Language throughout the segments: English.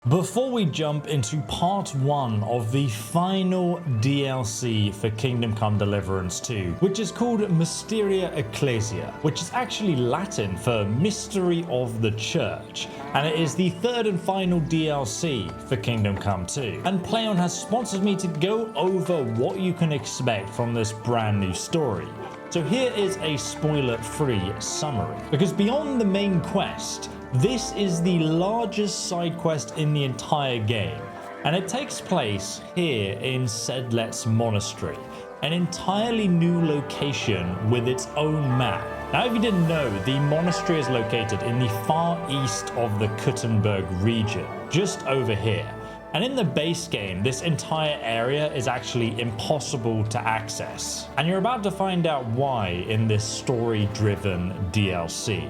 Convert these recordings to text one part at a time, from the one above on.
Before we jump into part 1 of the final DLC for Kingdom Come Deliverance II, which is called Mysteria Ecclesiae, which is actually Latin for Mystery of the Church, and it is the third and final DLC for Kingdom Come 2. And PlayOn has sponsored me to go over what you can expect from this brand new story. So here is a spoiler-free summary, because beyond the main quest, this is the largest side quest in the entire game, and it takes place here in Sedlec Monastery, an entirely new location with its own map. Now, if you didn't know, the monastery is located in the far east of the Kuttenberg region, just over here. And in the base game, this entire area is actually impossible to access. And you're about to find out why in this story-driven DLC.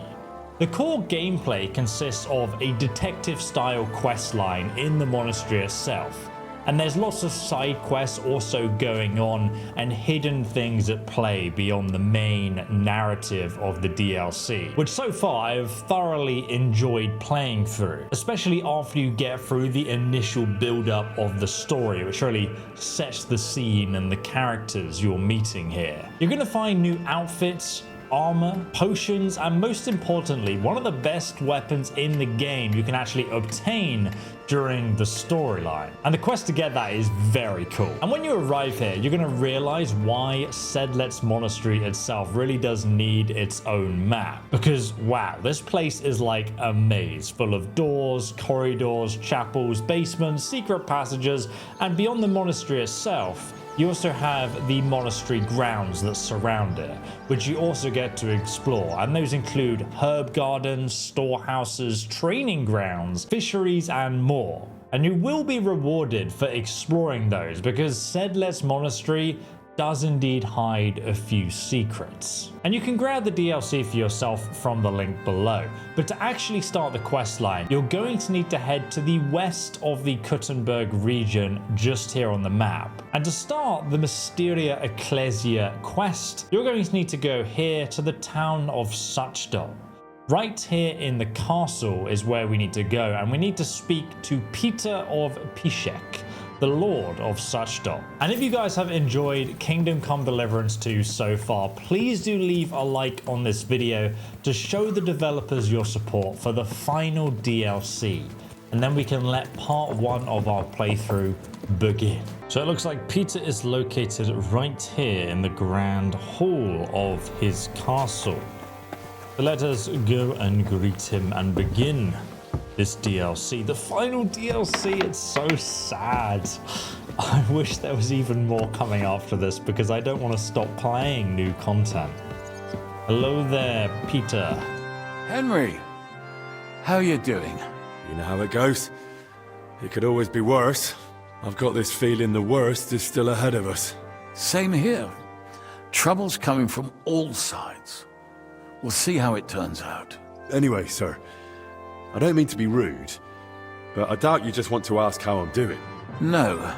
The core gameplay consists of a detective-style questline in the monastery itself, and there's lots of side quests also going on and hidden things at play beyond the main narrative of the DLC, which so far I have thoroughly enjoyed playing through, especially after you get through the initial build-up of the story, which really sets the scene and the characters you're meeting here. You're going to find new outfits, armor, potions, and most importantly, one of the best weapons in the game you can actually obtain during the storyline. And the quest to get that is very cool. And when you arrive here, you're going to realize why Sedlec Monastery itself really does need its own map. Because wow, this place is like a maze full of doors, corridors, chapels, basements, secret passages, and beyond the monastery itself, you also have the monastery grounds that surround it, which you also get to explore, and those include herb gardens, storehouses, training grounds, fisheries, and more. And you will be rewarded for exploring those, because Sedlec Monastery does indeed hide a few secrets. And you can grab the DLC for yourself from the link below, but to actually start the questline, you're going to need to head to the west of the Kuttenberg region just here on the map. And to start the Mysteria Ecclesiae quest, you're going to need to go here to the town of Suchdol. Right here in the castle is where we need to go, and we need to speak to Peter of Piszczek, the Lord of Suchdol. And if you guys have enjoyed Kingdom Come Deliverance 2 so far, please do leave a like on this video to show the developers your support for the final DLC. And then we can let part 1 of our playthrough begin. So it looks like Peter is located right here in the grand hall of his castle. So let us go and greet him and begin this DLC, the final DLC. It's so sad. I wish there was even more coming after this because I don't want to stop playing new content. Hello there, Peter. Henry, how you doing? You know how it goes. It could always be worse. I've got this feeling the worst is still ahead of us. Same here. Trouble's coming from all sides. We'll see how it turns out. Anyway, sir, I don't mean to be rude, but I doubt you just want to ask how I'm doing. No.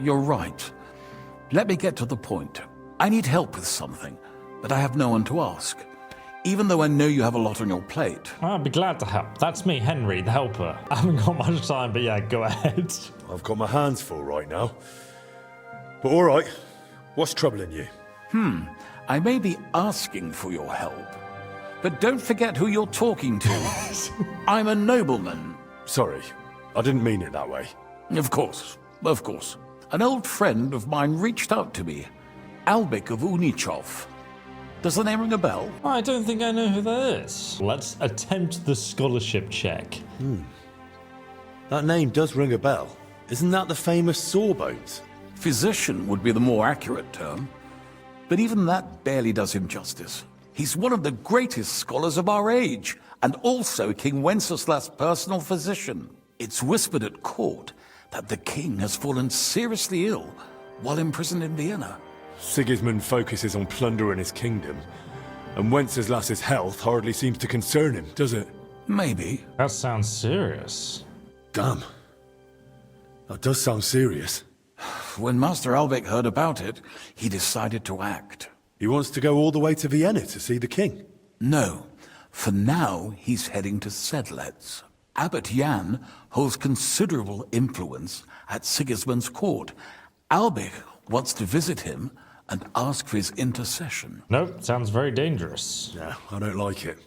You're right. Let me get to the point. I need help with something, but I have no one to ask. Even though I know you have a lot on your plate. I'd be glad to help. That's me, Henry, the helper. I haven't got much time, but yeah, go ahead. I've got my hands full right now. But all right, what's troubling you? I may be asking for your help, but don't forget who you're talking to. I'm a nobleman. Sorry, I didn't mean it that way. Of course. An old friend of mine reached out to me, Albik of Unichov. Does the name ring a bell? I don't think I know who that is. Let's attempt the scholarship check. That name does ring a bell. Isn't that the famous Sawbones? Physician would be the more accurate term, but even that barely does him justice. He's one of the greatest scholars of our age, and also King Wenceslas's personal physician. It's whispered at court that the king has fallen seriously ill while imprisoned in Vienna. Sigismund focuses on plundering his kingdom, and Wenceslas's health hardly seems to concern him, does it? Maybe. That sounds serious. Damn. That does sound serious. When Master Albik heard about it, he decided to act. He wants to go all the way to Vienna to see the king. No. For now, he's heading to Sedlec. Abbot Jan holds considerable influence at Sigismund's court. Albic wants to visit him and ask for his intercession. Nope, sounds very dangerous. Yeah, I don't like it.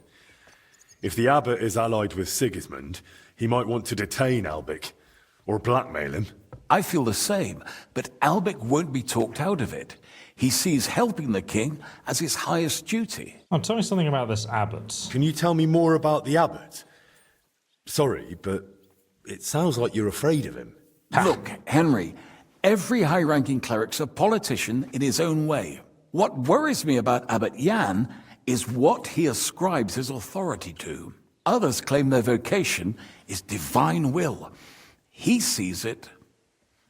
If the Abbot is allied with Sigismund, he might want to detain Albic, or blackmail him. I feel the same, but Albic won't be talked out of it. He sees helping the king as his highest duty. Oh, tell me something about this Abbot. Can you tell me more about the Abbot? Sorry, but it sounds like you're afraid of him. Look, Henry, every high-ranking cleric's a politician in his own way. What worries me about Abbot Jan is what he ascribes his authority to. Others claim their vocation is divine will. He sees it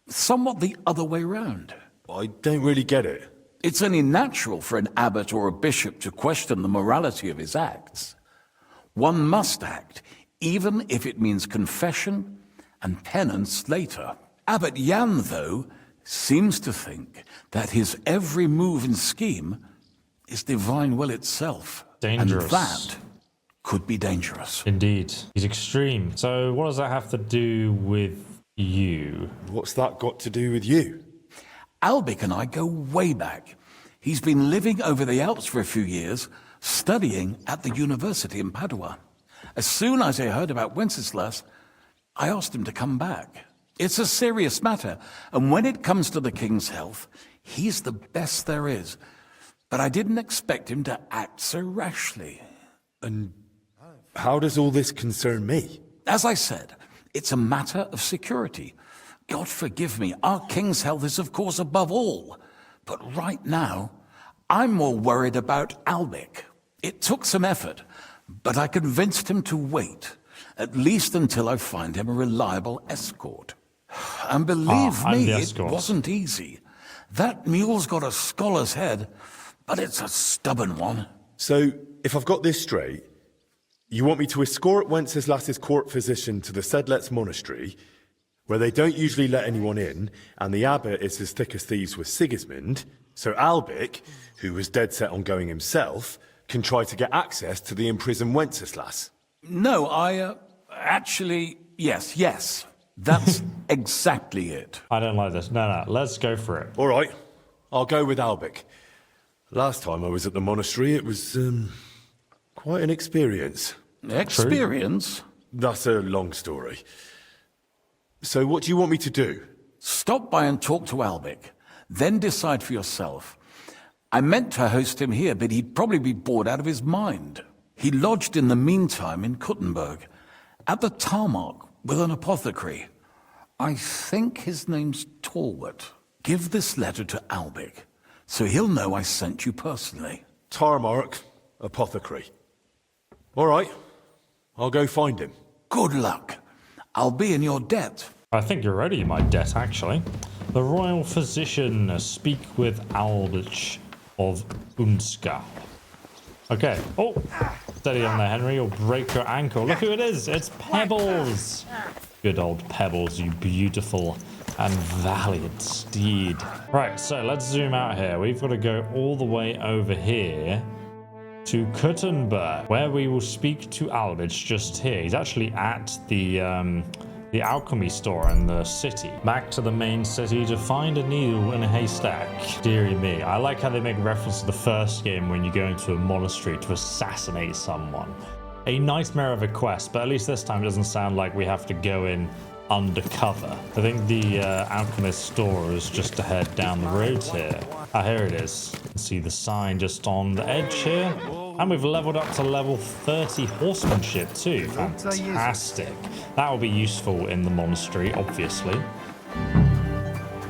somewhat the other way round. I don't really get it. It's only natural for an abbot or a bishop to question the morality of his acts. One must act, even if it means confession and penance later. Abbot Jan, though, seems to think that his every move and scheme is divine will itself. Dangerous. And that could be dangerous. Indeed. He's extreme. So what does that have to do with you? What's that got to do with you? Albic and I go way back. He's been living over the Alps for a few years, studying at the university in Padua. As soon as I heard about Wenceslas, I asked him to come back. It's a serious matter, and when it comes to the king's health, he's the best there is. But I didn't expect him to act so rashly. And how does all this concern me? As I said, it's a matter of security. God forgive me, our king's health is of course above all. But right now, I'm more worried about Albic. It took some effort, but I convinced him to wait, at least until I find him a reliable escort. And believe me, it wasn't easy. That mule's got a scholar's head, but it's a stubborn one. So, if I've got this straight, you want me to escort Wenceslas's court physician to the Sedlec Monastery, where they don't usually let anyone in, and the abbot is as thick as thieves with Sigismund, so Albic, who was dead set on going himself, can try to get access to the imprisoned Wenceslas. No, actually, yes. That's exactly it. I don't like this. No, let's go for it. All right, I'll go with Albic. Last time I was at the monastery, it was, quite an experience. Experience? That's a long story. So what do you want me to do? Stop by and talk to Albic, then decide for yourself. I meant to host him here, but he'd probably be bored out of his mind. He lodged in the meantime in Kuttenberg, at the tarmac with an apothecary. I think his name's Talbot. Give this letter to Albic, so he'll know I sent you personally. Tarmac, apothecary. All right, I'll go find him. Good luck. I'll be in your debt. I think you're already in my debt, actually. The royal physician, speak with Albic of Unska. Okay. Oh, steady on there, Henry. You'll break your ankle. Look who it is. It's Pebbles. Good old Pebbles, you beautiful and valiant steed. Right, so let's zoom out here. We've got to go all the way over here to Kuttenberg, where we will speak to Albic just here. He's actually at the alchemy store in the city. Back to the main city to find a needle in a haystack. Deary me. I like how they make reference to the first game when you go into a monastery to assassinate someone. A nightmare of a quest, but at least this time it doesn't sound like we have to go in undercover. I think the alchemist store is just ahead down the road here. Ah, here it is. See the sign just on the edge here. And we've leveled up to level 30 horsemanship too. Fantastic. That will be useful in the monastery, obviously.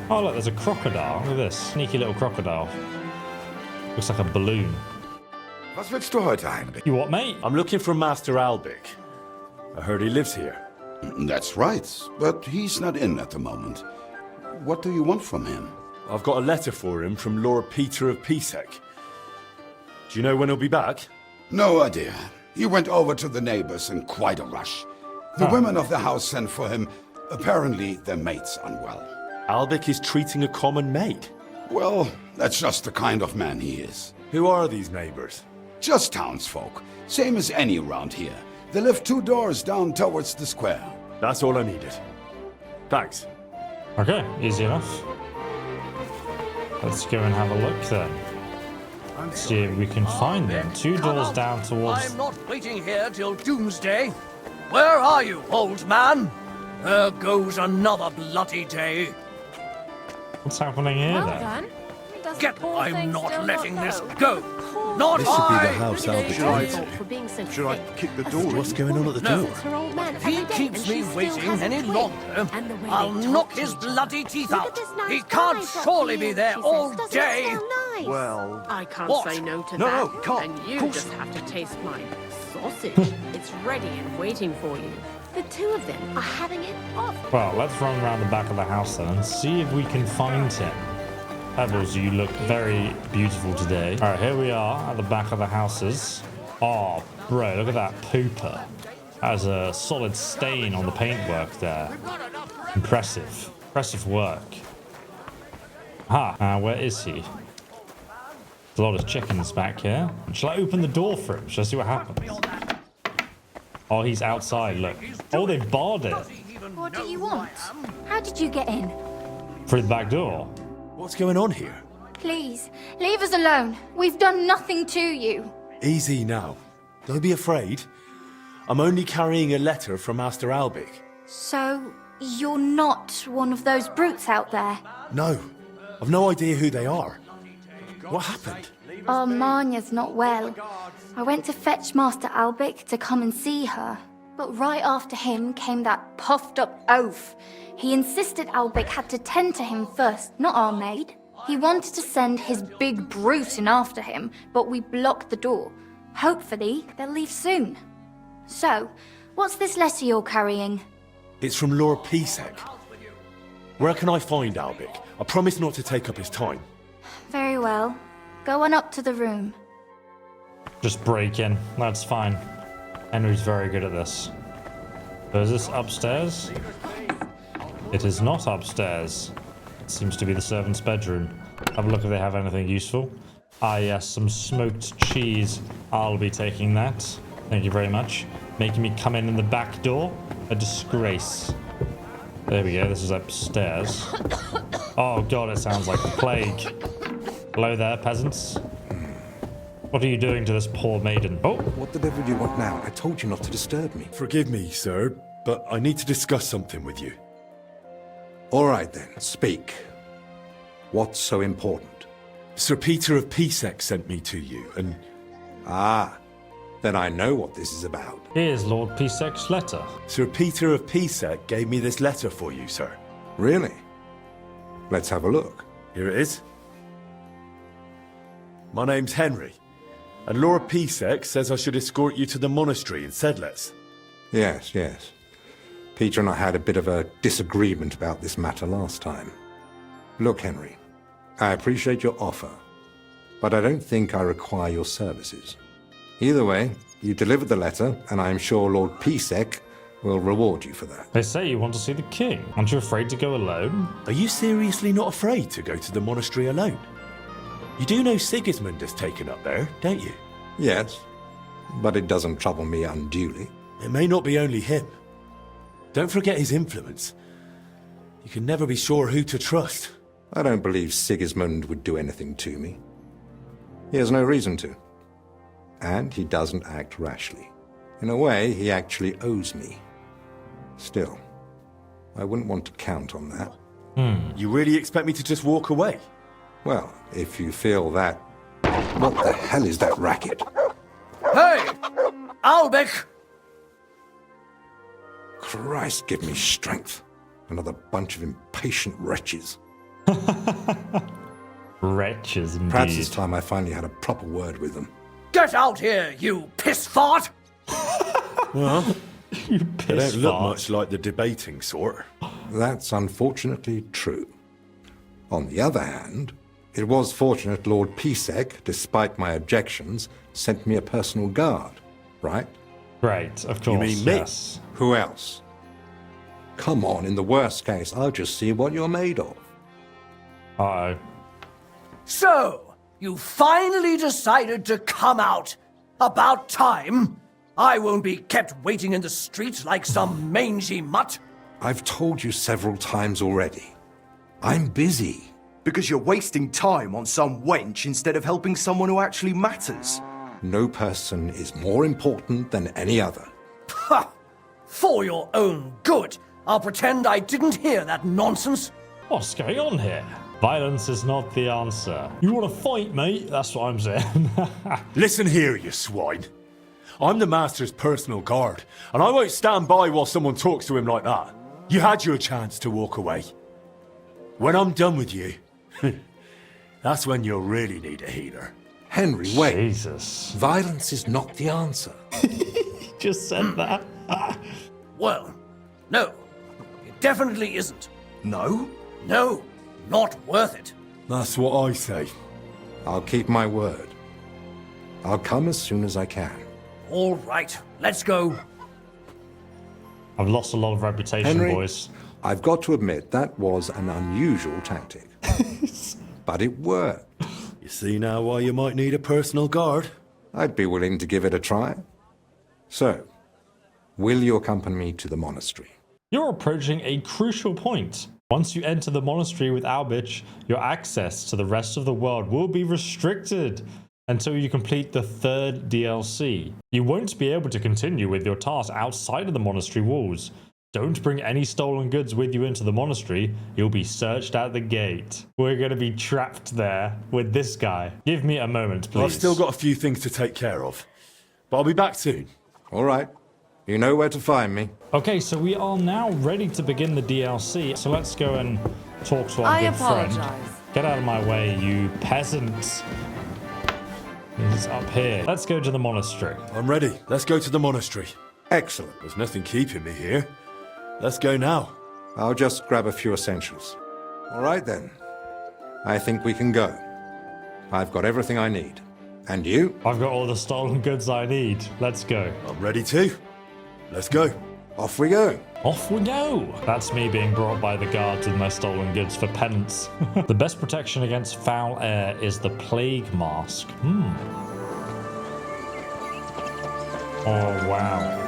Oh look, there's a crocodile. Look at this. Sneaky little crocodile. Looks like a balloon. Was willst du heute, Heinrich? You what, mate? I'm looking for Master Albic. I heard he lives here. That's right, but he's not in at the moment. What do you want from him? I've got a letter for him from Lord Peter of Pisek. Do you know when he'll be back? No idea. He went over to the neighbors in quite a rush. The women of the house sent for him. Apparently, their mate's unwell. Albic is treating a common maid. Well, that's just the kind of man he is. Who are these neighbors? Just townsfolk, same as any around here. They lift 2 doors down towards the square. That's all I needed. Thanks. Okay, easy enough. Let's go and have a look then. See if we can find them. 2 doors down towards... I'm not waiting here till doomsday. Where are you, old man? There goes another bloody day. What's happening here Well then? done. Does Get, the poor I'm thing not still letting not this know? go. Poor Not This should be the I. house Albert It's went fault to. for being so Should I thick. kick the A door? strange What's going on at the No. door? visits her old man If he every day, keeps and me she still waiting has a any twin. longer, And the way I'll they knock talk to his each other. bloody teeth Look at out. this nice He pie can't brought surely for be you, there she all says. Doesn't day. it smell nice? Well... I can't What? say no to No, that. no, can't. And you Of course. just have to taste my sausage. It's ready and waiting for you. The two of them are having it off. Well, let's run around the back of the house then and see if we can find him. Pebbles, you look very beautiful today. Alright, here we are at the back of the houses. Oh, bro, look at that pooper. Has a solid stain on the paintwork there. Impressive. Impressive work. Where is he? There's a lot of chickens back here. Shall I open the door for him? Shall I see what happens? Oh, he's outside, look. Oh, they barred it What do you want? How did you get in? through the back door. What's going on here? Please, leave us alone. We've done nothing to you. Easy now. Don't be afraid. I'm only carrying a letter from Master Albic. So, you're not one of those brutes out there? No, I've no idea who they are. What happened? Oh, Marnia's not well. I went to fetch Master Albic to come and see her. But right after him came that puffed-up oaf. He insisted Albic had to tend to him first, not our maid. He wanted to send his big brute in after him, but we blocked the door. Hopefully, they'll leave soon. So, what's this letter you're carrying? It's from Lord Pisek. Where can I find Albic? I promise not to take up his time. Very well. Go on up to the room. Just break in. That's fine. Henry's very good at this. So is this upstairs? It is not upstairs. It seems to be the servant's bedroom. Have a look if they have anything useful. Ah, yes, some smoked cheese. I'll be taking that. Thank you very much. Making me come in the back door? A disgrace. There we go. This is upstairs. Oh, God, it sounds like the plague. Hello there, peasants. What are you doing to this poor maiden? Oh, What the devil do you want now? I told you not to disturb me. Forgive me, sir, but I need to discuss something with you. All right then, speak. What's so important? Sir Peter of Pisek sent me to you, and Ah, then I know what this is about. here's Lord Pisek's letter. Sir Peter of Pisek gave me this letter for you, sir. Really? Let's have a look. Here it is. My name's Henry, and Lord Pisek says I should escort you to the monastery in Sedlec. Yes, yes. Peter and I had a bit of a disagreement about this matter last time. Look, Henry, I appreciate your offer, but I don't think I require your services. Either way, you delivered the letter, and I am sure Lord Pisek will reward you for that. They say you want to see the king. Aren't you afraid to go alone? Are you seriously not afraid to go to the monastery alone? You do know Sigismund has taken up there, don't you? Yes, but it doesn't trouble me unduly. It may not be only him. Don't forget his influence. You can never be sure who to trust. I don't believe Sigismund would do anything to me. He has no reason to. And he doesn't act rashly. In a way, he actually owes me. Still, I wouldn't want to count on that. You really expect me to just walk away? Well, if you feel that... What the hell is that racket? Hey! Albic! Christ, give me strength. Another bunch of impatient wretches. Wretches, indeed. Perhaps it's time I finally had a proper word with them. Get out here, you piss fart! Well, You they don't look fart. much like the debating sort. That's unfortunately true. On the other hand, it was fortunate Lord Pisek, despite my objections, sent me a personal guard, right? Great, of course, mean me? yes. Who else? Come on, in the worst case, I'll just see what you're made of. Uh-oh. So, you finally decided to come out. About time. I won't be kept waiting in the street like some mangy mutt. I've told you several times already. I'm busy. Because you're wasting time on some wench instead of helping someone who actually matters. No person is more important than any other. Ha! For your own good, I'll pretend I didn't hear that nonsense. What's going on here? Violence is not the answer. You want to fight, mate? That's what I'm saying. Listen here, you swine. I'm the Master's personal guard, and I won't stand by while someone talks to him like that. You had your chance to walk away. When I'm done with you, that's when you'll really need a healer. Henry, wait. Jesus. Violence is not the answer. Just said that. Well, no, it definitely isn't. No? No, not worth it. That's what I say. I'll keep my word. I'll come as soon as I can. All right, let's go. I've lost a lot of reputation, Henry, boys. I've got to admit that was an unusual tactic. But it worked. You see now why you might need a personal guard? I'd be willing to give it a try. So, will you accompany me to the monastery? You're approaching a crucial point. Once you enter the monastery with Abbot, your access to the rest of the world will be restricted until you complete the 3rd DLC. You won't be able to continue with your tasks outside of the monastery walls. Don't bring any stolen goods with you into the monastery. You'll be searched at the gate. We're going to be trapped there with this guy. Give me a moment, please. I've still got a few things to take care of, but I'll be back soon. All right. You know where to find me. Okay, so we are now ready to begin the DLC. So let's go and talk to our good friend. Get out of my way, you peasants. He's up here. Let's go to the monastery. I'm ready. Let's go to the monastery. Excellent. There's nothing keeping me here. Let's go now. I'll just grab a few essentials. All right, then. I think we can go. I've got everything I need. And you? I've got all the stolen goods I need. Let's go. I'm ready too. Let's go. Off we go. Off we go. That's me being brought by the guards with my stolen goods for penance. The best protection against foul air is the plague mask. Oh, wow.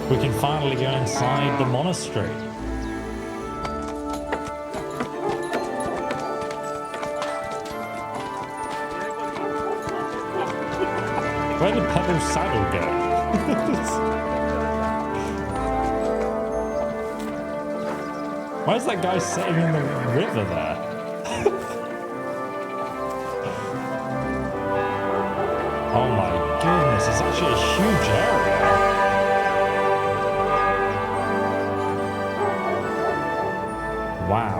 We can finally go inside the monastery. Where did Pebble's saddle go? Why is that guy sitting in the river there? Oh my goodness, it's actually a huge area. Wow.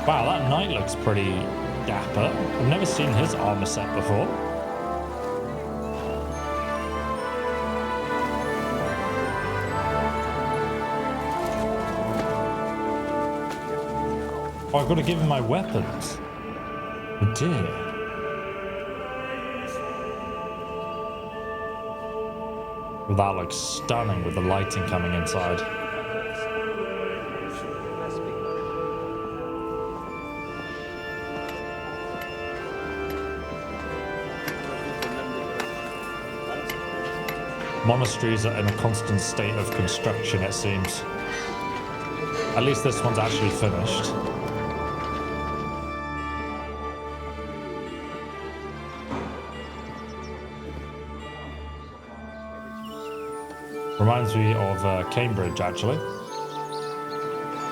Wow, that knight looks pretty dapper. I've never seen his armor set before. Oh, I've got to give him my weapons. Oh dear. Well, that looks stunning with the lighting coming inside. Monasteries are in a constant state of construction, it seems. At least this one's actually finished. Reminds me of Cambridge, actually.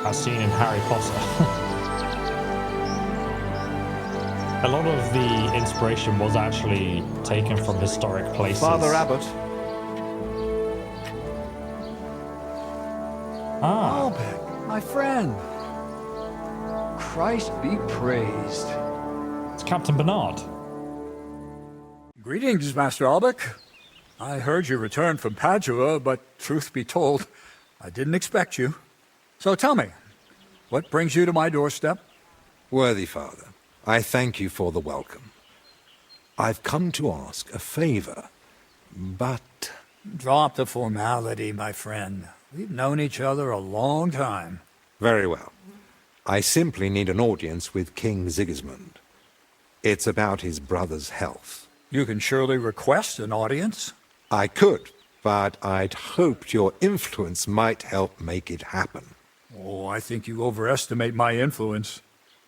As seen in Harry Potter. A lot of the inspiration was actually taken from historic places. Father Abbot. Ah. Albert, my friend. Christ be praised. It's Captain Bernard. Greetings, Master Albert. I heard you returned from Padua, but truth be told, I didn't expect you. So tell me, what brings you to my doorstep? Worthy Father, I thank you for the welcome. I've come to ask a favor, but... Drop the formality, my friend. We've known each other a long time. Very well. I simply need an audience with King Sigismund. It's about his brother's health. You can surely request an audience. I could, but I'd hoped your influence might help make it happen. Oh, I think you overestimate my influence.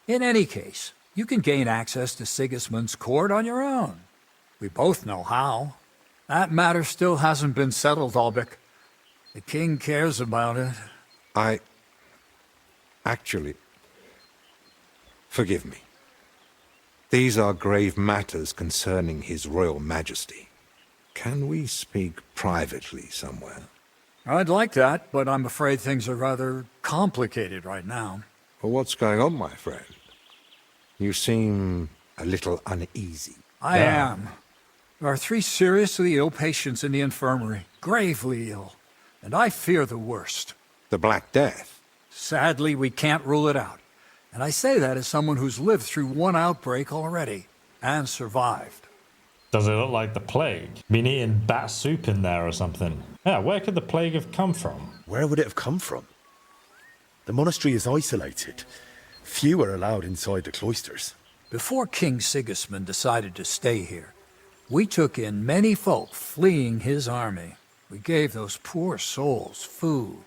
In any case, you can gain access to Sigismund's court on your own. We both know how. That matter still hasn't been settled, Albik. The king cares about it. Actually, forgive me. These are grave matters concerning His Royal Majesty. Can we speak privately somewhere? I'd like that, but I'm afraid things are rather complicated right now. Well, what's going on, my friend? You seem a little uneasy. I am. There are 3 seriously ill patients in the infirmary, gravely ill, and I fear the worst. The Black Death? Sadly, we can't rule it out. And I say that as someone who's lived through one outbreak already, and survived. Does it look like the plague? Been eating bat soup in there or something? Yeah, where could the plague have come from? Where would it have come from? The monastery is isolated. Few are allowed inside the cloisters. Before King Sigismund decided to stay here, we took in many folk fleeing his army. We gave those poor souls food,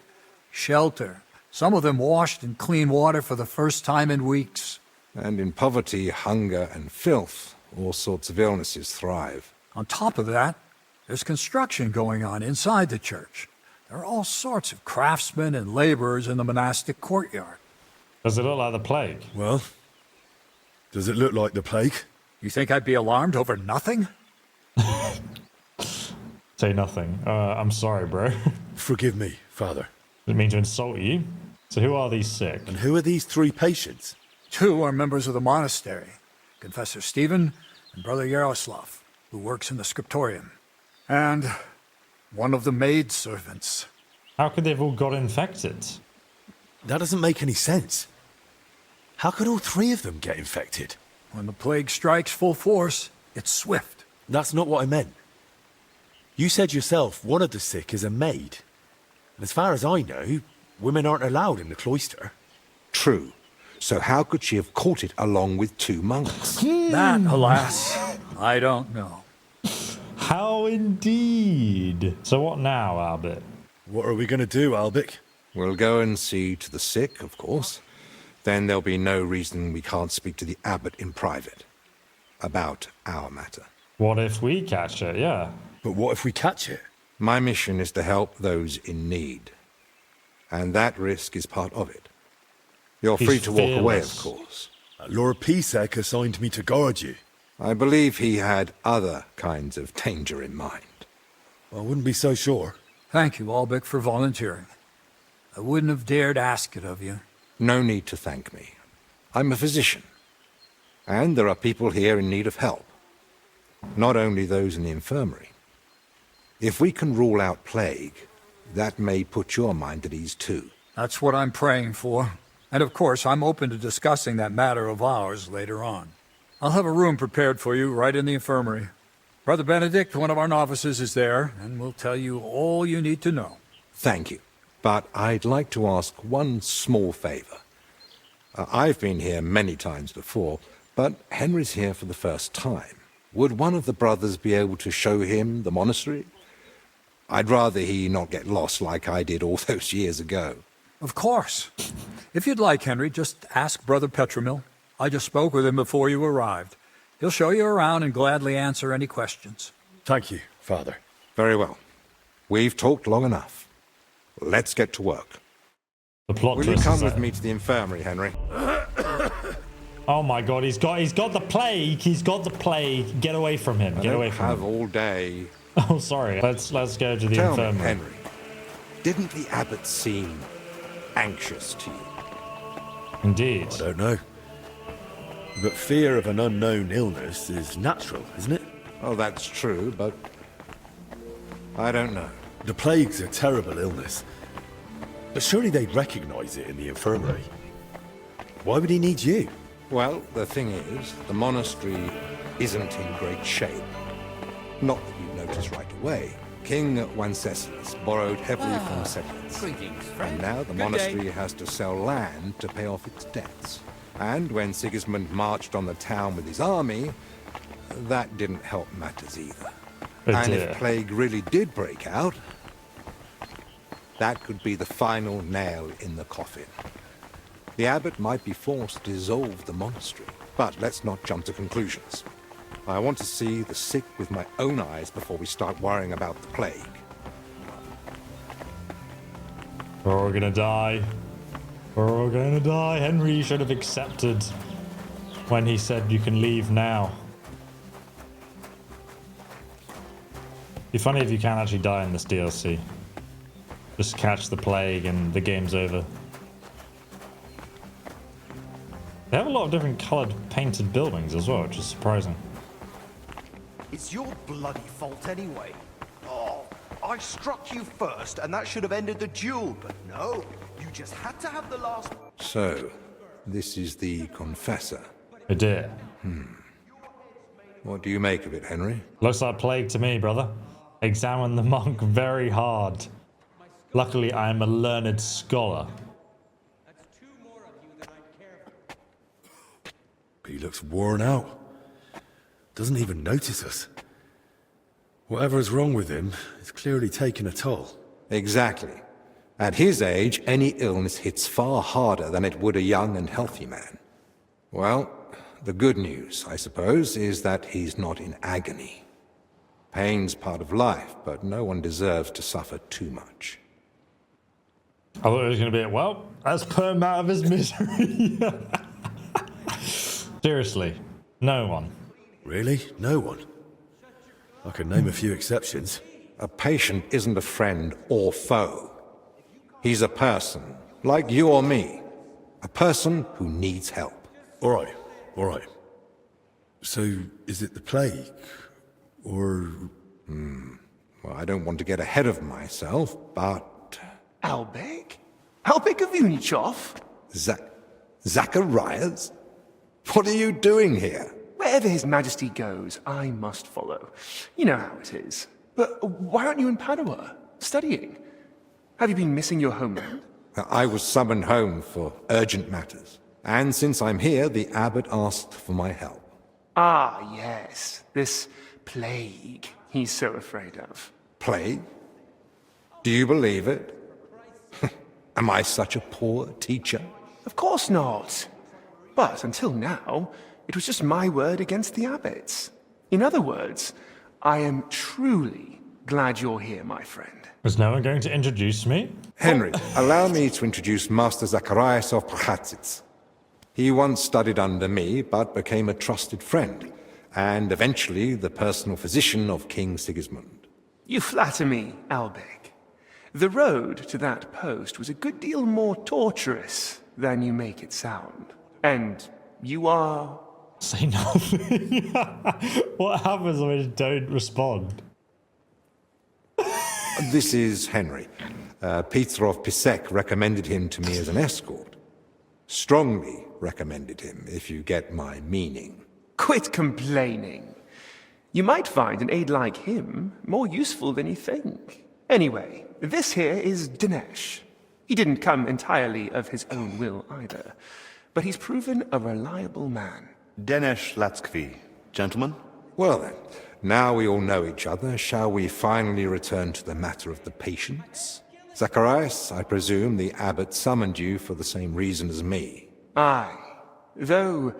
shelter. Some of them washed in clean water for the first time in weeks. And in poverty, hunger, and filth, all sorts of illnesses thrive. On top of that, there's construction going on inside the church. There are all sorts of craftsmen and laborers in the monastic courtyard. Does it look like the plague? Well, does it look like the plague? You think I'd be alarmed over nothing? Say nothing. I'm sorry, bro. Forgive me, Father. Didn't mean to insult you. So who are these sick? And who are these 3 patients? 2 are members of the monastery. Confessor Stephen and Brother Yaroslav, who works in the scriptorium. And one of the maid servants. How could they've all got infected? That doesn't make any sense. How could all 3 of them get infected? When the plague strikes full force, it's swift. That's not what I meant. You said yourself one of the sick is a maid. And as far as I know, women aren't allowed in the cloister. True. So how could she have caught it along with 2 monks? That, alas, I don't know. How indeed. So what now, Abbot? What are we going to do, Albik? We'll go and see to the sick, of course. Then there'll be no reason we can't speak to the abbot in private about our matter. What if we catch it, yeah? But what if we catch it? My mission is to help those in need. And that risk is part of it. You're He's free to walk away, of fearless. course. Lord Pisek assigned me to guard you. I believe he had other kinds of danger in mind. I wouldn't be so sure. Thank you, Albik, for volunteering. I wouldn't have dared ask it of you. No need to thank me. I'm a physician. And there are people here in need of help. Not only those in the infirmary. If we can rule out plague, that may put your mind at ease too. That's what I'm praying for. And of course, I'm open to discussing that matter of ours later on. I'll have a room prepared for you right in the infirmary. Brother Benedict, one of our novices, is there, and will tell you all you need to know. Thank you. But I'd like to ask one small favor. I've been here many times before, but Henry's here for the first time. Would one of the brothers be able to show him the monastery? I'd rather he not get lost like I did all those years ago. Of course. If you'd like, Henry, just ask Brother Petramil. I just spoke with him before you arrived. He'll show you around and gladly answer any questions. Thank you, Father. Very well. We've talked long enough. Let's get to work. The plot Will you twist come is with that- me to the infirmary, Henry? Oh my god, he's got the plague. He's got the plague. Get away from him. Get away from have him. all day. Oh, sorry. Let's go to the Tell me, infirmary. Henry, didn't the abbot seem anxious to you? Indeed. I don't know. But fear of an unknown illness is natural, isn't it? Oh, that's true, but I don't know. The plague's a terrible illness. But surely they'd recognize it in the infirmary. Why would he need you? Well, the thing is, the monastery isn't in great shape. Not that you'd notice right away, King Wenceslas borrowed heavily from settlers. Greetings, friend. And now the monastery has to sell land to pay off its debts. And when Sigismund marched on the town with his army, that didn't help matters either. And if plague really did break out, that could be the final nail in the coffin. The abbot might be forced to dissolve the monastery. But let's not jump to conclusions. I want to see the sick with my own eyes before we start worrying about the plague. We're all gonna die. We're all gonna die. Henry should have accepted when he said you can leave now. Be funny if you can't actually die in this DLC. Just catch the plague and the game's over. They have a lot of different coloured painted buildings as well, which is surprising. It's your bloody fault anyway. Oh, I struck you first, and that should have ended the duel, but no. You just had to have the last... So, this is the Confessor. I did. What do you make of it, Henry? Looks like plague to me, brother. Examine the monk very hard. Luckily, I am a learned scholar. He looks worn out. Doesn't even notice us. Whatever's wrong with him, it's clearly taken a toll. Exactly. At his age, any illness hits far harder than it would a young and healthy man. Well, the good news, I suppose, is that he's not in agony. Pain's part of life, but no one deserves to suffer too much. I thought it was going to be, well, let's put him out of his misery. Seriously, no one. Really? No one? I can name a few exceptions. A patient isn't a friend or foe. He's a person, like you or me. A person who needs help. All right, all right. So, is it the plague? Or... Well, I don't want to get ahead of myself, but... Albek? Albek of Unichov? Zacharias? What are you doing here? Wherever His Majesty goes, I must follow. You know how it is. But why aren't you in Padua, studying? Have you been missing your homeland? I was summoned home for urgent matters. And since I'm here, the abbot asked for my help. Ah, yes. This plague he's so afraid of. Plague? Do you believe it? Am I such a poor teacher? Of course not. But until now, it was just my word against the abbot's. In other words, I am truly glad you're here, my friend. Is no one going to introduce me? Henry, allow me to introduce Master Zacharias of Prchatsitz. He once studied under me, but became a trusted friend, and eventually the personal physician of King Sigismund. You flatter me, Albek. The road to that post was a good deal more torturous than you make it sound. And you are... Say nothing. What happens when you don't respond? This is Henry. Peter of Pisek recommended him to me as an escort. Strongly recommended him, if you get my meaning. Quit complaining. You might find an aide like him more useful than you think. Anyway, this here is Dinesh. He didn't come entirely of his own will either, but he's proven a reliable man. Dinesh Latskvi. Gentlemen? Well then, now we all know each other, shall we finally return to the matter of the patients? Zacharias, I presume the abbot summoned you for the same reason as me. Aye, though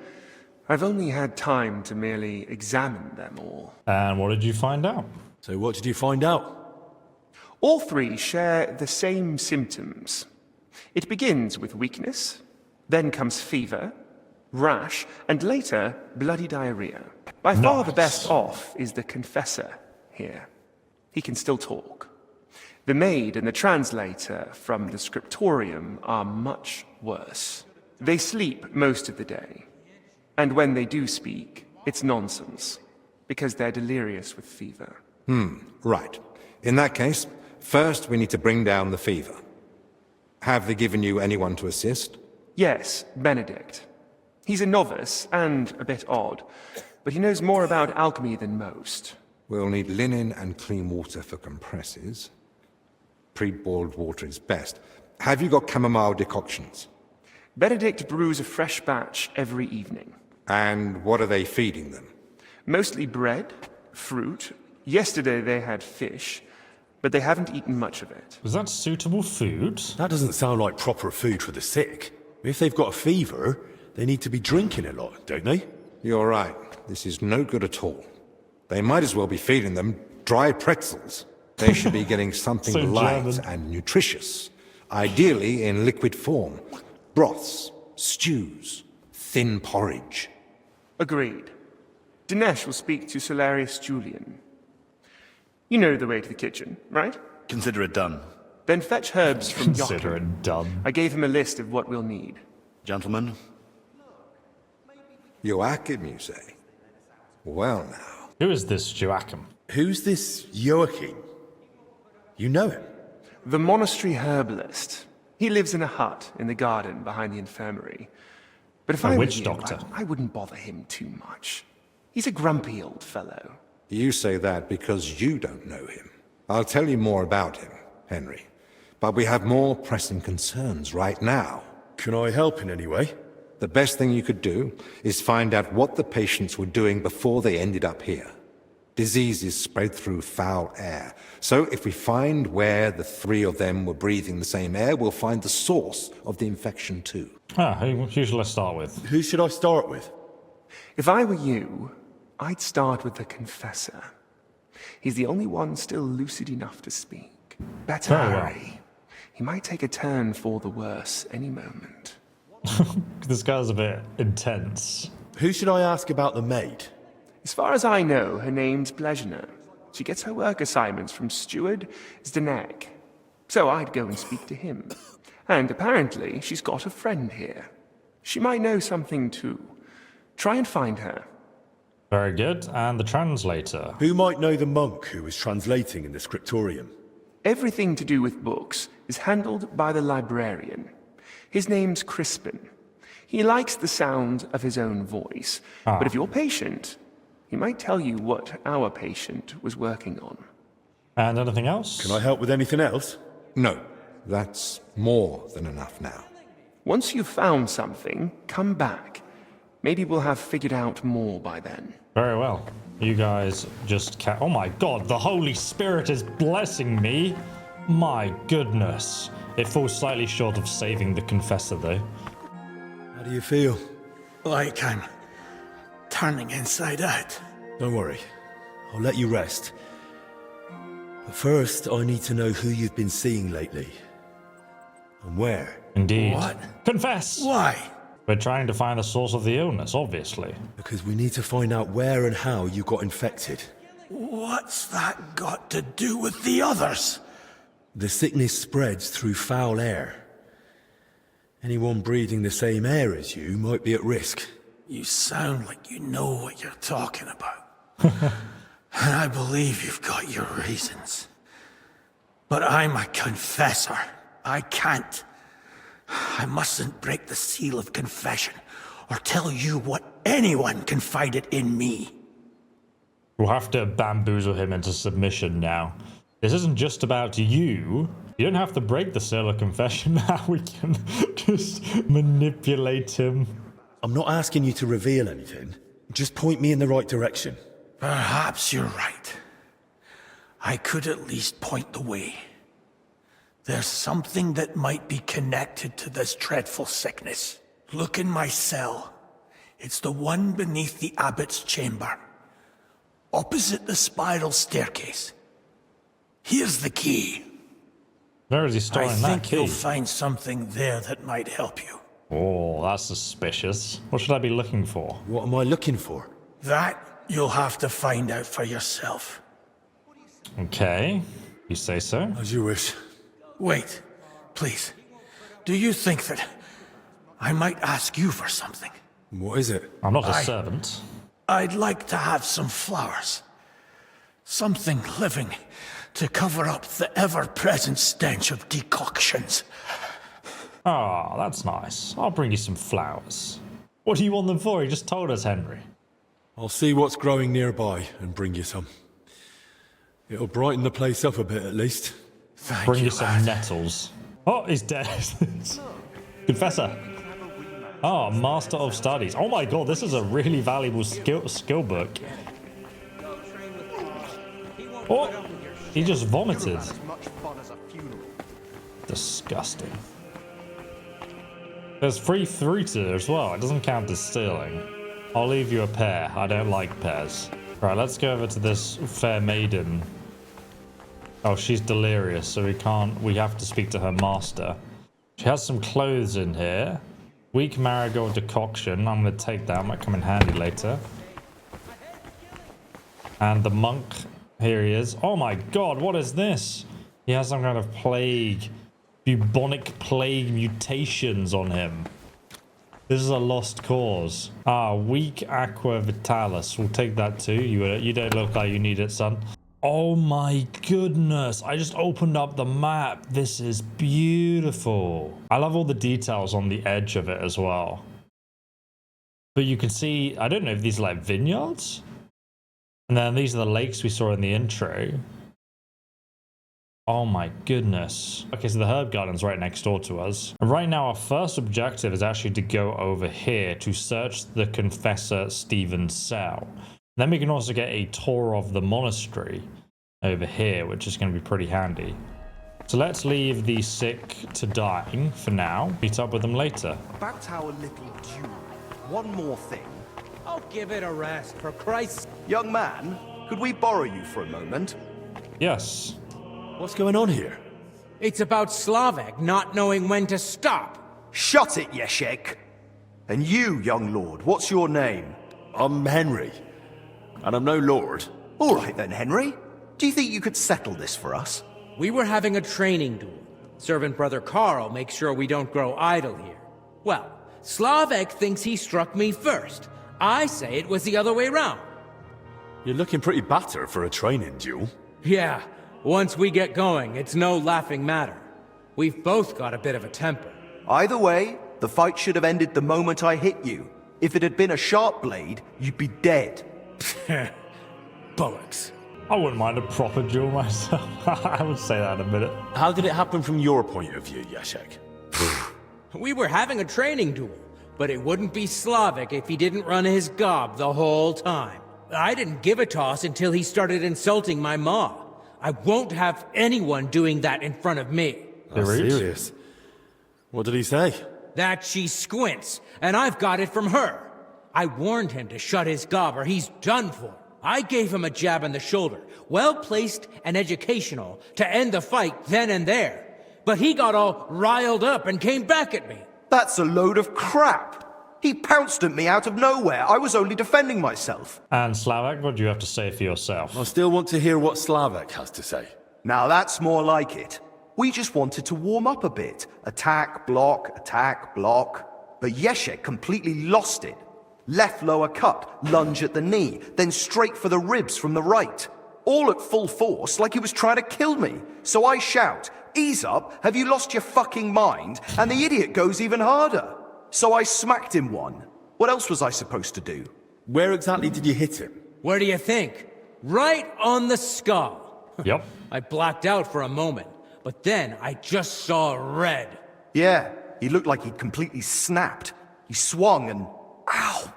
I've only had time to merely examine them all. And what did you find out? So what did you find out? All three share the same symptoms. It begins with weakness, then comes fever, rash, and later bloody diarrhea. By far the best off is the confessor here. He can still talk. The maid and the translator from the scriptorium are much worse. They sleep most of the day, and when they do speak, it's nonsense, because they're delirious with fever. Right. In that case, first we need to bring down the fever. Have they given you anyone to assist? Yes, Benedict. He's a novice and a bit odd, but he knows more about alchemy than most. We'll need linen and clean water for compresses. Pre-boiled water is best. Have you got chamomile decoctions? Benedict brews a fresh batch every evening. And what are they feeding them? Mostly bread, fruit. Yesterday they had fish, but they haven't eaten much of it. Is that suitable food? That doesn't sound like proper food for the sick. If they've got a fever, they need to be drinking a lot, don't they? You're right. This is no good at all. They might as well be feeding them dry pretzels. They should be getting something So light German. and nutritious, ideally in liquid form. Broths, stews, thin porridge. Agreed. Dinesh will speak to Solarius Julian. You know the way to the kitchen, right? Consider it done. Then fetch herbs from Consider Walkthr. it done. I gave him a list of what we'll need. Gentlemen, Joachim, you say? Well now. Who is this Joachim? Who's this Joachim? You know him? The monastery herbalist. He lives in a hut in the garden behind the infirmary. But if A I were witch you, doctor. I wouldn't bother him too much. He's a grumpy old fellow. You say that because you don't know him. I'll tell you more about him, Henry. But we have more pressing concerns right now. Can I help in any way? The best thing you could do is find out what the patients were doing before they ended up here. Diseases spread through foul air. So if we find where the three of them were breathing the same air, we'll find the source of the infection too. Who shall I start with? Who should I start with? If I were you, I'd start with the confessor. He's the only one still lucid enough to speak. Better Very well. hurry. He might take a turn for the worse any moment. This guy's a bit intense. Who should I ask about the maid? As far as I know, her name's Blezhina. She gets her work assignments from Steward Zdenek. So I'd go and speak to him. And apparently, she's got a friend here. She might know something too. Try and find her. Very good. And the translator. Who might know the monk who was translating in the scriptorium? Everything to do with books is handled by the librarian. His name's Crispin. He likes the sound of his own voice. But if you're patient, he might tell you what our patient was working on. And anything else? Can I help with anything else? No, that's more than enough now. Once you've found something, come back. Maybe we'll have figured out more by then. Very well. You guys just oh my god, the Holy Spirit is blessing me. My goodness. It falls slightly short of saving the confessor, though. How do you feel? Like I'm turning inside out. Don't worry. I'll let you rest. But first, I need to know who you've been seeing lately. And where. Indeed. What? Confess! Why? We're trying to find the source of the illness, obviously. Because we need to find out where and how you got infected. What's that got to do with the others? The sickness spreads through foul air. Anyone breathing the same air as you might be at risk. You sound like you know what you're talking about. And I believe you've got your reasons. But I'm a confessor. I can't. I mustn't break the seal of confession or tell you what anyone confided in me. We'll have to bamboozle him into submission now. This isn't just about you. You don't have to break the seal of confession now. We can just manipulate him. I'm not asking you to reveal anything. Just point me in the right direction. Perhaps you're right. I could at least point the way. There's something that might be connected to this dreadful sickness. Look in my cell. It's the one beneath the Abbot's chamber, opposite the spiral staircase. Here's the key. Where is he storing that I think key? you'll find something there that might help you. Oh, that's suspicious. What should I be looking for? What am I looking for? That you'll have to find out for yourself. Okay, you say so. As you wish. Wait, please. Do you think that I might ask you for something? What is it? I'm not a servant. I'd like to have some flowers. Something living to cover up the ever-present stench of decoctions. Ah, that's nice. I'll bring you some flowers. What do you want them for? You just told us, Henry. I'll see what's growing nearby and bring you some. It'll brighten the place up a bit at least. Bring you some nettles. Oh, he's dead. Confessor. Oh, Master of Studies. Oh my god, this is a really valuable skill book. Oh, he just vomited. Disgusting. There's free fruit here as well. It doesn't count as stealing. I'll leave you a pear. I don't like pears. Right, let's go over to this fair maiden. Oh, she's delirious, so we have to speak to her master. She has some clothes in here. Weak marigold decoction. I'm going to take that. Might come in handy later. And the monk. Here he is. Oh my god, what is this? He has some kind of plague. Bubonic plague mutations on him. This is a lost cause. Ah, weak aqua vitalis. We'll take that too. You don't look like you need it, son. Oh my goodness. I just opened up the map. This is beautiful. I love all the details on the edge of it as well. But you can see, I don't know if these are like vineyards. And then these are the lakes we saw in the intro. Oh my goodness. Okay, so the herb garden's right next door to us. And right now our first objective is actually to go over here to search the Confessor Stephen's cell. And then we can also get a tour of the monastery over here, which is going to be pretty handy. So let's leave the sick to dying for now. Meet up with them later. About our little duel, one more thing. Oh, give it a rest, for Christ's... Young man, could we borrow you for a moment? Yes. What's going on here? It's about Slavek not knowing when to stop. Shut it, Yeshek. And you, young lord, what's your name? I'm Henry. And I'm no lord. All right then, Henry. Do you think you could settle this for us? We were having a training duel. Servant Brother Carl makes sure we don't grow idle here. Well, Slavek thinks he struck me first. I say it was the other way round. You're looking pretty battered for a training duel. Yeah, once we get going, it's no laughing matter. We've both got a bit of a temper. Either way, the fight should have ended the moment I hit you. If it had been a sharp blade, you'd be dead. Bollocks. I wouldn't mind a proper duel myself. I would say that in a minute. How did it happen from your point of view, Yashek? We were having a training duel, but it wouldn't be Slavek if he didn't run his gob the whole time. I didn't give a toss until he started insulting my ma. I won't have anyone doing that in front of me. That's serious. What did he say? That she squints, and I've got it from her. I warned him to shut his gob or he's done for. I gave him a jab in the shoulder, well-placed and educational, to end the fight then and there. But he got all riled up and came back at me. That's a load of crap. He pounced at me out of nowhere. I was only defending myself. And Slavek, what do you have to say for yourself? I still want to hear what Slavek has to say. Now that's more like it. We just wanted to warm up a bit. Attack, block, But Yeshek completely lost it. Left lower cut, lunge at the knee, then straight for the ribs from the right. All at full force, like he was trying to kill me. So I shout, "Ease up, have you lost your fucking mind?" And the idiot goes even harder. So I smacked him one. What else was I supposed to do? Where exactly did you hit him? Where do you think? Right on the skull. Yep. I blacked out for a moment, but then I just saw red. Yeah, he looked like he'd completely snapped. He swung and... Ow!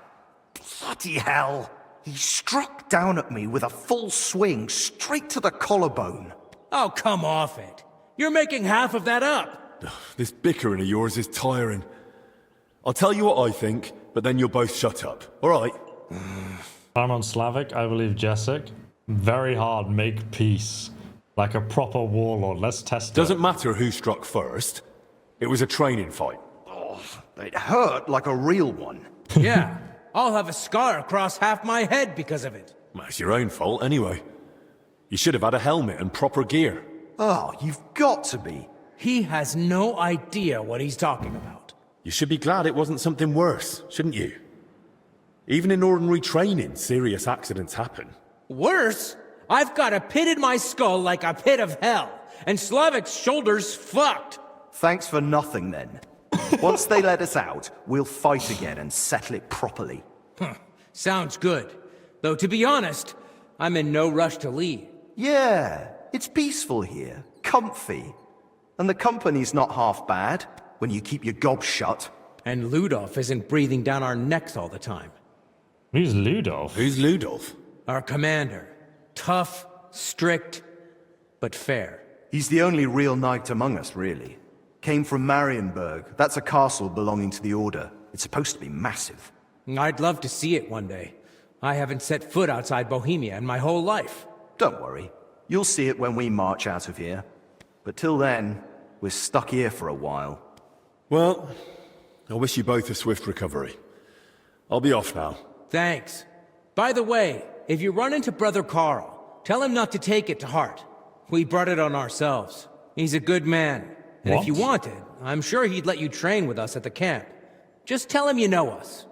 Bloody hell! He struck down at me with a full swing straight to the collarbone. Oh, come off it. You're making half of that up. This bickering of yours is tiring. I'll tell you what I think, but then you'll both shut up. All right? I'm on Slavek, I believe Jessic. Very hard, make peace. Like a proper warlord. Let's test it. Doesn't matter who struck first. It was a training fight. Oh, it hurt like a real one. Yeah, I'll have a scar across half my head because of it. Well, it's your own fault anyway. You should have had a helmet and proper gear. Oh, you've got to be. He has no idea what he's talking about. You should be glad it wasn't something worse, shouldn't you? Even in ordinary training, serious accidents happen. Worse? I've got a pit in my skull like a pit of hell, and Slavek's shoulder's fucked. Thanks for nothing, then. Once they let us out, we'll fight again and settle it properly. Sounds good. Though, to be honest, I'm in no rush to leave. Yeah, it's peaceful here, comfy. And the company's not half bad when you keep your gob shut. And Ludolf isn't breathing down our necks all the time. Who's Ludolf? Who's Ludolf? Our commander. Tough, strict, but fair. He's the only real knight among us, really. Came from Marienburg. That's a castle belonging to the Order. It's supposed to be massive. I'd love to see it one day. I haven't set foot outside Bohemia in my whole life. Don't worry. You'll see it when we march out of here. But till then, we're stuck here for a while. Well, I wish you both a swift recovery. I'll be off now. Thanks. By the way, if you run into Brother Carl, tell him not to take it to heart. We brought it on ourselves. He's a good man. And if you wanted, I'm sure he'd let you train with us at the camp. Just tell him you know us.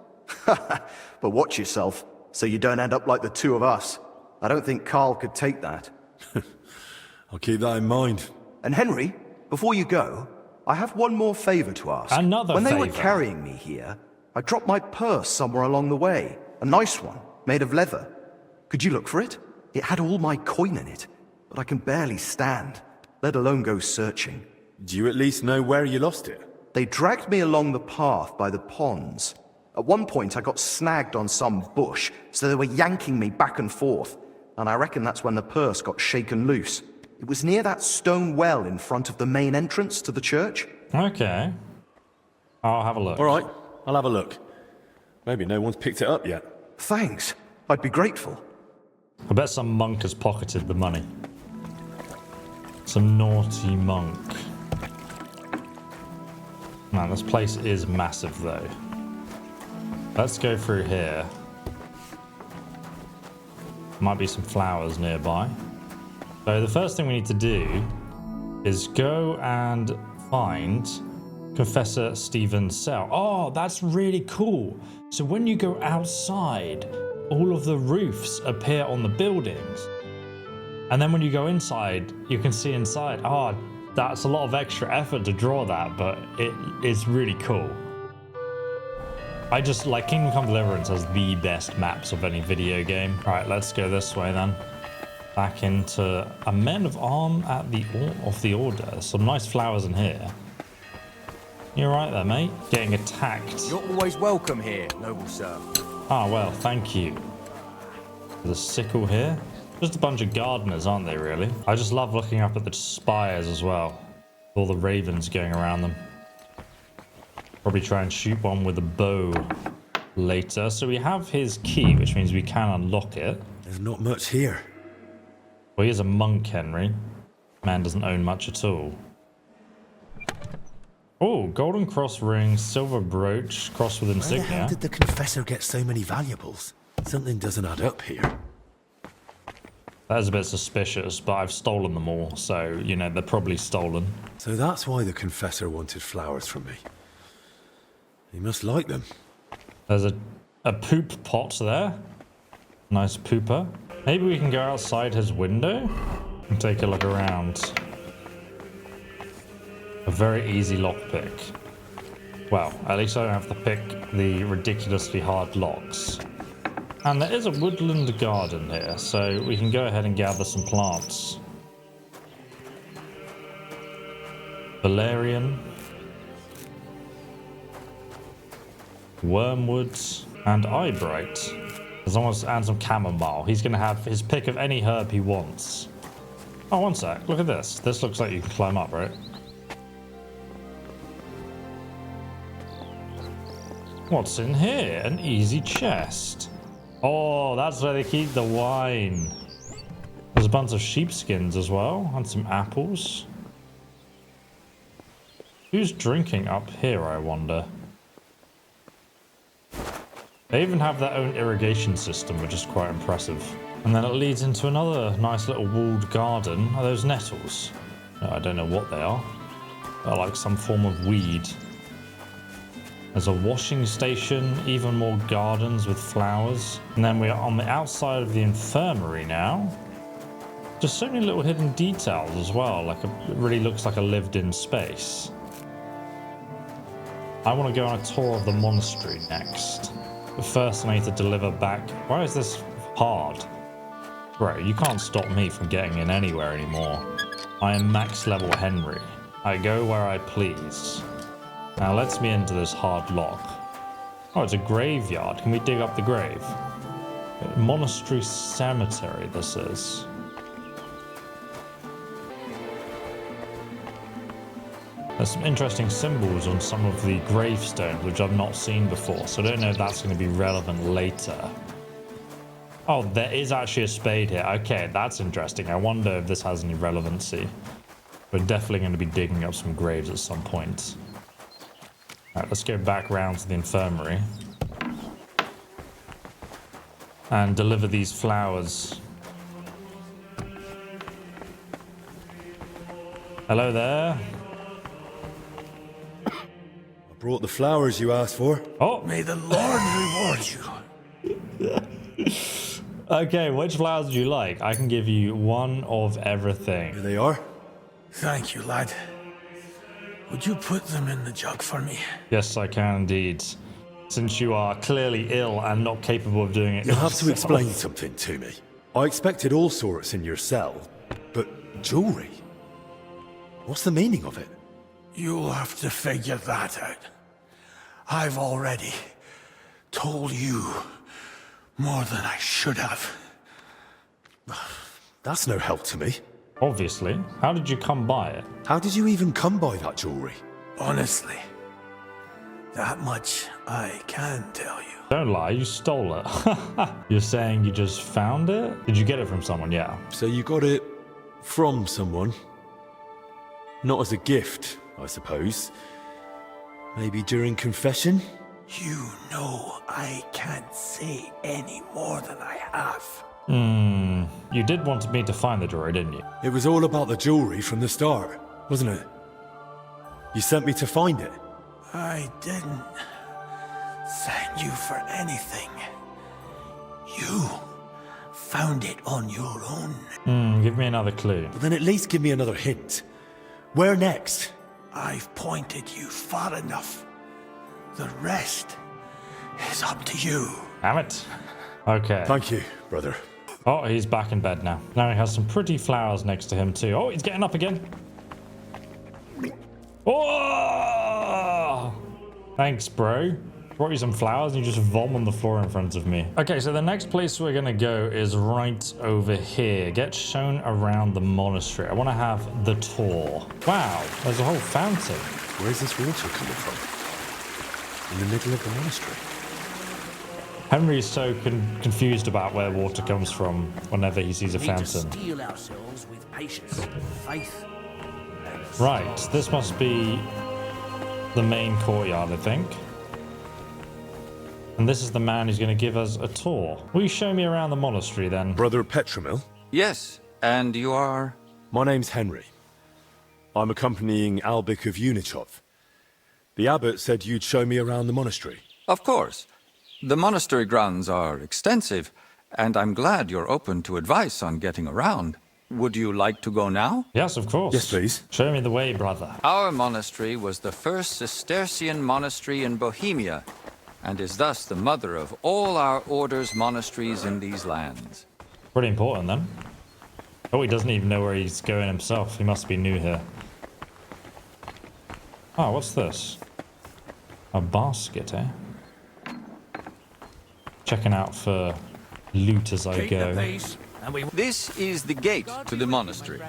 But watch yourself, so you don't end up like the two of us. I don't think Carl could take that. I'll keep that in mind. And Henry, before you go, I have one more favor to ask. Another When they were favour? carrying me here, I dropped my purse somewhere along the way. A nice one, made of leather. Could you look for it? It had all my coin in it, but I can barely stand, let alone go searching. Do you at least know where you lost it? They dragged me along the path by the ponds. At one point, I got snagged on some bush, so they were yanking me back and forth, and I reckon that's when the purse got shaken loose. It was near that stone well in front of the main entrance to the church. Okay. I'll have a look. All right, I'll have a look. Maybe no one's picked it up yet. Thanks. I'd be grateful. I bet some monk has pocketed the money. Some naughty monk. Man, this place is massive though. Let's go through here. Might be some flowers nearby. So the first thing we need to do is go and find Confessor Stephen's cell. Oh, that's really cool. So when you go outside, all of the roofs appear on the buildings. And then when you go inside, you can see inside. Oh, that's a lot of extra effort to draw that, but it is really cool. I just like Kingdom Come Deliverance has the best maps of any video game. All right, let's go this way then. Back into a Men of Arm at the Order. Some nice flowers in here. You're right there, mate. Getting attacked. You're always welcome here, noble sir. Ah, well, thank you. There's a sickle here. Just a bunch of gardeners, aren't they, really? I just love looking up at the spires as well. All the ravens going around them. Probably try and shoot one with a bow later. So we have his key, which means we can unlock it. There's not much here. Well, he is a monk, Henry. Man doesn't own much at all. Oh, golden cross ring, silver brooch, cross with insignia. Where the hell did the confessor get so many valuables? Something doesn't add up here. That is a bit suspicious, but I've stolen them all, so, you know, they're probably stolen. So that's why the confessor wanted flowers from me. He must like them. There's a poop pot there. Nice pooper. Maybe we can go outside his window and take a look around. A very easy lockpick. Well, at least I don't have to pick the ridiculously hard locks. And there is a woodland garden here, so we can go ahead and gather some plants. Valerian. Wormwoods. And eyebright. As long as and some chamomile. He's going to have his pick of any herb he wants. Oh, one sec. Look at this. This looks like you can climb up, right? What's in here? An easy chest. Oh, that's where they keep the wine. There's a bunch of sheepskins as well, and some apples. Who's drinking up here, I wonder? They even have their own irrigation system, which is quite impressive. And then it leads into another nice little walled garden. Are those nettles? No, I don't know what they are. They're like some form of weed. There's a washing station, even more gardens with flowers. And then we are on the outside of the infirmary now. Just so many little hidden details as well. Like it really looks like a lived-in space. I want to go on a tour of the monastery next. But first I need to deliver back. Why is this hard? Right, you can't stop me from getting in anywhere anymore. I am max level Henry. I go where I please. Now lets me into this hard lock. Oh, it's a graveyard. Can we dig up the grave? Monastery Cemetery, this is. There's some interesting symbols on some of the gravestones, which I've not seen before, so I don't know if that's going to be relevant later. Oh, there is actually a spade here. Okay, that's interesting. I wonder if this has any relevancy. We're definitely going to be digging up some graves at some point. Alright, let's go back round to the infirmary. And deliver these flowers. Hello there. I brought the flowers you asked for. Oh! May the Lord reward you. Okay, which flowers do you like? I can give you one of everything. Here they are. Thank you, lad. Would you put them in the jug for me? Yes, I can indeed. Since you are clearly ill and not capable of doing it You'll have yourself. to explain something to me. I expected all sorts in your cell, but jewelry? What's the meaning of it? You'll have to figure that out. I've already told you more than I should have. That's no help to me. Obviously. How did you come by it? How did you even come by that jewelry? Honestly, that much I can tell you. Don't lie, you stole it. You're saying you just found it? Did you get it from someone? Yeah. So you got it from someone? Not as a gift, I suppose. Maybe during confession? You know I can't say any more than I have. You did want me to find the jewelry, didn't you? It was all about the jewelry from the start, wasn't it? You sent me to find it. I didn't send you for anything. You found it on your own. Give me another clue. Well, then at least give me another hint. Where next? I've pointed you far enough. The rest is up to you. Damn it. Okay. Thank you, brother. Oh, he's back in bed now. Now he has some pretty flowers next to him too. Oh, he's getting up again. Oh! Thanks, bro. Brought you some flowers and you just vom on the floor in front of me. Okay, so the next place we're gonna go is right over here. Get shown around the monastery. I want to have the tour. Wow, there's a whole fountain. Where's this water coming from? In the middle of the monastery. Henry is so confused about where water comes from whenever he sees a fountain. Steel ourselves with patience, faith. Right, this must be the main courtyard, I think. And this is the man who's going to give us a tour. Will you show me around the monastery then? Brother Petramil? Yes, and you are? My name's Henry. I'm accompanying Albic of Unichov. The abbot said you'd show me around the monastery. Of course. The monastery grounds are extensive, and I'm glad you're open to advice on getting around. Would you like to go now? Yes, of course. Yes, please. Show me the way, brother. Our monastery was the first Cistercian monastery in Bohemia, and is thus the mother of all our order's monasteries in these lands. Pretty important then. Oh, he doesn't even know where he's going himself. He must be new here. Oh, what's this? A basket, eh? Checking out for loot as I go. This is the gate to the monastery.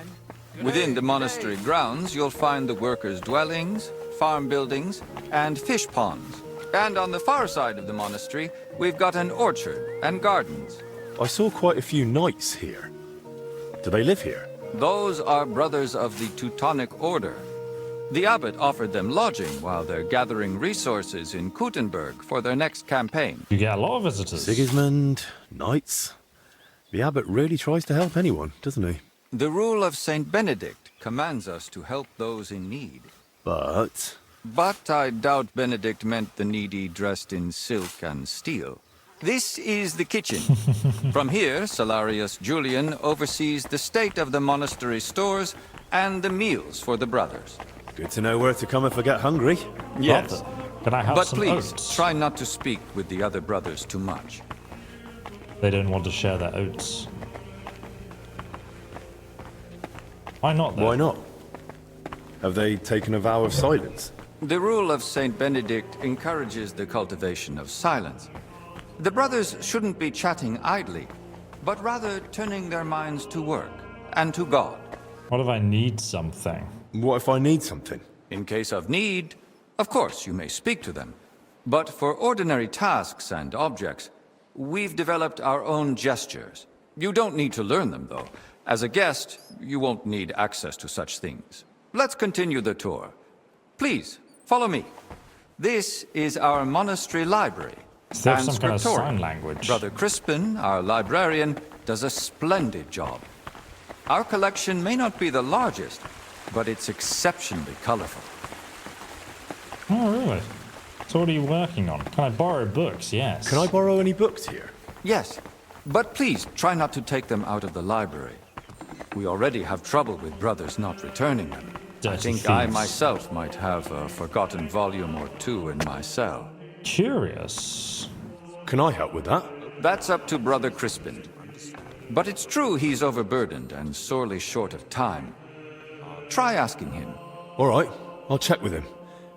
Within the monastery grounds, you'll find the workers' dwellings, farm buildings, and fish ponds. And on the far side of the monastery, we've got an orchard and gardens. I saw quite a few knights here. Do they live here? Those are brothers of the Teutonic Order. The abbot offered them lodging while they're gathering resources in Kuttenberg for their next campaign. You get a lot of visitors. Sigismund, knights. The abbot really tries to help anyone, doesn't he? The rule of Saint Benedict commands us to help those in need. But I doubt Benedict meant the needy dressed in silk and steel. This is the kitchen. From here, Salarius Julian oversees the state of the monastery stores and the meals for the brothers. Good to know where to come if I get hungry. Yes. Can I have but some please, oats? try not to speak with the other brothers too much. They don't want to share their oats. Why not, though? Why not? Have they taken a vow of silence? The rule of Saint Benedict encourages the cultivation of silence. The brothers shouldn't be chatting idly, but rather turning their minds to work and to God. What if I need something? What if I need something? In case of need, of course you may speak to them. But for ordinary tasks and objects, we've developed our own gestures. You don't need to learn them, though. As a guest, you won't need access to such things. Let's continue the tour. Please, follow me. This is our monastery library. Is there and some kind of scriptorium. sign language? Brother Crispin, our librarian, does a splendid job. Our collection may not be the largest, but it's exceptionally colorful. Oh, really? So what are you working on? Can I borrow books? Yes. Can I borrow any books here? Yes, but please try not to take them out of the library. We already have trouble with brothers not returning them. I think I myself might have a forgotten volume or two in my cell. Curious. Can I help with that? That's up to Brother Crispin. But it's true he's overburdened and sorely short of time. Try asking him. All right, I'll check with him.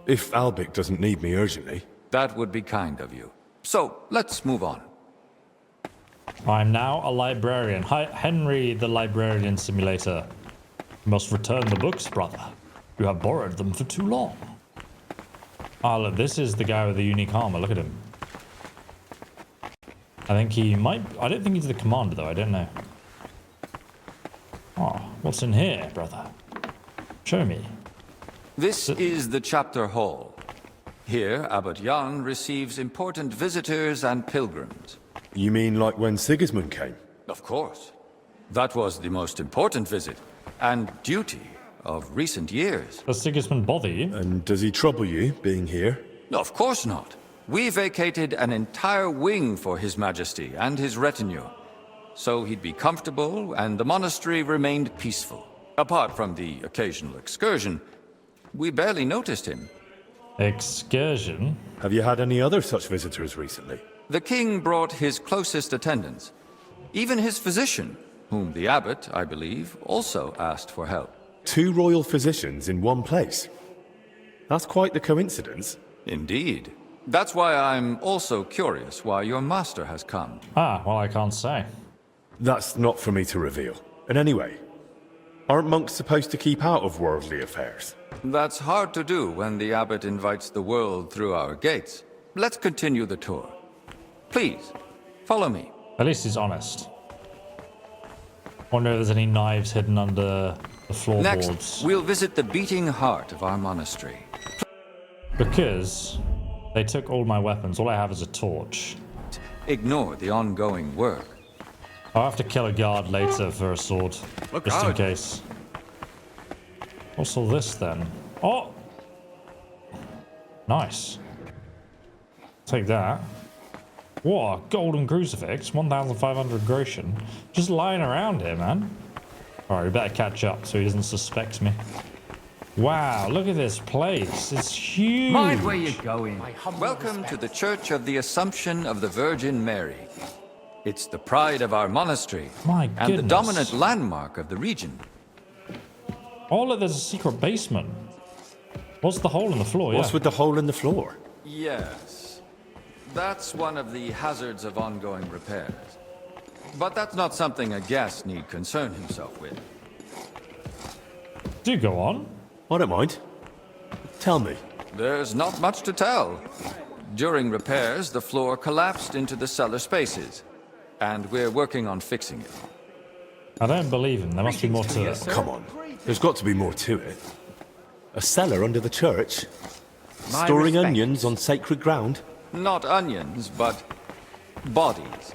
If Albic doesn't need me urgently. That would be kind of you. So, let's move on. I'm now a librarian. Hi, Henry, the librarian simulator. You must return the books, brother. You have borrowed them for too long. Ah, look, this is the guy with the unique armor. Look at him. I think he might... I don't think he's the commander, though. I don't know. Oh, what's in here, brother? Show me. This is the chapter hall. Here, Abbot Jan receives important visitors and pilgrims. You mean like when Sigismund came? Of course. That was the most important visit, and duty of recent years. Does Sigismund bother you? And does he trouble you, being here? Of course not. We vacated an entire wing for His Majesty and his retinue, so he'd be comfortable and the monastery remained peaceful. Apart from the occasional excursion, we barely noticed him. Excursion? Have you had any other such visitors recently? The king brought his closest attendants. Even his physician, whom the abbot, I believe, also asked for help. 2 royal physicians in one place? That's quite the coincidence. Indeed. That's why I'm also curious why your master has come. Ah, well, I can't say. That's not for me to reveal. And anyway, aren't monks supposed to keep out of worldly affairs? That's hard to do when the abbot invites the world through our gates. Let's continue the tour. Please, follow me. At least he's honest. Wonder if there's any knives hidden under the floorboards. Next, we'll visit the beating heart of our monastery. Because they took all my weapons. All I have is a torch. Ignore the ongoing work. I'll have to kill a guard later for a sword. Just in case. What's all this then? Oh! Nice. Take that. What? A golden crucifix? 1,500 groschen. Just lying around here, man. Alright, we better catch up so he doesn't suspect me. Wow, look at this place. It's huge. Mind where you're going. Welcome to the Church of the Assumption of the Virgin Mary. It's the pride of our monastery. My and goodness. the dominant landmark of the region. Oh, look, there's a secret basement. What's the hole in the floor? What's with the hole in the floor? Yes. That's one of the hazards of ongoing repairs. But that's not something a guest need concern himself with. Do go on. I don't mind. Tell me. There's not much to tell. During repairs, the floor collapsed into the cellar spaces, and we're working on fixing it. I don't believe him. There must be more to it. Come on. There's got to be more to it. A cellar under the church? Storing onions on sacred ground? Not onions, but bodies.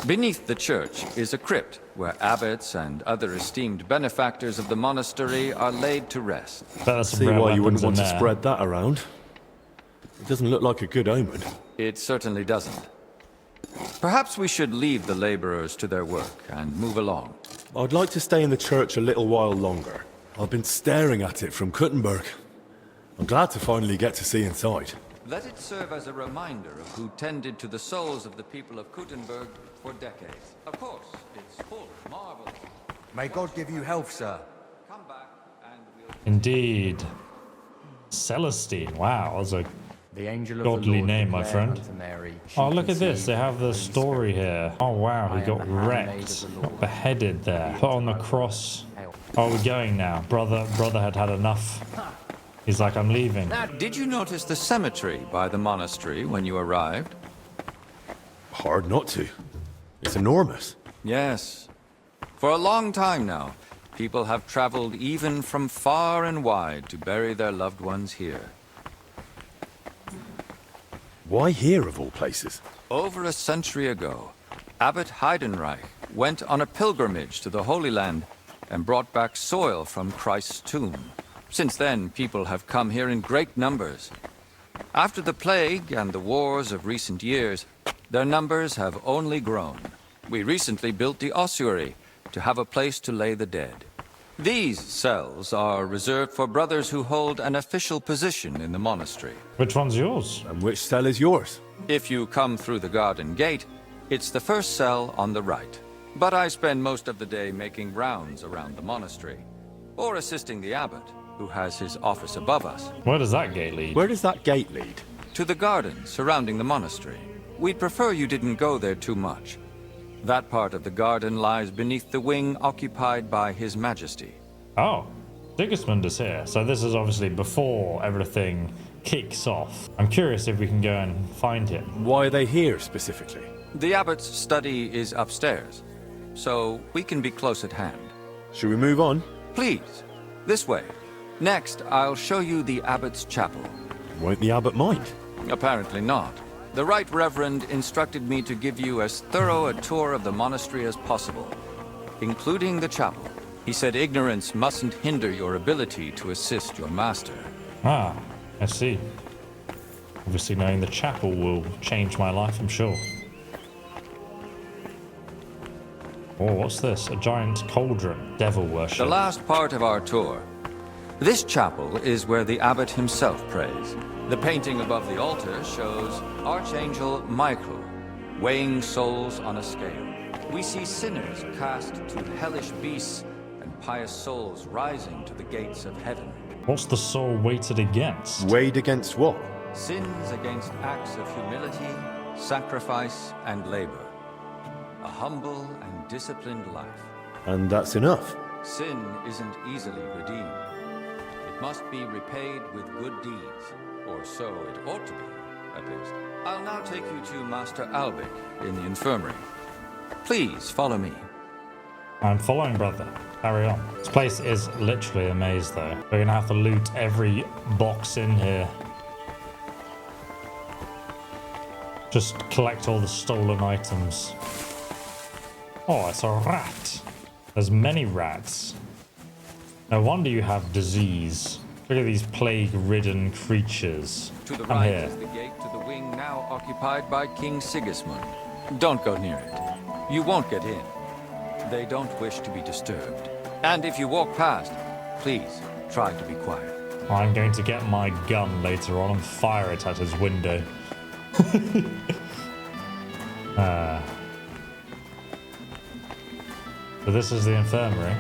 Beneath the church is a crypt where abbots and other esteemed benefactors of the monastery are laid to rest. See why you wouldn't want to spread that around. It doesn't look like a good omen. It certainly doesn't. Perhaps we should leave the laborers to their work and move along. I'd like to stay in the church a little while longer. I've been staring at it from Kuttenberg. I'm glad to finally get to see inside. Let it serve as a reminder of who tended to the souls of the people of Kuttenberg for decades. Of course, it's full of marvels. May God give you health, sir. Indeed. Celestine. Wow, that's a The angel of godly the Lord name, my declared friend. unto Mary, Oh, look at this. conceived They have the and be story here. Oh, wow. He I am got the handmaid wrecked. of the Got Lord. beheaded there. Put on the cross. Oh, we're going now. Brother had had enough. He's like, I'm leaving. Now, did you notice the cemetery by the monastery when you arrived? Hard not to. It's enormous. Yes. For a long time now, people have traveled even from far and wide to bury their loved ones here. Why here, of all places? Over a century ago, Abbot Heidenreich went on a pilgrimage to the Holy Land and brought back soil from Christ's tomb. Since then, people have come here in great numbers. After the plague and the wars of recent years, their numbers have only grown. We recently built the ossuary to have a place to lay the dead. These cells are reserved for brothers who hold an official position in the monastery. Which one's yours? And which cell is yours? If you come through the garden gate, it's the first cell on the right. But I spend most of the day making rounds around the monastery, or assisting the abbot, who has his office above us. Where does that gate lead? Where does that gate lead? To the garden surrounding the monastery. We'd prefer you didn't go there too much. That part of the garden lies beneath the wing occupied by His Majesty. Oh, Sigismund is here. So this is obviously before everything kicks off. I'm curious if we can go and find him. Why are they here specifically? The abbot's study is upstairs, so we can be close at hand. Should we move on? Please, this way. Next, I'll show you the abbot's chapel. Won't the abbot mind? Apparently not. The Right Reverend instructed me to give you as thorough a tour of the monastery as possible, including the chapel. He said ignorance mustn't hinder your ability to assist your master. Ah, I see. Obviously knowing the chapel will change my life, I'm sure. Oh, what's this? A giant cauldron. Devil worship. The last part of our tour. This chapel is where the abbot himself prays. The painting above the altar shows Archangel Michael weighing souls on a scale. We see sinners cast to hellish beasts and pious souls rising to the gates of heaven. What's the soul weighted against? Weighed against what? Sins against acts of humility, sacrifice, and labor. A humble and disciplined life. And that's enough. Sin isn't easily redeemed. It must be repaid with good deeds, or so it ought to be, at least. I'll now take you to Master Albic in the infirmary. Please follow me. I'm following, brother. Carry on. This place is literally a maze, though. We're gonna have to loot every box in here. Just collect all the stolen items. Oh, it's a rat. There's many rats. No wonder you have disease. Look at these plague-ridden creatures. To the I'm right here. is the gate to the wing now occupied by King Sigismund. Don't go near it. You won't get in. They don't wish to be disturbed. And if you walk past, please try to be quiet. I'm going to get my gun later on and fire it at his window. So this is the infirmary.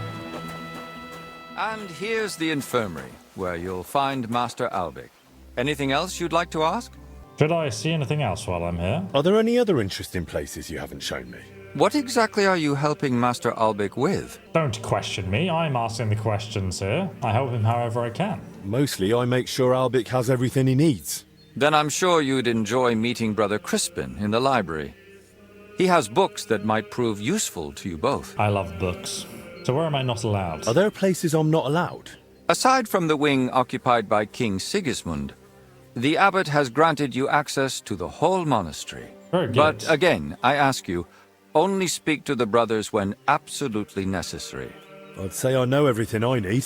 And here's the infirmary, where you'll find Master Albic. Anything else you'd like to ask? Should I see anything else while I'm here? Are there any other interesting places you haven't shown me? What exactly are you helping Master Albic with? Don't question me. I'm asking the questions here. I help him however I can. Mostly I make sure Albic has everything he needs. Then I'm sure you'd enjoy meeting Brother Crispin in the library. He has books that might prove useful to you both. I love books. So where am I not allowed? Are there places I'm not allowed? Aside from the wing occupied by King Sigismund, the abbot has granted you access to the whole monastery. Very good. But again, I ask you, only speak to the brothers when absolutely necessary. I'd say I know everything I need.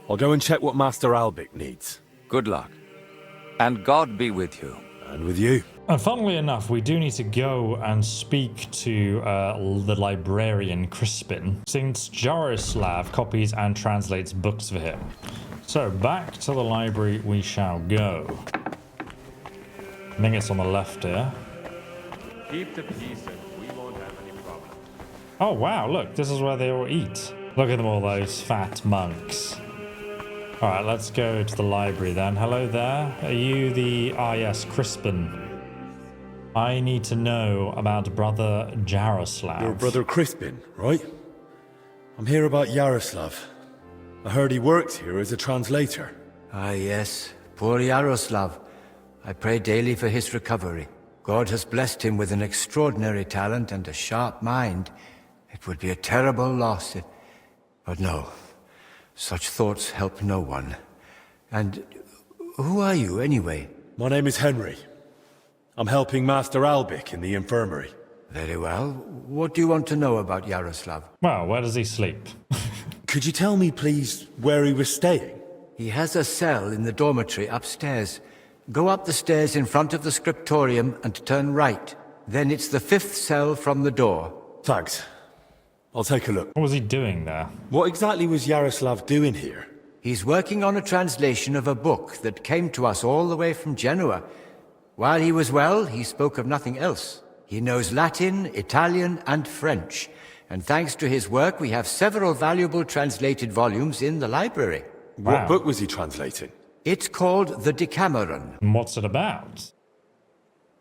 I'll go and check what Master Albic needs. Good luck. And God be with you. And with you. And funnily enough, we do need to go and speak to the librarian Crispin, since Jaroslav copies and translates books for him. So back to the library we shall go. I think it's on the left here. Keep the peace and we won't have any problem. Oh wow, look, this is where they all eat. Look at them all, those fat monks. Alright, let's go to the library then. Hello there. Are you the... Ah, yes, Crispin. I need to know about Brother Jaroslav. Your brother Crispin, right? I'm here about Yaroslav. I heard he works here as a translator. Ah, yes. Poor Yaroslav. I pray daily for his recovery. God has blessed him with an extraordinary talent and a sharp mind. It would be a terrible loss if... But no. Such thoughts help no one. And who are you, anyway? My name is Henry. I'm helping Master Albic in the infirmary. Very well. What do you want to know about Yaroslav? Well, where does he sleep? Could you tell me, please, where he was staying? He has a cell in the dormitory upstairs. Go up the stairs in front of the scriptorium and turn right. Then it's the 5th cell from the door. Thanks. I'll take a look. What was he doing there? What exactly was Yaroslav doing here? He's working on a translation of a book that came to us all the way from Genoa. While he was well, he spoke of nothing else. He knows Latin, Italian, and French. And thanks to his work, we have several valuable translated volumes in the library. Wow. What book was he translating? It's called The Decameron. And what's it about?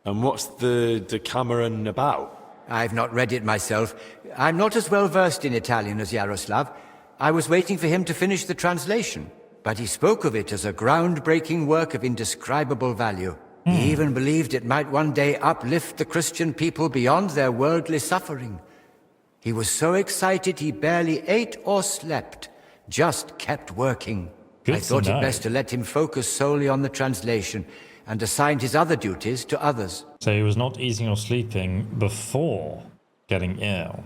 And what's the Decameron about? I've not read it myself. I'm not as well versed in Italian as Yaroslav. I was waiting for him to finish the translation, but he spoke of it as a groundbreaking work of indescribable value. He even believed it might one day uplift the Christian people beyond their worldly suffering. He was so excited he barely ate or slept, just kept working. I thought it best to let him focus solely on the translation and assigned his other duties to others. So he was not eating or sleeping before getting ill.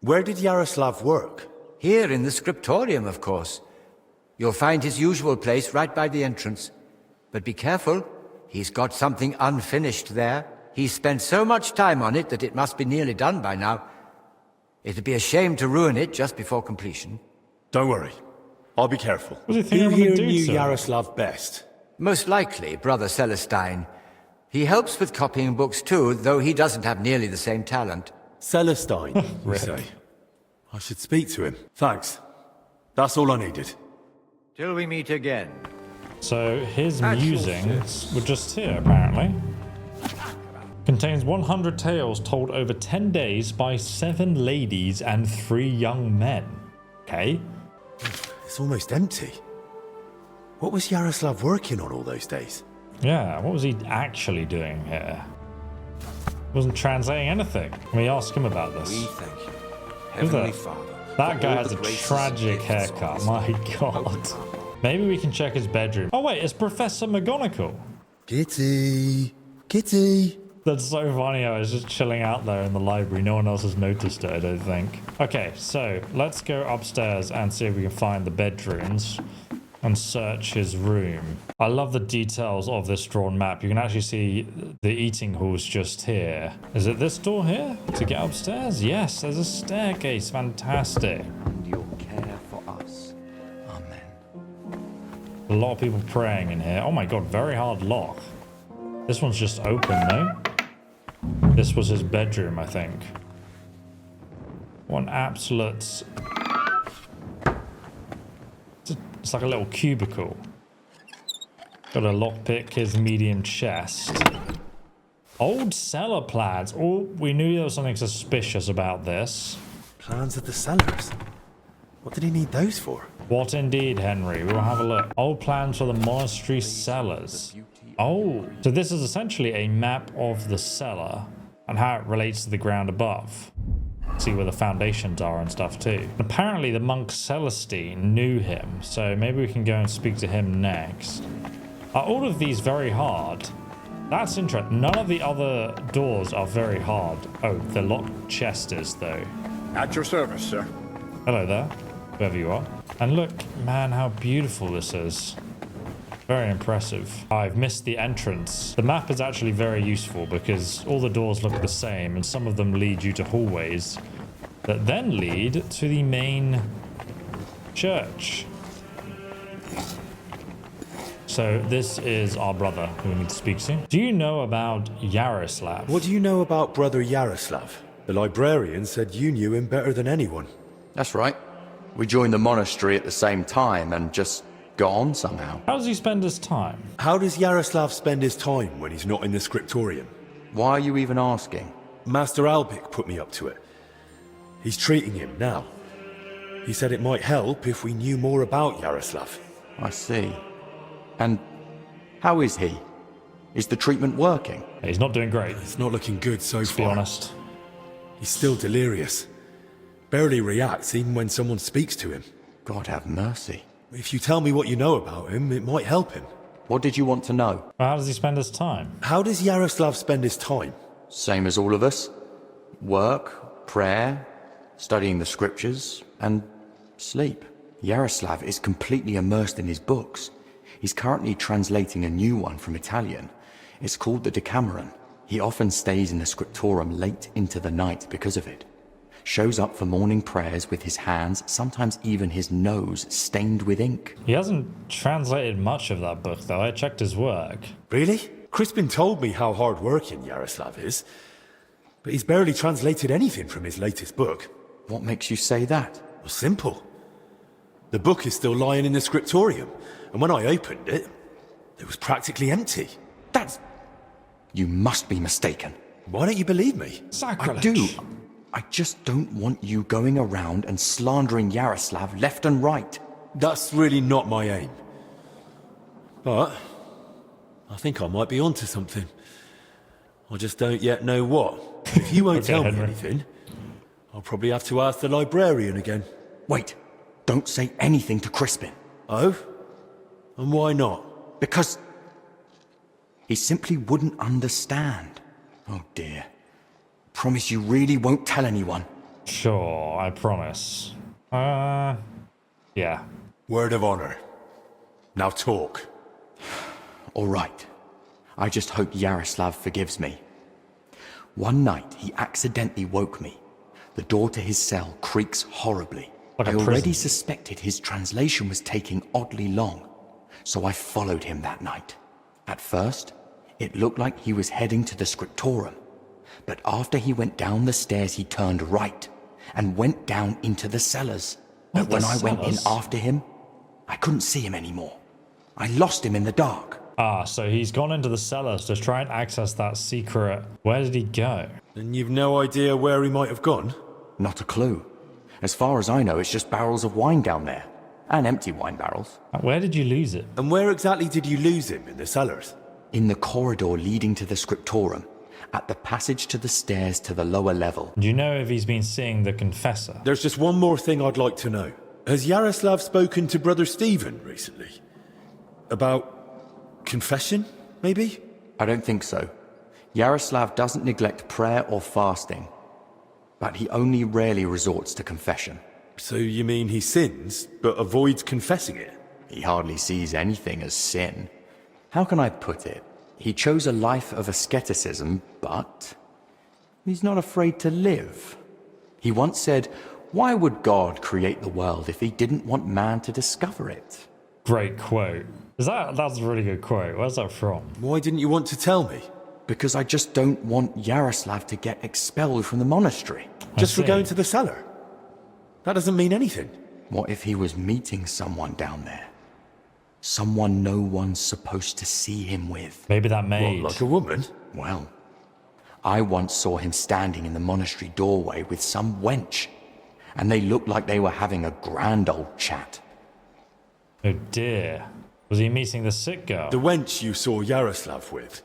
Where did Yaroslav work? Here in the scriptorium, of course. You'll find his usual place right by the entrance. But be careful. He's got something unfinished there. He's spent so much time on it that it must be nearly done by now. It'd be a shame to ruin it just before completion. Don't worry. I'll be careful. Who here knew Yaroslav best? Most likely, Brother Celestine. He helps with copying books too, though he doesn't have nearly the same talent. Celestine, you say? I should speak to him. Thanks. That's all I needed. Till we meet again. So his musings were just here, apparently. Contains 100 tales told over 10 days by 7 ladies and 3 young men. Okay. It's almost empty. What was Yaroslav working on all those days? Yeah, what was he actually doing here? Wasn't translating anything. Can we ask him about this? We thank you, Heavenly Father. That guy has a tragic haircut, my god. Maybe we can check his bedroom. Oh wait, it's Professor McGonagall. Kitty! Kitty! That's so funny how it's just chilling out there in the library. No one else has noticed it, I don't think. Okay, so let's go upstairs and see if we can find the bedrooms and search his room. I love the details of this drawn map. You can actually see the eating hall's just here. Is it this door here to get upstairs? Yes, there's a staircase. Fantastic. And your care for us. Amen. A lot of people praying in here. Oh my god, very hard lock. This one's just open, no? This was his bedroom, I think. What an absolute... It's like a little cubicle. Got a lockpick, his medium chest. Old cellar plans. Oh, we knew there was something suspicious about this. Plans of the cellars? What did he need those for? What indeed, Henry? We will have a look. Old plans for the monastery cellars. Oh, so this is essentially a map of the cellar and how it relates to the ground above. See where the foundations are and stuff too. Apparently the monk Celestine knew him, so maybe we can go and speak to him next. Are all of these very hard? That's interesting. None of the other doors are very hard. Oh, the locked chest is though. At your service, sir. Hello there, whoever you are. And look, man, how beautiful this is. Very impressive. I've missed the entrance. The map is actually very useful because all the doors look the same and some of them lead you to hallways that then lead to the main church. So this is our brother who we need to speak to. Do you know about Yaroslav? What do you know about Brother Yaroslav? The librarian said you knew him better than anyone. That's right. We joined the monastery at the same time and just got on somehow. How does he spend his time? How does Yaroslav spend his time when he's not in the scriptorium? Why are you even asking? Master Albic put me up to it. He's treating him now. He said it might help if we knew more about Yaroslav. I see. And how is he? Is the treatment working? He's not doing great. It's not looking good so Let's far. be honest. He's still delirious. Barely reacts even when someone speaks to him. God have mercy. If you tell me what you know about him, it might help him. What did you want to know? Well, how does he spend his time? How does Yaroslav spend his time? Same as all of us. Work, prayer, studying the scriptures, and sleep. Yaroslav is completely immersed in his books. He's currently translating a new one from Italian. It's called the Decameron. He often stays in the scriptorium late into the night because of it. Shows up for morning prayers with his hands, sometimes even his nose, stained with ink. He hasn't translated much of that book, though. I checked his work. Really? Crispin told me how hard-working Yaroslav is, but he's barely translated anything from his latest book. What makes you say that? Well, simple. The book is still lying in the scriptorium, and when I opened it, it was practically empty. That's... You must be mistaken. Why don't you believe me? Sacrilege. I do. I just don't want you going around and slandering Yaroslav left and right. That's really not my aim. But I think I might be onto something. I just don't yet know what. If you won't Okay, tell me Henry. anything, I'll probably have to ask the librarian again. Wait, don't say anything to Crispin. Oh? And why not? Because he simply wouldn't understand. Oh dear. Promise you really won't tell anyone. Sure, I promise. Yeah. Word of honor. Now talk. All right. I just hope Yaroslav forgives me. One night, he accidentally woke me. The door to his cell creaks horribly. Like a I already prison. suspected his translation was taking oddly long, so I followed him that night. At first, it looked like he was heading to the scriptorium, but after he went down the stairs, he turned right and went down into the cellars. But when I went in after him, I couldn't see him anymore. I lost him in the dark. Ah, so he's gone into the cellars to try and access that secret. Where did he go? And you've no idea where he might have gone? Not a clue. As far as I know, it's just barrels of wine down there. And empty wine barrels. Where did you lose it? And where exactly did you lose him in the cellars? In the corridor leading to the scriptorium, at the passage to the stairs to the lower level. Do you know if he's been seeing the confessor? There's just one more thing I'd like to know. Has Yaroslav spoken to Brother Stephen recently? About confession, maybe? I don't think so. Yaroslav doesn't neglect prayer or fasting, but he only rarely resorts to confession. So you mean he sins, but avoids confessing it? He hardly sees anything as sin. How can I put it? He chose a life of asceticism, but he's not afraid to live. He once said, "Why would God create the world if he didn't want man to discover it?" Great quote. That's a really good quote. Where's that from? Why didn't you want to tell me? Because I just don't want Yaroslav to get expelled from the monastery. Just for going to the cellar? That doesn't mean anything. What if he was meeting someone down there? Someone no one's supposed to see him with. Maybe that maid. What, like a woman? Well, I once saw him standing in the monastery doorway with some wench, and they looked like they were having a grand old chat. Oh dear. Was he meeting the sick girl? The wench you saw Yaroslav with.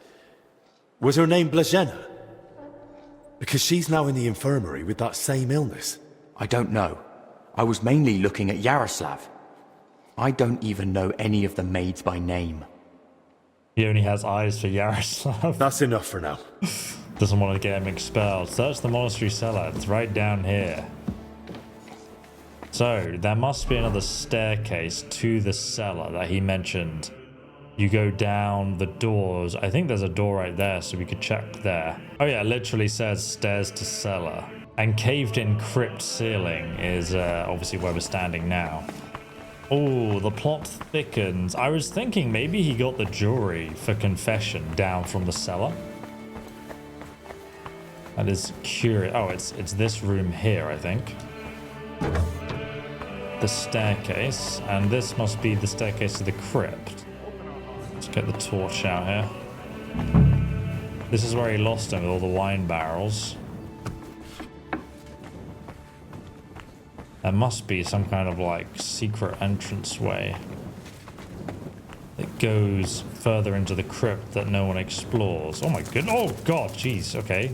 Was her name Blazhena? Because she's now in the infirmary with that same illness. I don't know. I was mainly looking at Yaroslav. I don't even know any of the maids by name. He only has eyes for Yaroslav. That's enough for now. Doesn't want to get him expelled. Search the monastery cellar. It's right down here. So, there must be another staircase to the cellar that he mentioned. You go down the doors. I think there's a door right there, so we could check there. Oh yeah, it literally says stairs to cellar. And caved in crypt ceiling is obviously where we're standing now. Oh, the plot thickens. I was thinking maybe he got the jewelry for confession down from the cellar. That is curious. Oh, it's this room here, I think. the staircase, and this must be the staircase to the crypt. Let's get the torch out here. This is where he lost him with all the wine barrels. There must be some kind of like secret entranceway that goes further into the crypt that no one explores. Oh my god! Oh god! Jeez. Okay.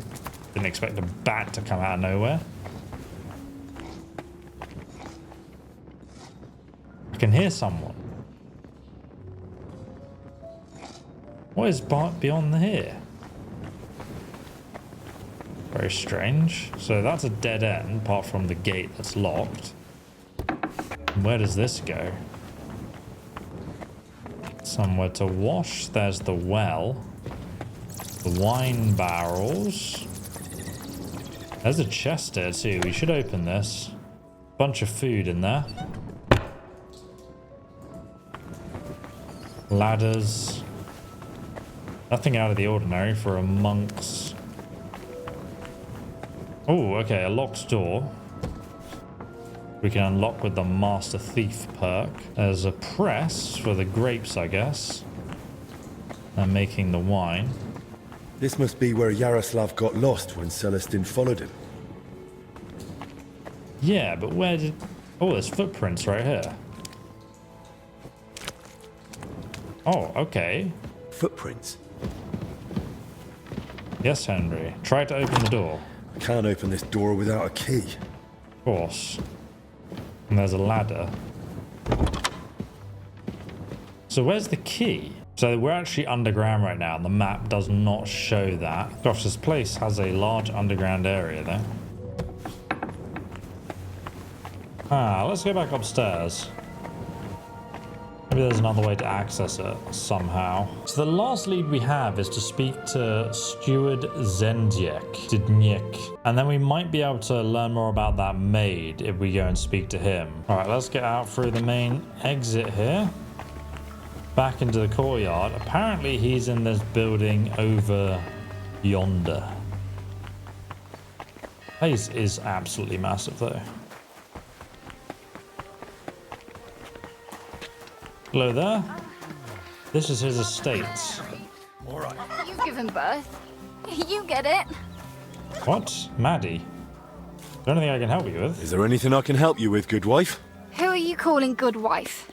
Didn't expect a bat to come out of nowhere. I can hear someone. What is beyond here? Very strange. So that's a dead end, apart from the gate that's locked. And where does this go? Somewhere to wash. There's the well. The wine barrels. There's a chest there too. We should open this. Bunch of food in there. Ladders. Nothing out of the ordinary for a monk's. Oh, okay, a locked door. We can unlock with the Master Thief perk. There's a press for the grapes, I guess. And making the wine. This must be where Yaroslav got lost when Celestin followed him. Yeah, but where did... Oh, there's footprints right here. Oh, okay. Footprints? Yes, Henry. Try to open the door. I can't open this door without a key. Of course. And there's a ladder. So where's the key? So we're actually underground right now, and the map does not show that. Gosh, this place has a large underground area there. Let's go back upstairs. Maybe there's another way to access it somehow. So the last lead we have is to speak to Steward Didnik. And then we might be able to learn more about that maid if we go and speak to him. All right, let's get out through the main exit here. Back into the courtyard. Apparently he's in this building over yonder. Place is absolutely massive though. Hello there. This is his estate. All right. You've given birth. You get it. What? Maddie? Is there anything I can help you with? Is there anything I can help you with, good wife? Who are you calling good wife?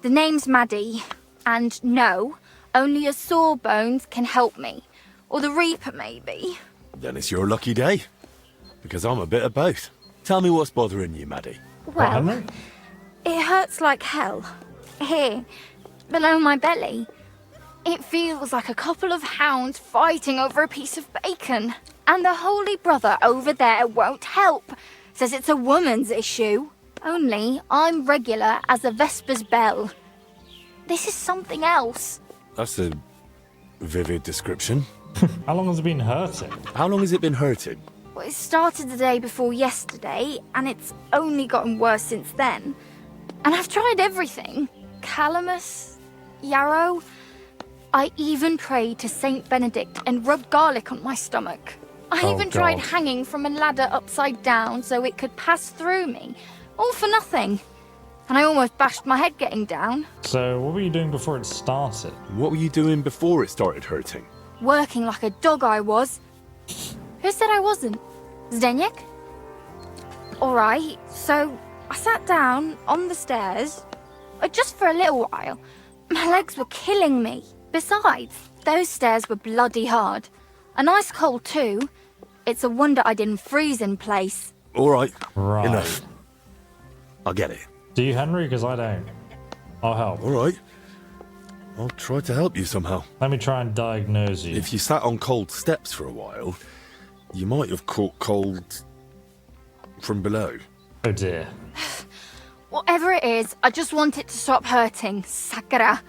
The name's Maddie, and no, only a Sawbones can help me. Or the Reaper, maybe. Then it's your lucky day. Because I'm a bit of both. Tell me what's bothering you, Maddie. Well, it hurts like hell. Here, below my belly. It feels like a couple of hounds fighting over a piece of bacon. And the Holy Brother over there won't help. Says it's a woman's issue. Only I'm regular as a Vesper's bell. This is something else. That's a vivid description. How long has it been hurting? How long has it been hurting? Well, it started the day before yesterday, and it's only gotten worse since then. And I've tried everything. Calamus, yarrow. I even prayed to Saint Benedict and rubbed garlic on my stomach. I even tried hanging from a ladder upside down so it could pass through me. All for nothing. And I almost bashed my head getting down. So what were you doing before it started? What were you doing before it started hurting? Working like a dog I was. Who said I wasn't? Zdeněk? Alright, so I sat down on the stairs, just for a little while. My legs were killing me. Besides, those stairs were bloody hard. And ice cold too. It's a wonder I didn't freeze in place. Alright, right. Enough. I get it. Do you, Henry? Because I don't. I'll help. Alright. I'll try to help you somehow. Let me try and diagnose you. If you sat on cold steps for a while, you might have caught cold from below. Oh dear. Whatever it is, I just want it to stop hurting. Sakura.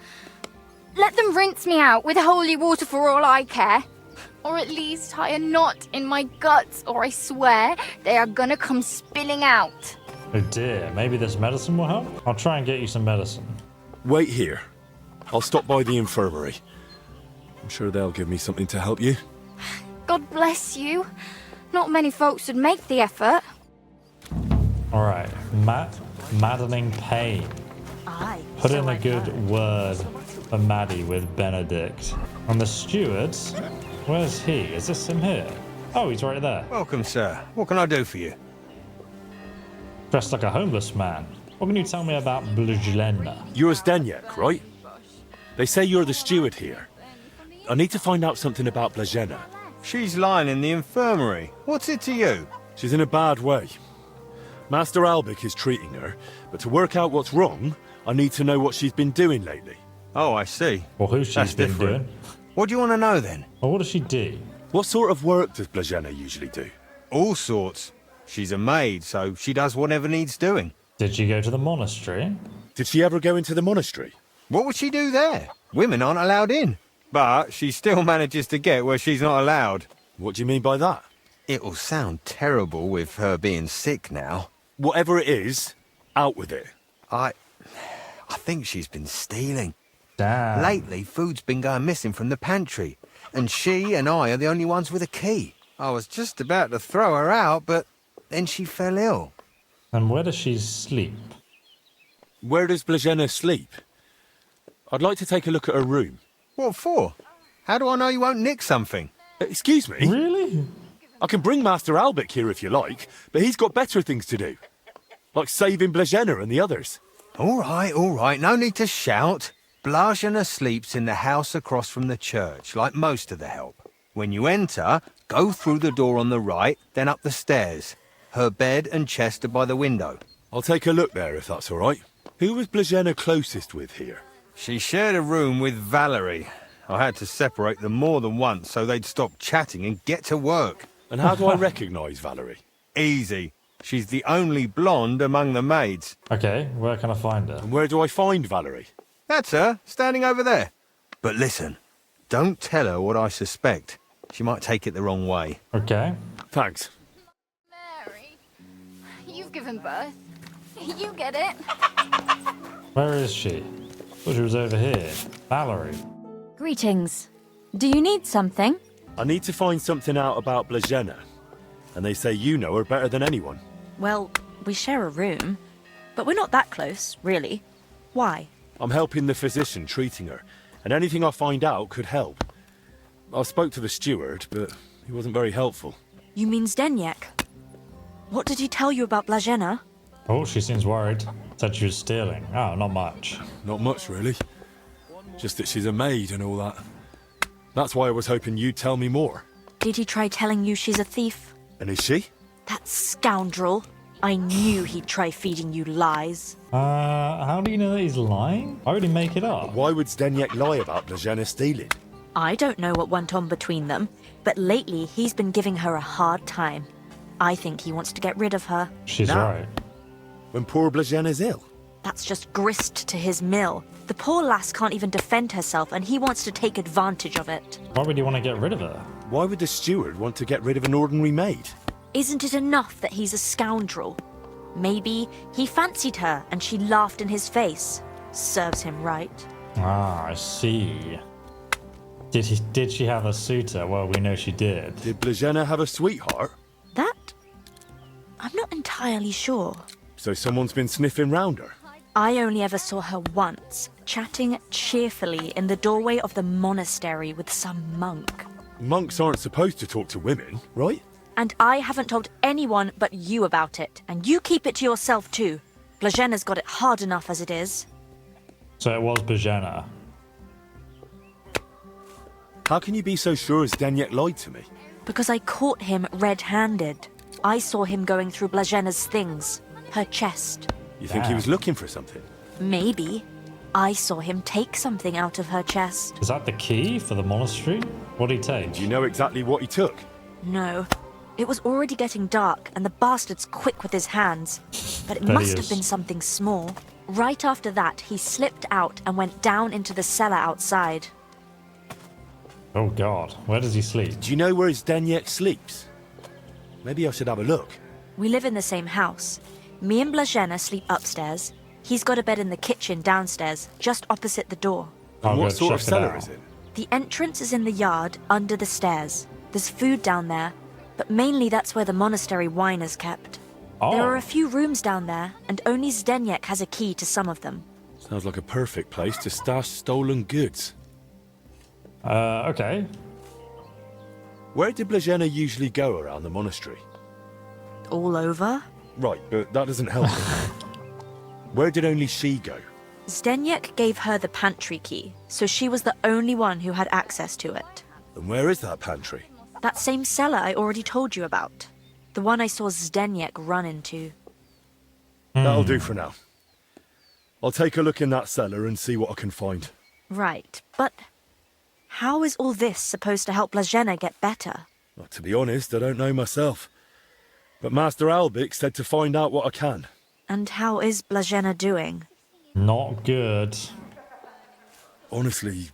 Let them rinse me out with holy water for all I care. Or at least tie a knot in my guts, or I swear they are gonna come spilling out. Oh dear, maybe this medicine will help? I'll try and get you some medicine. Wait here. I'll stop by the infirmary. I'm sure they'll give me something to help you. God bless you. Not many folks would make the effort. Alright, Matt, maddening pain. Put in a good word for Maddie with Benedict. And the steward, where's he? Is this him here? Oh, he's right there. Welcome, sir. What can I do for you? Dressed like a homeless man. What can you tell me about Blagena? You're Zdeněk, right? They say you're the steward here. I need to find out something about Blagena. She's lying in the infirmary. What's it to you? She's in a bad way. Master Albert is treating her, but to work out what's wrong, I need to know what she's been doing lately. Oh, I see. Or who she's been doing. What do you want to know then? Well, what does she do? What sort of work does Blagena usually do? All sorts. She's a maid, so she does whatever needs doing. Did she go to the monastery? Did she ever go into the monastery? What would she do there? Women aren't allowed in. But she still manages to get where she's not allowed. What do you mean by that? It'll sound terrible with her being sick now. Whatever it is, out with it. I think she's been stealing. Damn. Lately, food's been going missing from the pantry, and she and I are the only ones with a key. I was just about to throw her out, but then she fell ill. And where does she sleep? Where does Blagena sleep? I'd like to take a look at her room. What for? How do I know you won't nick something? Excuse me? Really? I can bring Master Albert here if you like, but he's got better things to do. Like saving Blagena and the others. All right, no need to shout. Blagena sleeps in the house across from the church, like most of the help. When you enter, go through the door on the right, then up the stairs. Her bed and chest are by the window. I'll take a look there if that's all right. Who was Blagena closest with here? She shared a room with Valerie. I had to separate them more than once so they'd stop chatting and get to work. And how do I recognise Valerie? Easy. She's the only blonde among the maids. Okay, where can I find her? And where do I find Valerie? That's her, standing over there. But listen, don't tell her what I suspect. She might take it the wrong way. Okay. Thanks. Mary, you've given birth. You get it. Where is she? Thought she was over here. Valerie. Greetings. Do you need something? I need to find something out about Blagena. And they say you know her better than anyone. Well, we share a room, but we're not that close, really. Why? I'm helping the physician treating her, and anything I find out could help. I spoke to the steward, but he wasn't very helpful. You mean Zdeněk? What did he tell you about Blagena? Oh, she seems worried. Said she was stealing. Oh, not much. Not much, really. Just that she's a maid and all that. That's why I was hoping you'd tell me more. Did he try telling you she's a thief? And is she? That scoundrel. I knew he'd try feeding you lies. How do you know that he's lying? Why would he make it up? Why would Zdeněk lie about Blagena stealing? I don't know what went on between them, but lately he's been giving her a hard time. I think he wants to get rid of her. She's right. When poor Blagena's ill? That's just grist to his mill. The poor lass can't even defend herself, and he wants to take advantage of it. Why would he want to get rid of her? Why would the steward want to get rid of an ordinary maid? Isn't it enough that he's a scoundrel? Maybe he fancied her and she laughed in his face. Serves him right. Ah, I see. Did she have a suitor? Well, we know she did. Did Blagena have a sweetheart? That? I'm not entirely sure. So someone's been sniffing round her? I only ever saw her once, chatting cheerfully in the doorway of the monastery with some monk. Monks aren't supposed to talk to women, right? And I haven't told anyone but you about it, and you keep it to yourself too. Blagena's got it hard enough as it is. So it was Blagena. How can you be so sure Zdeněk lied to me? Because I caught him red-handed. I saw him going through Blagena's things. Her chest. You think he was looking for something? Maybe. I saw him take something out of her chest. Is that the key for the monastery? What did he take? Do you know exactly what he took? No. It was already getting dark, and the bastard's quick with his hands. But it must have been something small. Right after that, he slipped out and went down into the cellar outside. Oh God, where does he sleep? Do you know where Zdeněk sleeps? Maybe I should have a look. We live in the same house. Me and Blagena sleep upstairs. He's got a bed in the kitchen downstairs, just opposite the door. And what sort of cellar is it? The entrance is in the yard, under the stairs. There's food down there, but mainly that's where the monastery wine is kept. There are a few rooms down there, and only Zdeněk has a key to some of them. Sounds like a perfect place to stash stolen goods. Okay. Where did Blažena usually go around the monastery? All over? Right, but that doesn't help. Where did only she go? Zdeněk gave her the pantry key, so she was the only one who had access to it. And where is that pantry? That same cellar I already told you about. The one I saw Zdeněk run into. That'll do for now. I'll take a look in that cellar and see what I can find. Right, but how is all this supposed to help Blažena get better? Well, to be honest, I don't know myself. But Master Albik said to find out what I can. And how is Blažena doing? Not good. Honestly,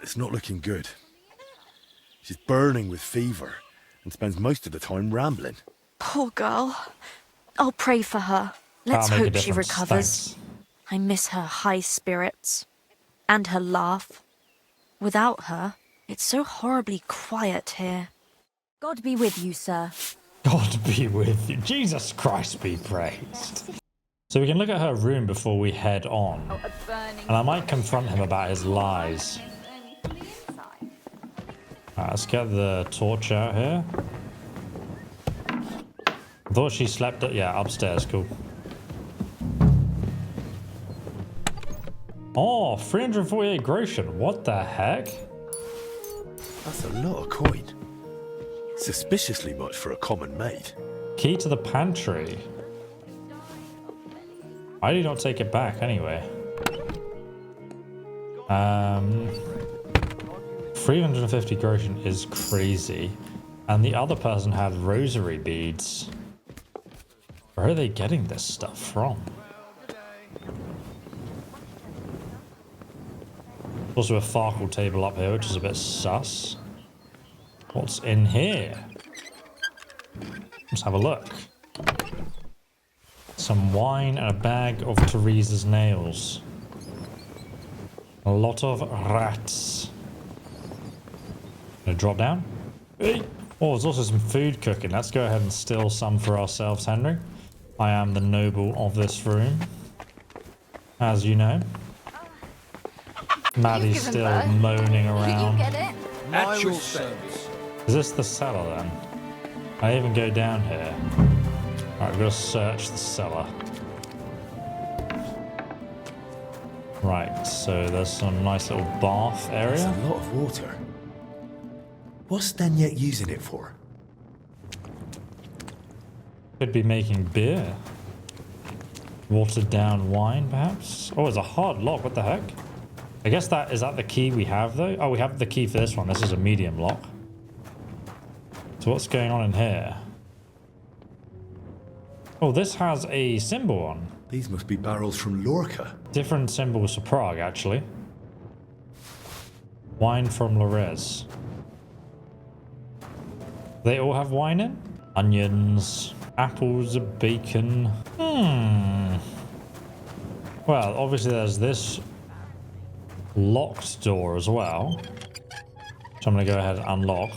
it's not looking good. She's burning with fever and spends most of the time rambling. Poor girl. I'll pray for her. Let's hope she recovers. Thanks. I miss her high spirits. And her laugh. Without her, it's so horribly quiet here. God be with you, sir. God be with you. Jesus Christ be praised. So we can look at her room before we head on. And I might confront him about his lies. Alright, let's get the torch out here. I thought she slept upstairs, cool. Oh, 348 groschen. What the heck? That's a lot of coin. Suspiciously much for a common maid. Key to the pantry. Why do you not take it back anyway? 350 groschen is crazy. And the other person had rosary beads. Where are they getting this stuff from? Also a Farkle table up here, which is a bit sus. What's in here? Let's have a look. Some wine and a bag of Teresa's nails. A lot of rats. Gonna drop down. Hey. Oh, there's also some food cooking. Let's go ahead and steal some for ourselves, Henry. I am the noble of this room, as you know. Maddie's still moaning around. At your service. Is this the cellar then? I even go down here. Alright, we're gonna search the cellar. Right, so there's some nice little bath area. That's a lot of water. What's Zdeněk using it for? Could be making beer. Watered down wine, perhaps? Oh, it's a hard lock. What the heck? I guess is that the key we have, though? Oh, we have the key for this one. This is a medium lock. So what's going on in here? Oh, this has a symbol on. These must be barrels from Lorca. Different symbols for Prague, actually. Wine from Lorez. They all have wine in? Onions, apples, bacon. Well, obviously there's this locked door as well, which I'm going to go ahead and unlock.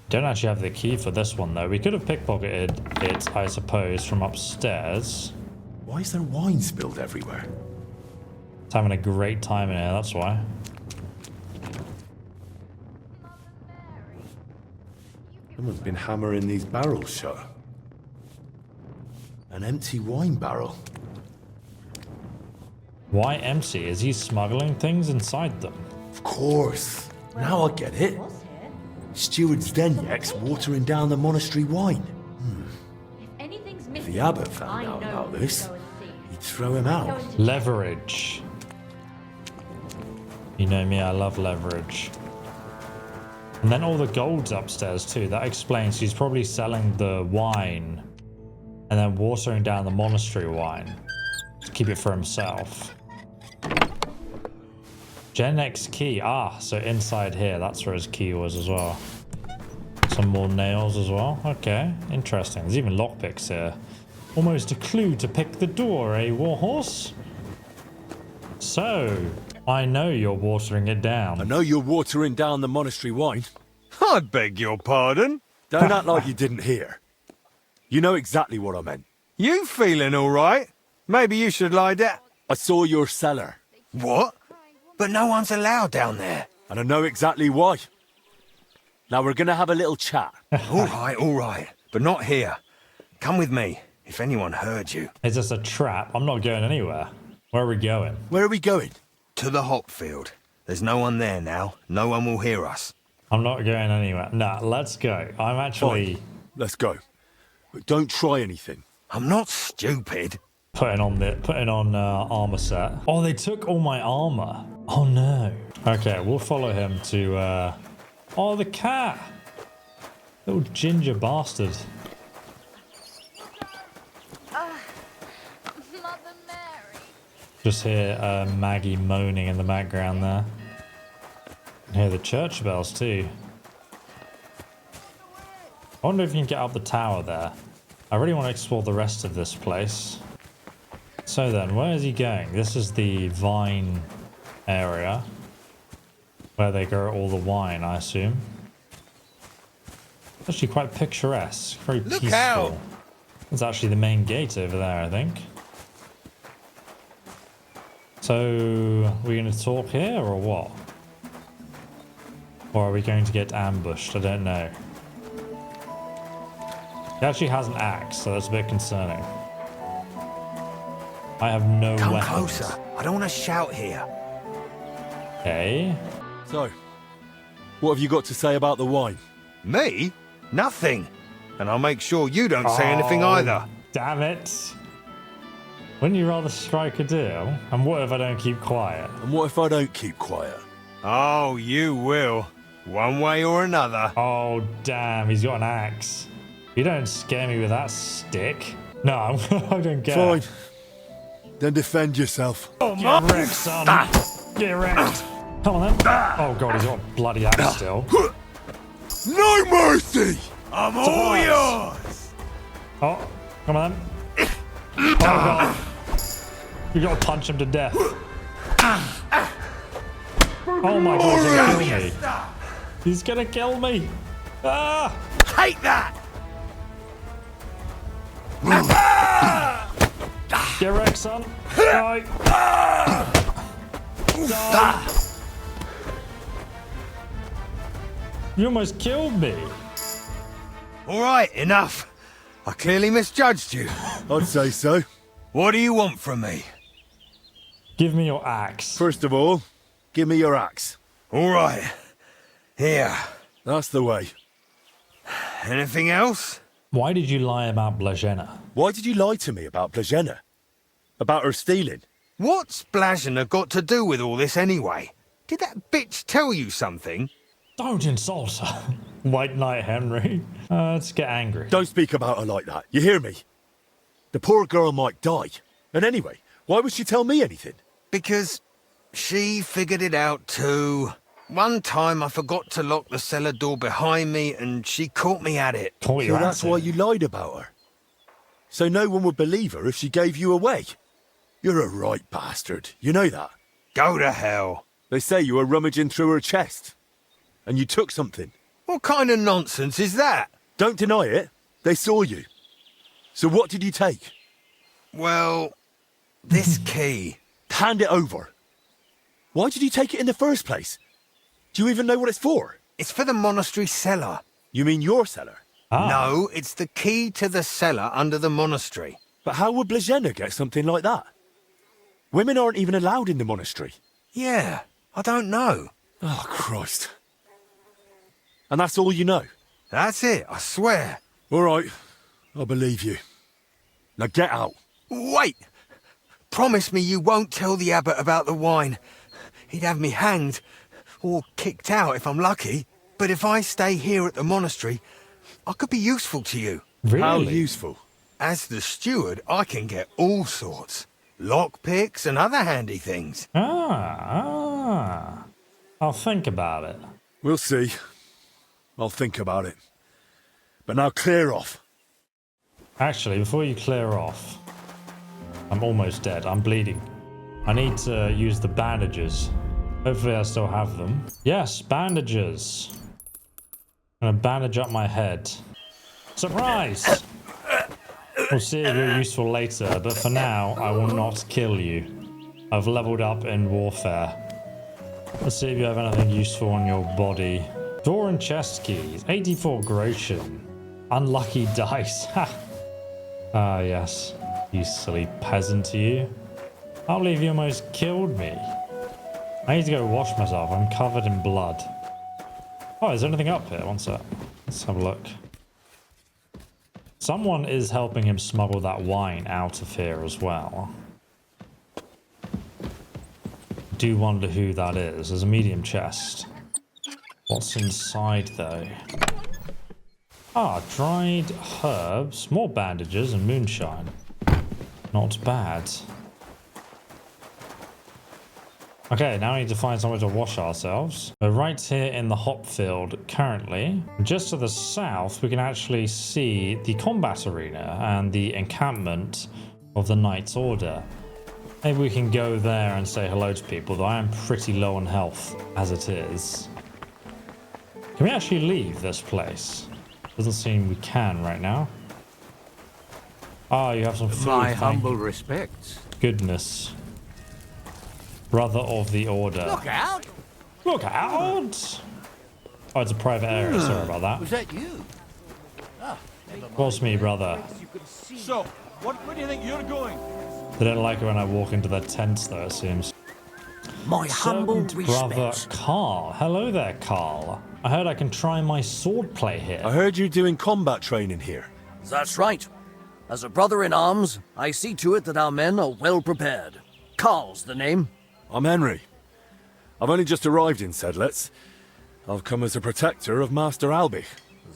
Don't actually have the key for this one though. We could have pickpocketed it, I suppose, from upstairs. Why is there wine spilled everywhere? It's having a great time in here, that's why. Someone's been hammering these barrels shut. An empty wine barrel. Why empty? Is he smuggling things inside them? Of course. Now I get it. Steward Zdeněk's watering down the monastery wine. If the abbot found out about this, he'd throw him out. Leverage. You know me, I love leverage. And then all the gold's upstairs too. That explains he's probably selling the wine and then watering down the monastery wine to keep it for himself. Zdeněk's key. Ah, so inside here, that's where his key was as well. Some more nails as well. Okay, interesting. There's even lockpicks here. Almost a clue to pick the door, eh, Warhorse? So, I know you're watering it down. I know you're watering down the monastery wine. I beg your pardon? Don't act like you didn't hear. You know exactly what I meant. You feeling all right? Maybe you should lie down. I saw your cellar. What? But no one's allowed down there. And I know exactly why. Now we're gonna have a little chat. All right. But not here. Come with me, if anyone heard you. Is this a trap? I'm not going anywhere. Where are we going? Where are we going? To the hop field. There's no one there now. No one will hear us. I'm not going anywhere. Nah, let's go. I'm actually... Fine. Let's go. But don't try anything. I'm not stupid. Putting on armor set. Oh, they took all my armor. Oh no. Okay, we'll follow him to oh, the cat. Little ginger bastard. Mother Mary. Just hear Maggie moaning in the background there. And hear the church bells too. I wonder if you can get up the tower there. I really want to explore the rest of this place. So then, where is he going? This is the vine area. Where they grow all the wine, I assume. It's actually quite picturesque. Very peaceful. Look out! It's actually the main gate over there, I think. So, we're going to talk here or what? Or are we going to get ambushed? I don't know. He actually has an axe, so that's a bit concerning. I have no Come weapons. closer. I don't want to shout here. Okay. So, what have you got to say about the wine? Me? Nothing. And I'll make sure you don't say anything either. Damn it. Wouldn't you rather strike a deal? And what if I don't keep quiet? And what if I don't keep quiet? Oh, you will. One way or another. Oh, damn. He's got an axe. You don't scare me with that stick. No, I don't get Fine. it. Then defend yourself. Oh, get wrecked, son. Get wrecked. Come on, then. Oh, God, he's got a bloody axe still. No mercy! I'm all yours! Oh, come on, then. Oh, God. You got to punch him to death. Oh, my God, he's going to kill me. He's going to kill me. Ah! Hate that! Get wrecked, son. Die. Die. You almost killed me. All right, enough. I clearly misjudged you. I'd say so. What do you want from me? Give me your axe. First of all, give me your axe. All right. Here. That's the way. Anything else? Why did you lie about Blazena? Why did you lie to me about Blazena? About her stealing? What's Blazena got to do with all this anyway? Did that bitch tell you something? Don't insult her. White Knight Henry. Let's get angry. Don't speak about her like that. You hear me? The poor girl might die. And anyway, why would she tell me anything? Because she figured it out too. One time I forgot to lock the cellar door behind me and she caught me at it. So that's why you lied about her. So no one would believe her if she gave you away. You're a right bastard. You know that? Go to hell. They say you were rummaging through her chest. And you took something. What kind of nonsense is that? Don't deny it. They saw you. So what did you take? Well, this key. Hand it over. Why did you take it in the first place? Do you even know what it's for? It's for the monastery cellar. You mean your cellar? No, it's the key to the cellar under the monastery. But how would Blazena get something like that? Women aren't even allowed in the monastery. Yeah, I don't know. Oh, Christ. And that's all you know? That's it, I swear. All right, I believe you. Now get out. Wait! Promise me you won't tell the abbot about the wine. He'd have me hanged, or kicked out if I'm lucky. But if I stay here at the monastery, I could be useful to you. Really? How useful? As the steward, I can get all sorts. Lockpicks and other handy things. I'll think about it. We'll see. I'll think about it. But now clear off. Actually, before you clear off, I'm almost dead. I'm bleeding. I need to use the bandages. Hopefully I still have them. Yes, bandages. I'm gonna bandage up my head. Surprise! We'll see if you're useful later, but for now, I will not kill you. I've leveled up in warfare. Let's see if you have anything useful on your body. Door and chest keys. 84 groschen. Unlucky dice. Ah, yes. You silly peasant, you. I can't believe you almost killed me. I need to go wash myself. I'm covered in blood. Oh, is there anything up here? One sec. Let's have a look. Someone is helping him smuggle that wine out of here as well. Do wonder who that is. There's a medium chest. What's inside though? Ah, dried herbs, more bandages and moonshine. Not bad. Okay, now we need to find somewhere to wash ourselves. We're right here in the hop field currently. Just to the south, we can actually see the combat arena and the encampment of the Knight's Order. Maybe we can go there and say hello to people, though I am pretty low on health as it is. Can we actually leave this place? Doesn't seem we can right now. Ah, you have some food. My humble respects. Goodness. Brother of the Order. Look out! Look out! Oh, it's a private area. Sorry about that. Was that you? Was me, brother. So, where do you think you're going? They don't like it when I walk into their tents, though, it seems. My humble Servant brother respects. Carl. Hello there, Carl. I heard I can try my swordplay here. I heard you doing combat training here. That's right. As a brother in arms, I see to it that our men are well prepared. Carl's the name. I'm Henry. I've only just arrived in Sedlec. I've come as a protector of Master Albich.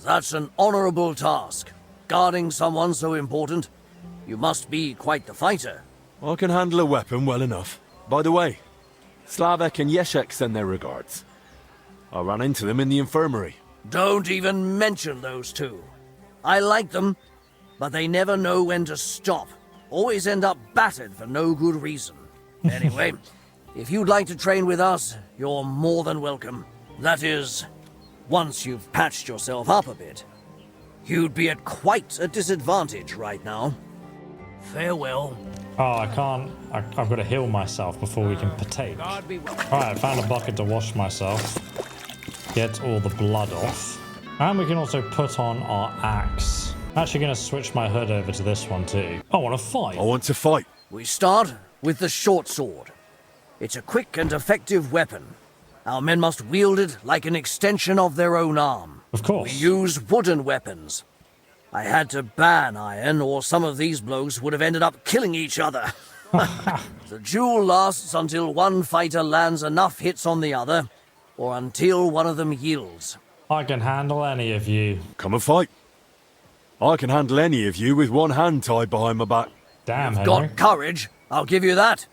That's an honorable task. Guarding someone so important. You must be quite the fighter. I can handle a weapon well enough. By the way, Slavek and Yeshek send their regards. I ran into them in the infirmary. Don't even mention those two. I like them, but they never know when to stop. Always end up battered for no good reason. Anyway, if you'd like to train with us, you're more than welcome. That is, once you've patched yourself up a bit. You'd be at quite a disadvantage right now. Farewell. Oh, I can't. I've got to heal myself before we can partake. Alright, I found a bucket to wash myself. Get all the blood off. And we can also put on our axe. I'm actually going to switch my hood over to this one too. I want to fight. I want to fight. We start with the short sword. It's a quick and effective weapon. Our men must wield it like an extension of their own arm. Of course. We use wooden weapons. I had to ban iron, or some of these blokes would have ended up killing each other. The duel lasts until one fighter lands enough hits on the other, or until one of them yields. I can handle any of you. Come and fight. I can handle any of you with one hand tied behind my back. Damn, You've Henry. got courage, I'll give you that.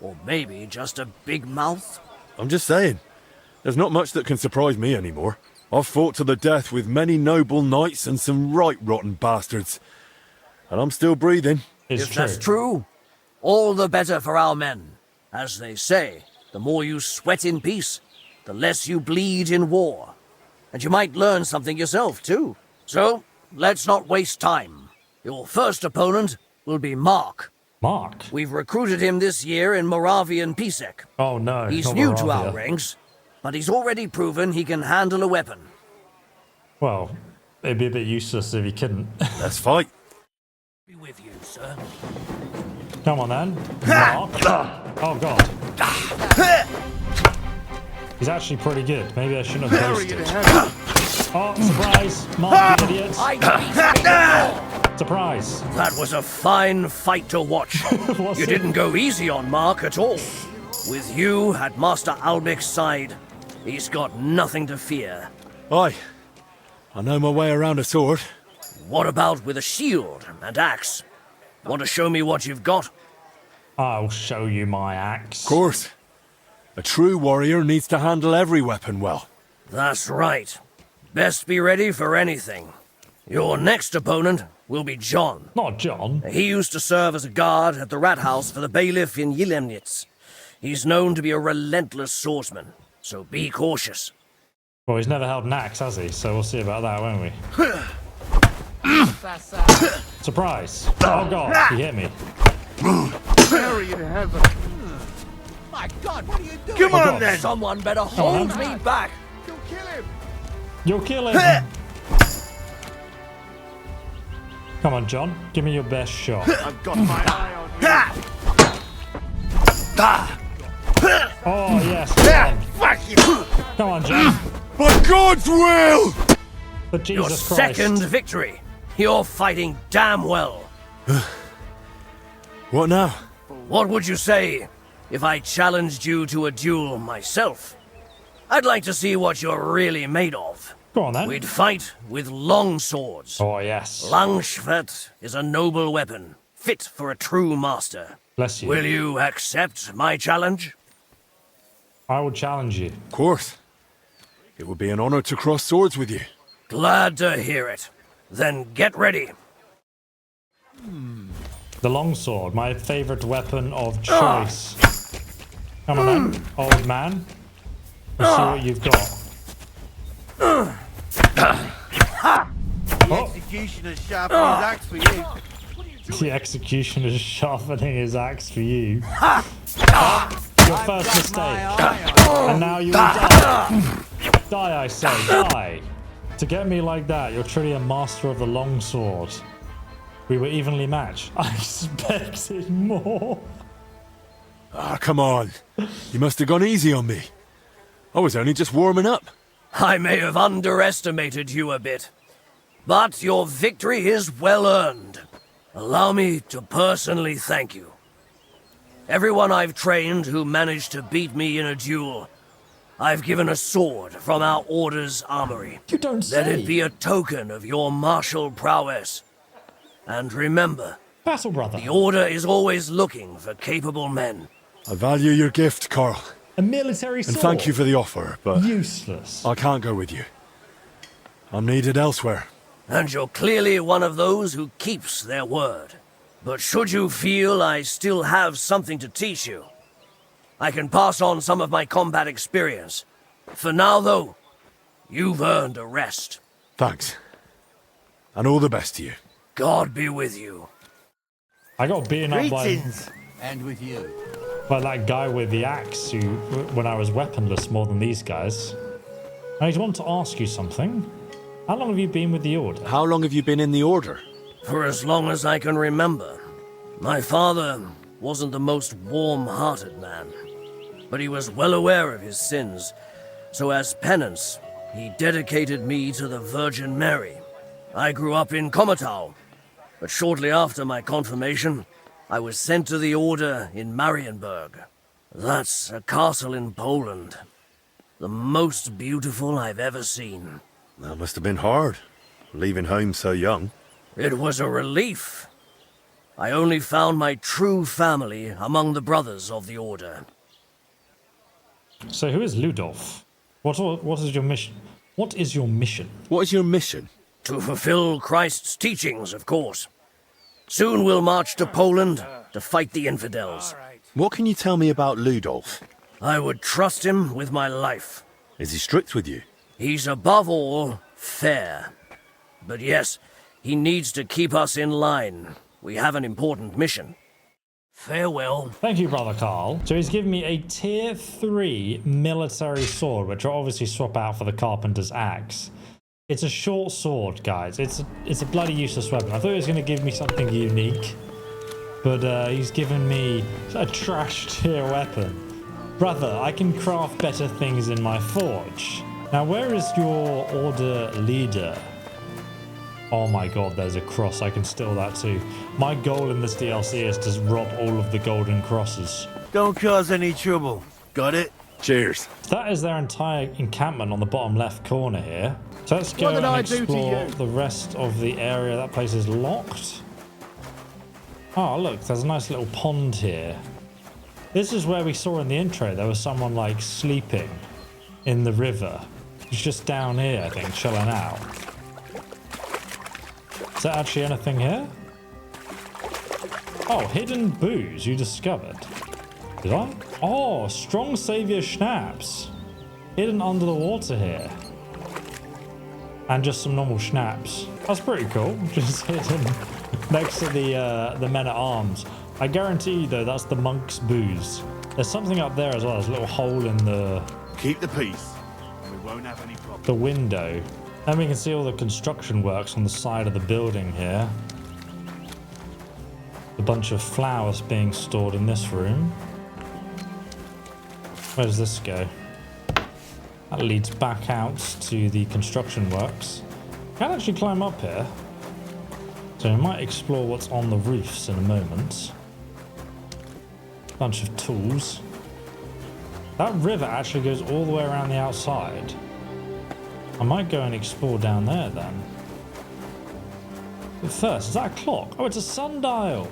Or maybe just a big mouth. I'm just saying, there's not much that can surprise me anymore. I've fought to the death with many noble knights and some right rotten bastards. And I'm still breathing. If that's true, all the better for our men. As they say, the more you sweat in peace, the less you bleed in war. And you might learn something yourself, too. So, let's not waste time. Your first opponent will be Mark. Mark? We've recruited him this year in Moravian Pisek. Oh no, He's not new to Moravia. our ranks, but he's already proven he can handle a weapon. Well, it'd be a bit useless if he couldn't. Let's fight. Be with you, sir. Come on then. Mark. Oh god. He's actually pretty good. Maybe I shouldn't have boasted. Oh, surprise! Mark, you idiot! Surprise! That was a fine fight to watch. You didn't go easy on Mark at all. With you at Master Albich's side, he's got nothing to fear. Aye. I know my way around a sword. What about with a shield and axe? Want to show me what you've got? I'll show you my axe. Of course. A true warrior needs to handle every weapon well. That's right. Best be ready for anything. Your next opponent will be John. Not John. He used to serve as a guard at the rat house for the bailiff in Yilemnitz. He's known to be a relentless swordsman, so be cautious. Well, he's never held an axe, has he? So we'll see about that, won't we? Surprise. Oh god, he hit me. Bury in heaven. My God, what are you doing? Come on, then. Someone better on, hold then. me back. You'll kill him. Come on, John. Give me your best shot. I've got my eye on you. Oh, yes. John. Fuck you. Come on, John. By God's will! For Jesus Your Christ. second victory. You're fighting damn well. What now? What would you say if I challenged you to a duel myself? I'd like to see what you're really made of. Go on, then. We'd fight with long swords. Oh, yes. Langschwert is a noble weapon, fit for a true master. Bless you. Will you accept my challenge? I will challenge you. Of course. It would be an honor to cross swords with you. Glad to hear it. Then get ready. The longsword, my favorite weapon of choice. Come on, then, old man. Let's see what you've got. The executioner's sharpening his axe for you. The executioner's sharpening his axe for you. Your first mistake. And now you will die. Die, I say, die. To get me like that, you're truly a master of the longsword. We were evenly matched. I expected more. Ah, come on. You must have gone easy on me. I was only just warming up. I may have underestimated you a bit, but your victory is well earned. Allow me to personally thank you. Everyone I've trained who managed to beat me in a duel, I've given a sword from our order's armory. You don't say. Let it be a token of your martial prowess. And remember, Battle brother. The order is always looking for capable men. I value your gift, Carl. A military sword. And thank you for the offer, but useless. I can't go with you. I'm needed elsewhere. And you're clearly one of those who keeps their word. But should you feel I still have something to teach you, I can pass on some of my combat experience. For now, though, you've earned a rest. Thanks. And all the best to you. God be with you. I got beaten up And with you. by that guy with the axe who, when I was weaponless more than these guys. I just want to ask you something. How long have you been with the Order? How long have you been in the Order? For as long as I can remember. My father wasn't the most warm-hearted man, but he was well aware of his sins. So as penance, he dedicated me to the Virgin Mary. I grew up in Komatau, but shortly after my confirmation, I was sent to the Order in Marienburg. That's a castle in Poland. The most beautiful I've ever seen. That must have been hard, leaving home so young. It was a relief. I only found my true family among the brothers of the Order. So who is Ludolf? What is your mission? What is your mission? What is your mission? To fulfill Christ's teachings, of course. Soon we'll march to Poland to fight the infidels. What can you tell me about Ludolf? I would trust him with my life. Is he strict with you? He's above all fair. But yes, he needs to keep us in line. We have an important mission. Farewell. Thank you, Brother Carl. So he's given me a tier 3 military sword, which I'll obviously swap out for the carpenter's axe. It's a short sword, guys. It's a bloody useless weapon. I thought he was going to give me something unique, but he's given me a trash tier weapon. Brother, I can craft better things in my forge. Now, where is your Order leader? Oh my god, there's a cross. I can steal that too. My goal in this DLC is to rob all of the golden crosses. Don't cause any trouble. Got it? Cheers. That is their entire encampment on the bottom left corner here. So let's go What did and I do to explore you? the rest of the area. That place is locked. Oh, look, there's a nice little pond here. This is where we saw in the intro there was someone like sleeping in the river. He's just down here, I think, chilling out. Is there actually anything here? Oh, hidden booze you discovered. Did I? Oh, strong savior schnapps. Hidden under the water here. And just some normal schnapps. That's pretty cool. Just hidden Next to the men-at-arms. I guarantee you, though, that's the monk's booze. There's something up there as well. There's a little hole in the... Keep the peace. We won't have any problems. The window. And we can see all the construction works on the side of the building here. A bunch of flowers being stored in this room. Where does this go? That leads back out to the construction works. Can't actually climb up here. So we might explore what's on the roofs in a moment. Bunch of tools. That river actually goes all the way around the outside. I might go and explore down there then. But first, is that a clock? Oh, it's a sundial.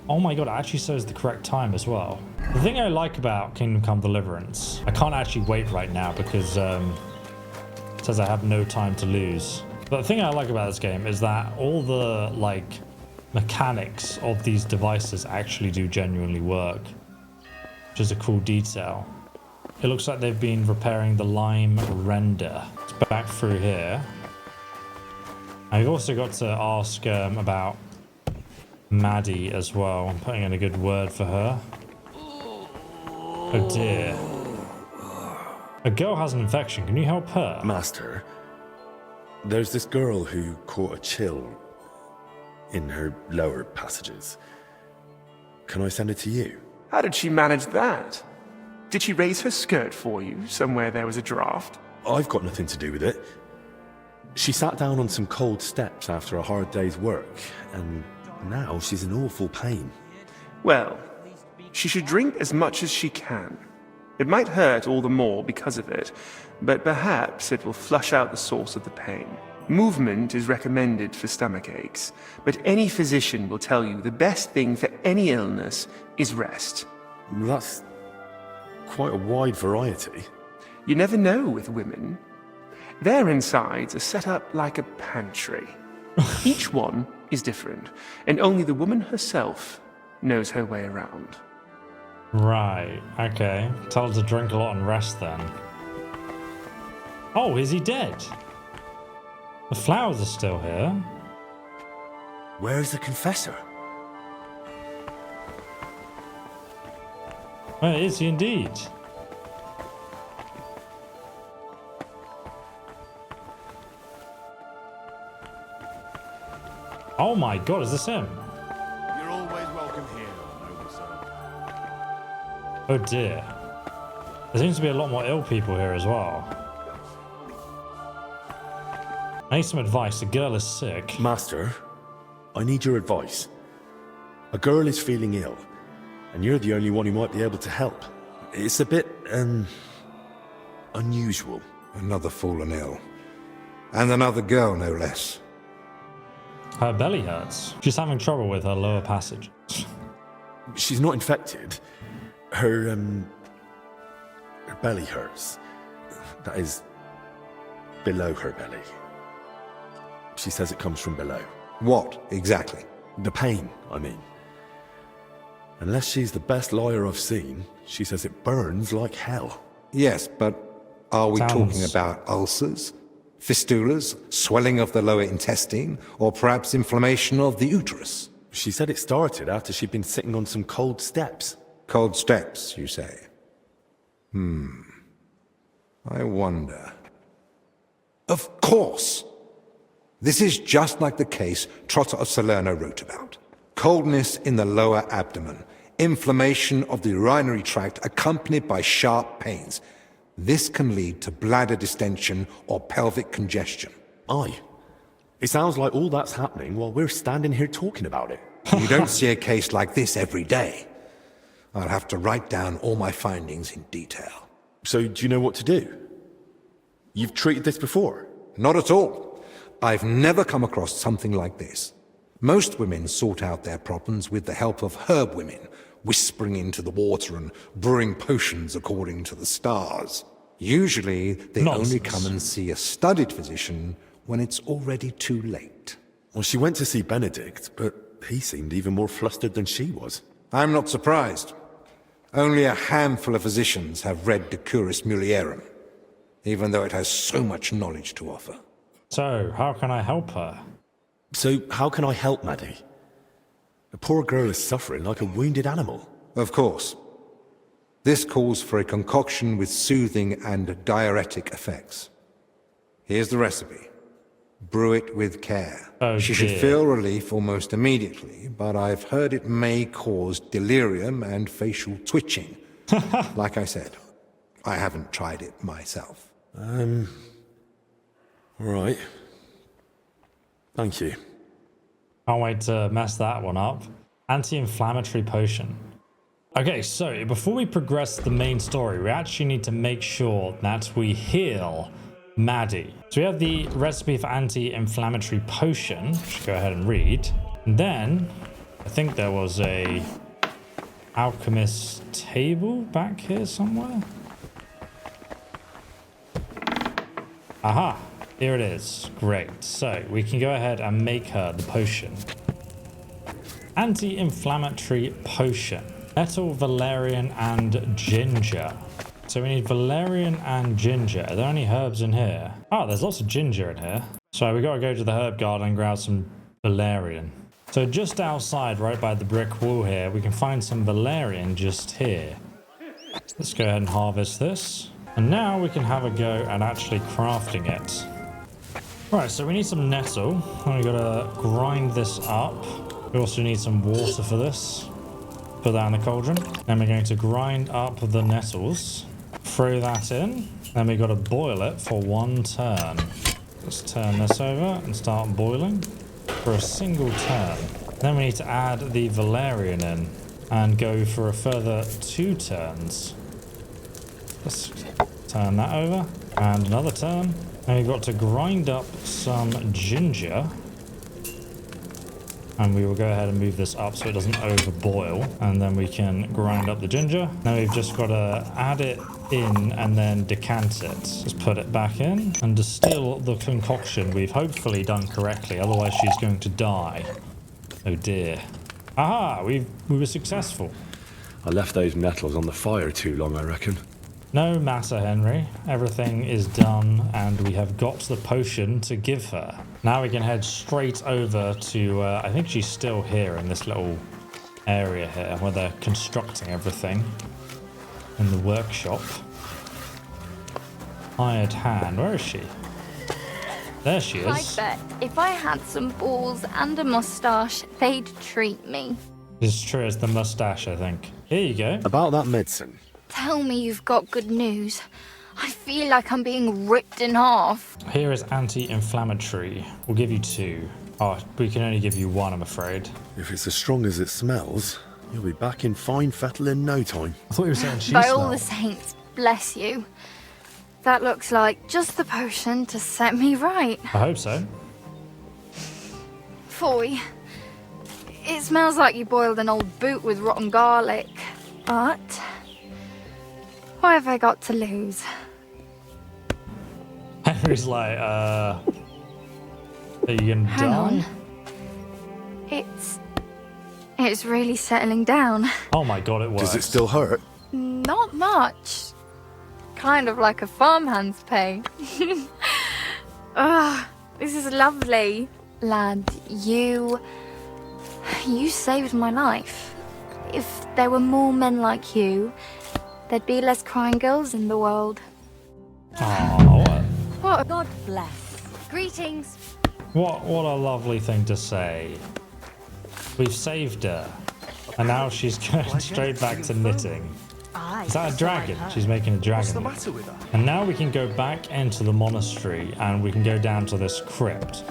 Oh my god, it actually says the correct time as well. The thing I like about Kingdom Come Deliverance, I can't actually wait right now because it says I have no time to lose. But the thing I like about this game is that all the like mechanics of these devices actually do genuinely work, which is a cool detail. It looks like they've been repairing the lime render. It's back through here. I've also got to ask about Maddie as well. I'm putting in a good word for her. Oh dear. A girl has an infection. Can you help her? Master, there's this girl who caught a chill in her lower passages. Can I send it to you? How did she manage that? Did she raise her skirt for you somewhere there was a draft? I've got nothing to do with it. She sat down on some cold steps after a hard day's work, and now she's in awful pain. Well, she should drink as much as she can. It might hurt all the more because of it, but perhaps it will flush out the source of the pain. Movement is recommended for stomach aches, but any physician will tell you the best thing for any illness is rest. That's quite a wide variety. You never know with women. Their insides are set up like a pantry. Each one is different, and only the woman herself knows her way around. Right, okay. Tell her to drink a lot and rest then. Oh, is he dead? The flowers are still here. Where's the confessor? Where is he indeed? Oh my god, is this him? You're always welcome here, noble sir. Oh dear. There seems to be a lot more ill people here as well. I need some advice. The girl is sick. Master, I need your advice. A girl is feeling ill, and you're the only one who might be able to help. It's a bit, unusual. Another fallen ill. And another girl, no less. Her belly hurts. She's having trouble with her lower passage. She's not infected. Her belly hurts. That is, below her belly. She says it comes from below. What, exactly? The pain, I mean. Unless she's the best liar I've seen, she says it burns like hell. Yes, but are we talking about ulcers? Fistulas, swelling of the lower intestine, or perhaps inflammation of the uterus? She said it started after she'd been sitting on some cold steps. Cold steps, you say? I wonder. Of course! This is just like the case Trotter of Salerno wrote about. Coldness in the lower abdomen, inflammation of the urinary tract accompanied by sharp pains. This can lead to bladder distension or pelvic congestion. Aye. It sounds like all that's happening while we're standing here talking about it. You don't see a case like this every day. I'll have to write down all my findings in detail. So do you know what to do? You've treated this before? Not at all. I've never come across something like this. Most women sort out their problems with the help of herb women, whispering into the water and brewing potions according to the stars. Usually, they only come and see a studied physician when it's already too late. Well, she went to see Benedict, but he seemed even more flustered than she was. I'm not surprised. Only a handful of physicians have read De Curis Mulierum, even though it has so much knowledge to offer. So, how can I help her? So, how can I help Maddie? The poor girl is suffering like a wounded animal. Of course. This calls for a concoction with soothing and diuretic effects. Here's the recipe. Brew it with care. Oh, she should feel relief almost immediately, but I've heard it may cause delirium and facial twitching. Like I said, I haven't tried it myself. All right. Thank you. Can't wait to mess that one up. Anti-inflammatory potion. Okay, so before we progress the main story, we actually need to make sure that we heal Maddie. So we have the recipe for anti-inflammatory potion, which I'll go ahead and read. And then, I think there was a alchemist table back here somewhere. Aha, here it is. Great. So we can go ahead and make her the potion. Anti-inflammatory potion. Nettle, valerian, and ginger. So we need valerian and ginger. Are there any herbs in here? Oh, there's lots of ginger in here. So we gotta go to the herb garden and grab some valerian. So just outside, right by the brick wall here, we can find some valerian just here. Let's go ahead and harvest this. And now we can have a go at actually crafting it. Right, so we need some nettle. And we gotta grind this up. We also need some water for this. Put that in the cauldron. Then we're going to grind up the nettles. Throw that in. Then we got to boil it for 1 turn. Let's turn this over and start boiling for a single turn. Then we need to add the valerian in and go for a further 2 turns. Let's turn that over and another turn. And we've got to grind up some ginger. And we will go ahead and move this up so it doesn't overboil. And then we can grind up the ginger. Now we've just got to add it in and then decant it. Just put it back in and distill the concoction we've hopefully done correctly. Otherwise she's going to die. Oh dear. Aha! We were successful. I left those nettles on the fire too long, I reckon. No matter, Henry. Everything is done and we have got the potion to give her. Now we can head straight over to, I think she's still here in this little area here where they're constructing everything in the workshop. Hired hand, where is she? There she is. I bet if I had some balls and a moustache, they'd treat me. It's true, it's the mustache, I think. Here you go. About that medicine. Tell me you've got good news. I feel like I'm being ripped in half. Here is anti-inflammatory. We'll give you 2. Oh, we can only give you 1, I'm afraid. If it's as strong as it smells, you'll be back in fine fettle in no time. I thought you were saying she By all the saints, bless you. That looks like just the potion to set me right. I hope so. Foy, it smells like you boiled an old boot with rotten garlic, but what have I got to lose? Henry's like, are you gonna Hang die? on. It's really settling down. Oh my god, it works. Does it still hurt? Not much. Kind of like a farmhand's pay. Ugh, this is lovely. Lad, you saved my life. If there were more men like you, there'd be less crying girls in the world. Oh, What? God bless. Greetings. what a lovely thing to say. We've saved her. And now she's going straight back to knitting. Is that a dragon? She's making a dragon. What's the matter with her? And now we can go back into the monastery and we can go down to this crypt.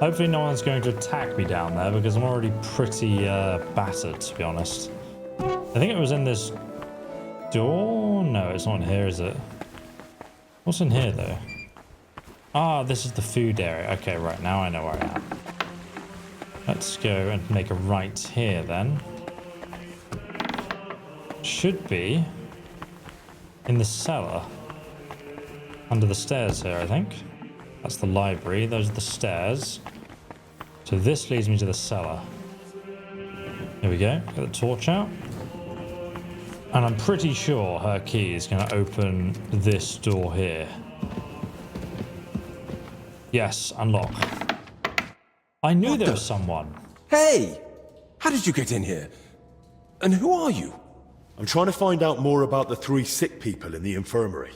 Hopefully no one's going to attack me down there because I'm already pretty battered, to be honest. I think it was in this door? No, it's not in here, is it? What's in here, though? Ah, this is the food area. Okay, right, now I know where I am. Let's go and make a right here, then. Should be in the cellar. Under the stairs here, I think. That's the library. Those are the stairs. So this leads me to the cellar. Here we go. Get the torch out. And I'm pretty sure her key is going to open this door here. Yes, unlock. I knew there was someone. Hey! How did you get in here? And who are you? I'm trying to find out more about the 3 sick people in the infirmary.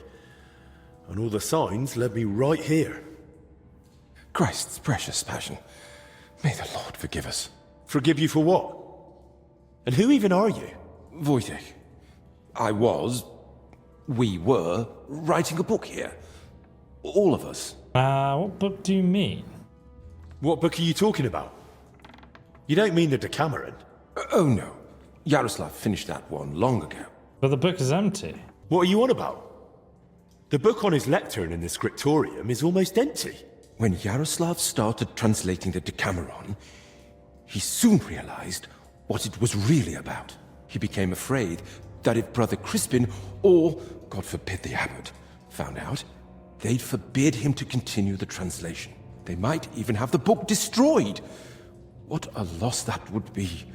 And all the signs led me right here. Christ's precious passion. May the Lord forgive us. Forgive you for what? And who even are you? Wojtek. We were writing a book here. All of us. What book do you mean? What book are you talking about? You don't mean the Decameron? Oh no. Yaroslav finished that one long ago. But the book is empty. What are you on about? The book on his lectern in the scriptorium is almost empty. When Yaroslav started translating the Decameron, he soon realized what it was really about. He became afraid that if Brother Crispin, or, God forbid, the Abbot, found out, they'd forbid him to continue the translation. They might even have the book destroyed. What a loss that would be.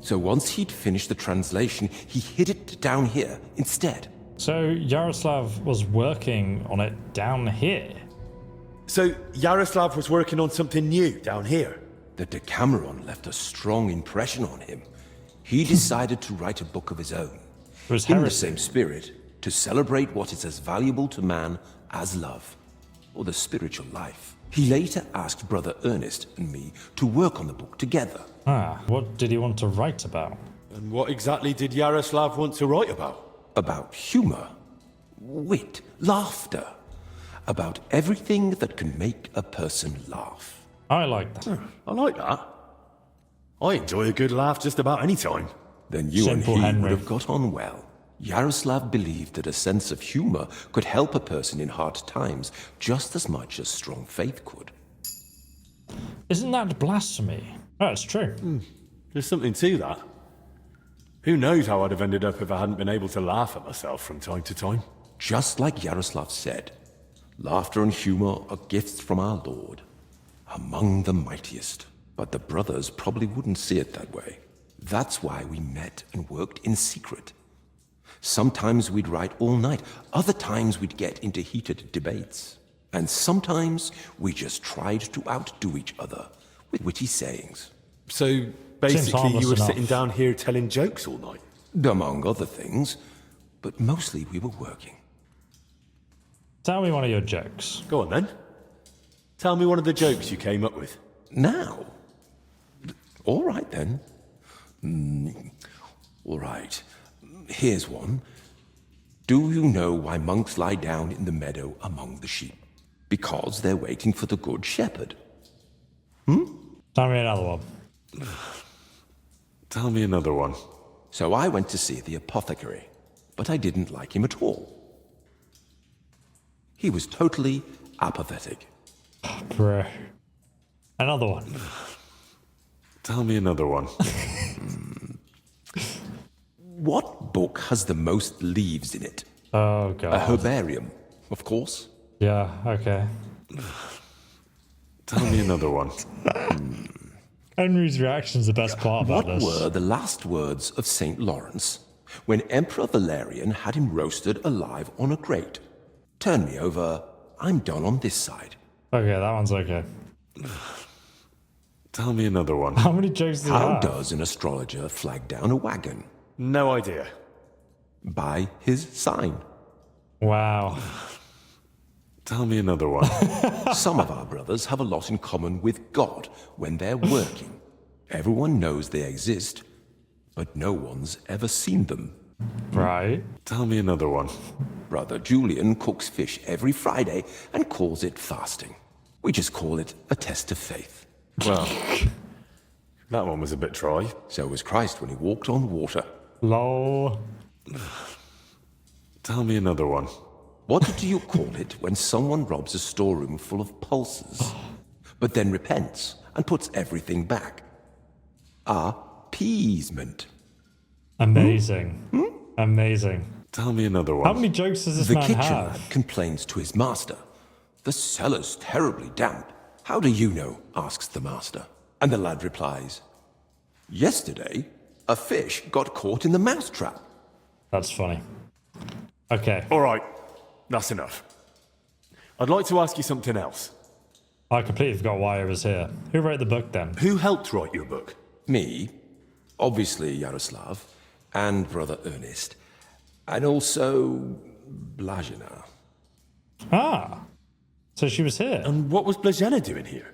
So once he'd finished the translation, he hid it down here instead. So Yaroslav was working on it down here? So Yaroslav was working on something new down here? The Decameron left a strong impression on him. He decided to write a book of his own. In the same spirit, to celebrate what is as valuable to man as love, or the spiritual life. He later asked Brother Ernest and me to work on the book together. What did he want to write about? And what exactly did Yaroslav want to write about? About humor, wit, laughter. About everything that can make a person laugh. I like that. I like that. I enjoy a good laugh just about any time. Then you and he would have got on well. Yaroslav believed that a sense of humor could help a person in hard times just as much as strong faith could. Isn't that blasphemy? That's true. There's something to that. Who knows how I'd have ended up if I hadn't been able to laugh at myself from time to time. Just like Yaroslav said, laughter and humor are gifts from our Lord, among the mightiest. But the brothers probably wouldn't see it that way. That's why we met and worked in secret. Sometimes we'd write all night, other times we'd get into heated debates. And sometimes we just tried to outdo each other with witty sayings. So basically you were sitting down here telling jokes all night? Among other things, but mostly we were working. Tell me one of your jokes. Go on then. Tell me one of the jokes you came up with. Now? All right then. All right. Here's one. Do you know why monks lie down in the meadow among the sheep? Because they're waiting for the good shepherd. Tell me another one. Tell me another one. So I went to see the apothecary, but I didn't like him at all. He was totally apathetic. Bruh. Another one. Tell me another one. What book has the most leaves in it? Oh, God. A herbarium, of course. Yeah, okay. Tell me another one. Henry's reaction's the best part about this. What were the last words of St. Lawrence when Emperor Valerian had him roasted alive on a grate? Turn me over. I'm done on this side. Okay, that one's okay. Tell me another one. How many jokes do you have? How does an astrologer flag down a wagon? No idea. By his sign. Wow. Tell me another one. Some of our brothers have a lot in common with God when they're working. Everyone knows they exist, but no one's ever seen them. Right. Tell me another one. Brother Julian cooks fish every Friday and calls it fasting. We just call it a test of faith. Well, that one was a bit dry. So was Christ when he walked on water. Lol. Tell me another one. What do you call it when someone robs a storeroom full of pulses, but then repents and puts everything back? Appeasement. Amazing. Amazing. Tell me another one. How many jokes does this the man kitchen have? lad complains to his master. The cellar's terribly damp. How do you know? Asks the master. And the lad replies, yesterday, a fish got caught in the mousetrap. That's funny. Okay. All right. That's enough. I'd like to ask you something else. I completely forgot why I was here. Who wrote the book then? Who helped write your book? Me, obviously Yaroslav, and Brother Ernest, and also Blazhina. Ah, so she was here. And what was Blazhina doing here?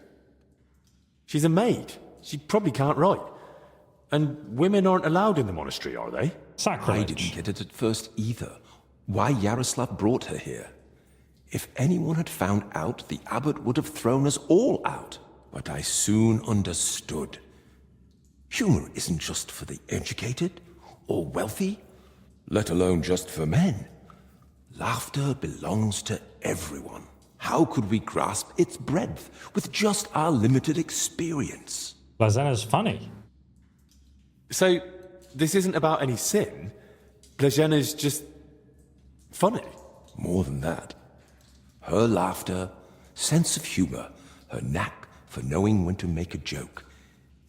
She's a maid. She probably can't write. And women aren't allowed in the monastery, are they? I didn't get it at first either. Why Yaroslav brought her here. If anyone had found out, the abbot would have thrown us all out. But I soon understood. Humor isn't just for the educated or wealthy, let alone just for men. Laughter belongs to everyone. How could we grasp its breadth with just our limited experience? Blazhina's funny. So, this isn't about any sin? Blazhina's just funny? More than that. Her laughter, sense of humor, her knack for knowing when to make a joke.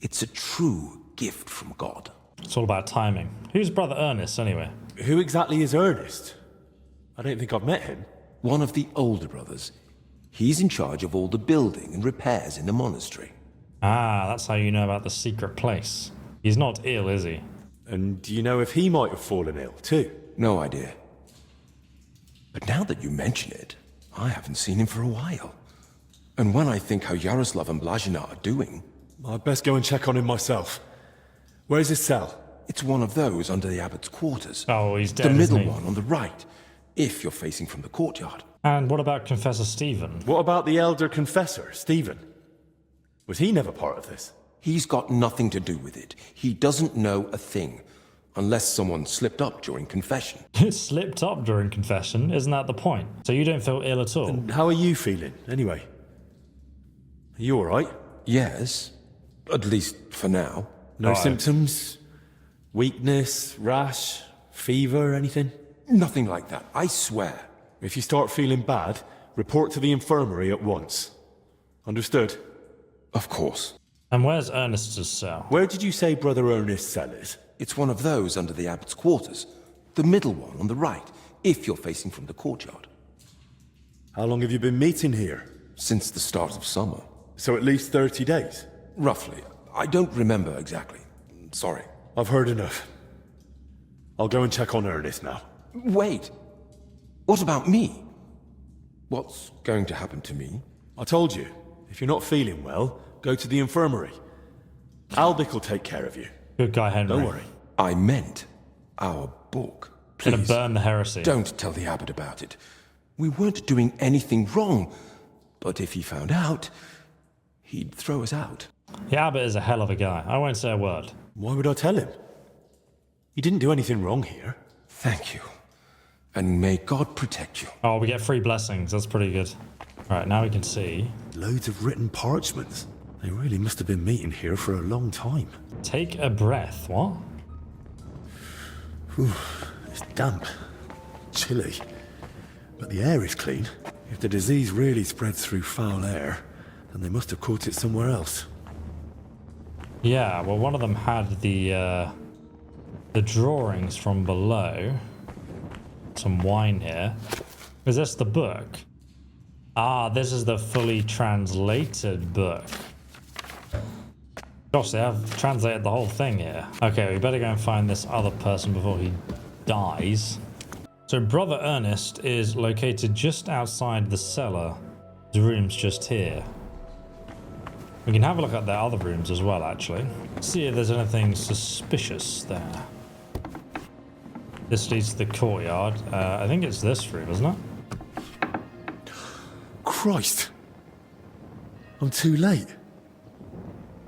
It's a true gift from God. It's all about timing. Who's Brother Ernest, anyway? Who exactly is Ernest? I don't think I've met him. One of the older brothers. He's in charge of all the building and repairs in the monastery. Ah, that's how you know about the secret place. He's not ill, is he? And do you know if he might have fallen ill, too? No idea. But now that you mention it, I haven't seen him for a while. And when I think how Yaroslav and Blazhina are doing... I'd best go and check on him myself. Where's his cell? It's one of those under the abbot's quarters. Oh, he's dead, the middle isn't he? one on the right, if you're facing from the courtyard. And what about Confessor Stephen? What about the elder confessor, Stephen? Was he never part of this? He's got nothing to do with it. He doesn't know a thing. Unless someone slipped up during confession. Slipped up during confession? Isn't that the point? So you don't feel ill at all? And how are you feeling, anyway? Are you alright? Yes. At least for now. No symptoms? Weakness, rash, fever, anything? Nothing like that, I swear. If you start feeling bad, report to the infirmary at once. Understood? Of course. And where's Ernest's cell? Where did you say Brother Ernest's cell is? It's one of those under the abbot's quarters. The middle one on the right, if you're facing from the courtyard. How long have you been meeting here? Since the start of summer. So at least 30 days? Roughly. I don't remember exactly. Sorry. I've heard enough. I'll go and check on Ernest now. Wait. What about me? What's going to happen to me? I told you, if you're not feeling well, go to the infirmary. Albic will take care of you. Good guy, Henry. Don't worry. I meant our book. Please, gonna burn the heresy. Don't tell the abbot about it. We weren't doing anything wrong. But if he found out, he'd throw us out. The abbot is a hell of a guy. I won't say a word. Why would I tell him? You didn't do anything wrong here. Thank you. And may God protect you. Oh, we get free blessings. That's pretty good. Right, now we can see. Loads of written parchments. They really must have been meeting here for a long time. Take a breath. What? Whew, it's damp. Chilly. But the air is clean. If the disease really spreads through foul air, then they must have caught it somewhere else. Yeah, well, one of them had the drawings from below. Some wine here. Is this the book? Ah, this is the fully translated book. Gosh, they have translated the whole thing here. Okay, we better go and find this other person before he dies. So Brother Ernest is located just outside the cellar. The room's just here. We can have a look at their other rooms as well, actually. See if there's anything suspicious there. This leads to the courtyard. I think it's this room, isn't it? Christ! I'm too late.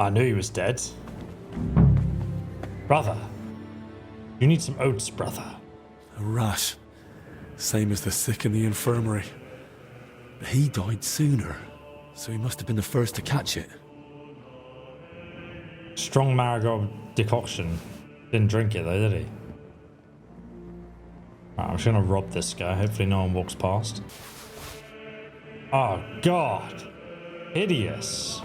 I knew he was dead. Brother. You need some oats, brother. A rash. Same as the sick in the infirmary. But he died sooner, so he must have been the first to catch it. Strong marigold decoction. Didn't drink it though, did he? Right, I'm just gonna rob this guy. Hopefully no one walks past. Oh, God. Hideous.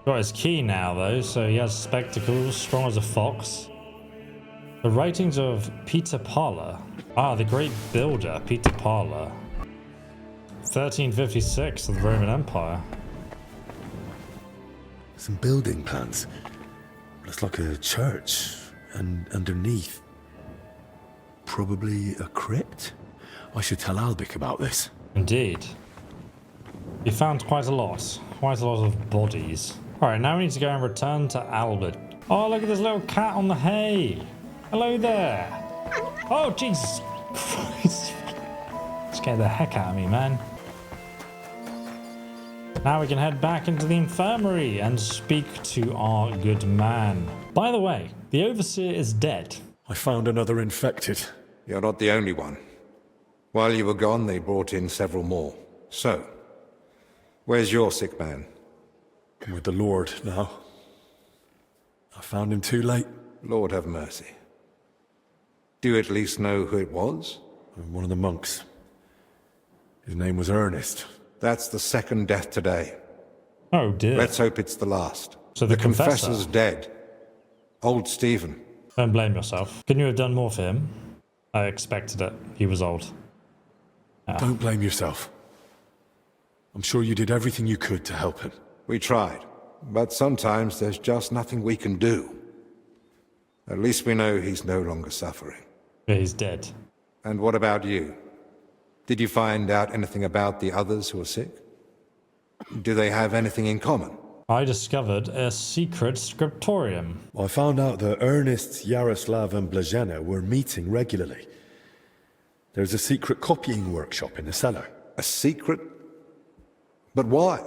Got his key now, though, so he has spectacles, strong as a fox. The writings of Peter Parler. Ah, the great builder, Peter Parler. 1356 of the Roman Empire. Some building plans. Looks like a church, and underneath, probably a crypt? I should tell Albic about this. Indeed. You found quite a lot of bodies. Alright, now we need to go and return to Albert. Oh, look at this little cat on the hay. Hello there. Oh, Jesus Christ. Scared the heck out of me, man. Now we can head back into the infirmary and speak to our good man. By the way, the overseer is dead. I found another infected. You're not the only one. While you were gone, they brought in several more. So, where's your sick man? I'm with the Lord now. I found him too late. Lord have mercy. Do you at least know who it was? One of the monks. His name was Ernest. That's the second death today. Oh dear. Let's hope it's the last. So the confessor's dead. Old Stephen. Don't blame yourself. Couldn't you have done more for him? I expected it. He was old. Don't blame yourself. I'm sure you did everything you could to help him. We tried, but sometimes there's just nothing we can do. At least we know he's no longer suffering. Yeah, he's dead. And what about you? Did you find out anything about the others who are sick? Do they have anything in common? I discovered a secret scriptorium. I found out that Ernest, Yaroslav and Blazhena were meeting regularly. There's a secret copying workshop in the cellar. A secret? But why?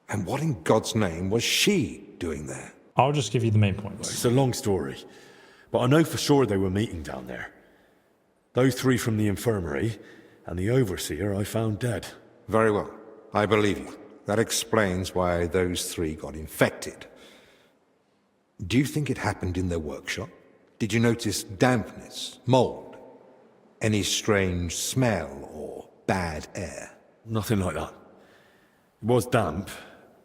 And what in God's name was she doing there? I'll just give you the main points. It's a long story, but I know for sure they were meeting down there. Those three from the infirmary, and the overseer I found dead. Very well. I believe you. That explains why those three got infected. Do you think it happened in their workshop? Did you notice dampness, mold, any strange smell or bad air? Nothing like that. It was damp,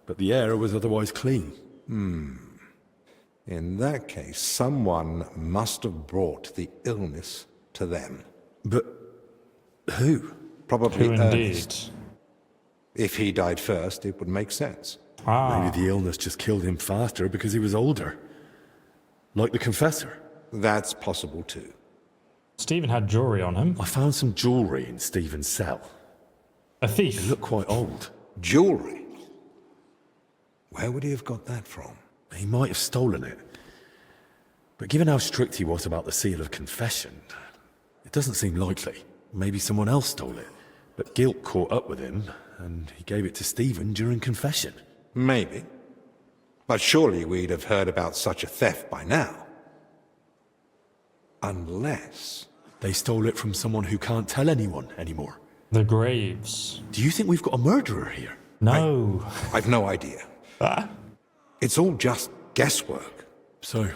but the air was otherwise clean. In that case, someone must have brought the illness to them. But who? Probably Who Ernest. indeed? If he died first, it would make sense. Maybe the illness just killed him faster because he was older. Like the confessor. That's possible too. Stephen had jewelry on him. I found some jewelry in Stephen's cell. A thief. It looked quite old. Jewelry? Where would he have got that from? He might have stolen it. But given how strict he was about the seal of confession, it doesn't seem likely. Maybe someone else stole it. But guilt caught up with him, and he gave it to Stephen during confession. Maybe. But surely we'd have heard about such a theft by now. Unless... They stole it from someone who can't tell anyone anymore. The Graves. Do you think we've got a murderer here? No. I've no idea. It's all just guesswork. So,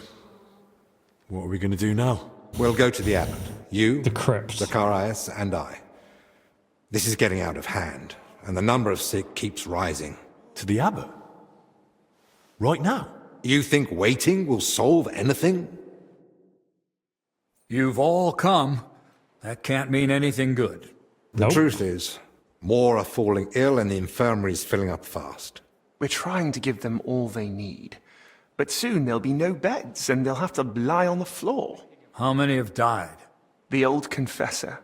what are we going to do now? We'll go to the Abbot. You, the crypt, Zacharias, and I. This is getting out of hand, and the number of sick keeps rising. To the Abbot? Right now? You think waiting will solve anything? You've all come. That can't mean anything good. The truth is, more are falling ill and the infirmary's filling up fast. We're trying to give them all they need. But soon there'll be no beds and they'll have to lie on the floor. How many have died? The old confessor,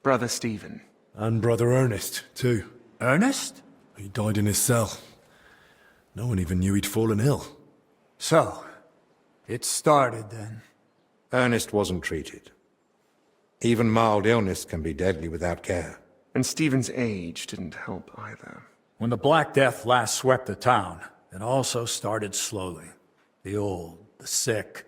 Brother Stephen. And Brother Ernest, too. Ernest? He died in his cell. No one even knew he'd fallen ill. So, it started then. Ernest wasn't treated. Even mild illness can be deadly without care. And Stephen's age didn't help either. When the Black Death last swept the town, it also started slowly. The old, the sick,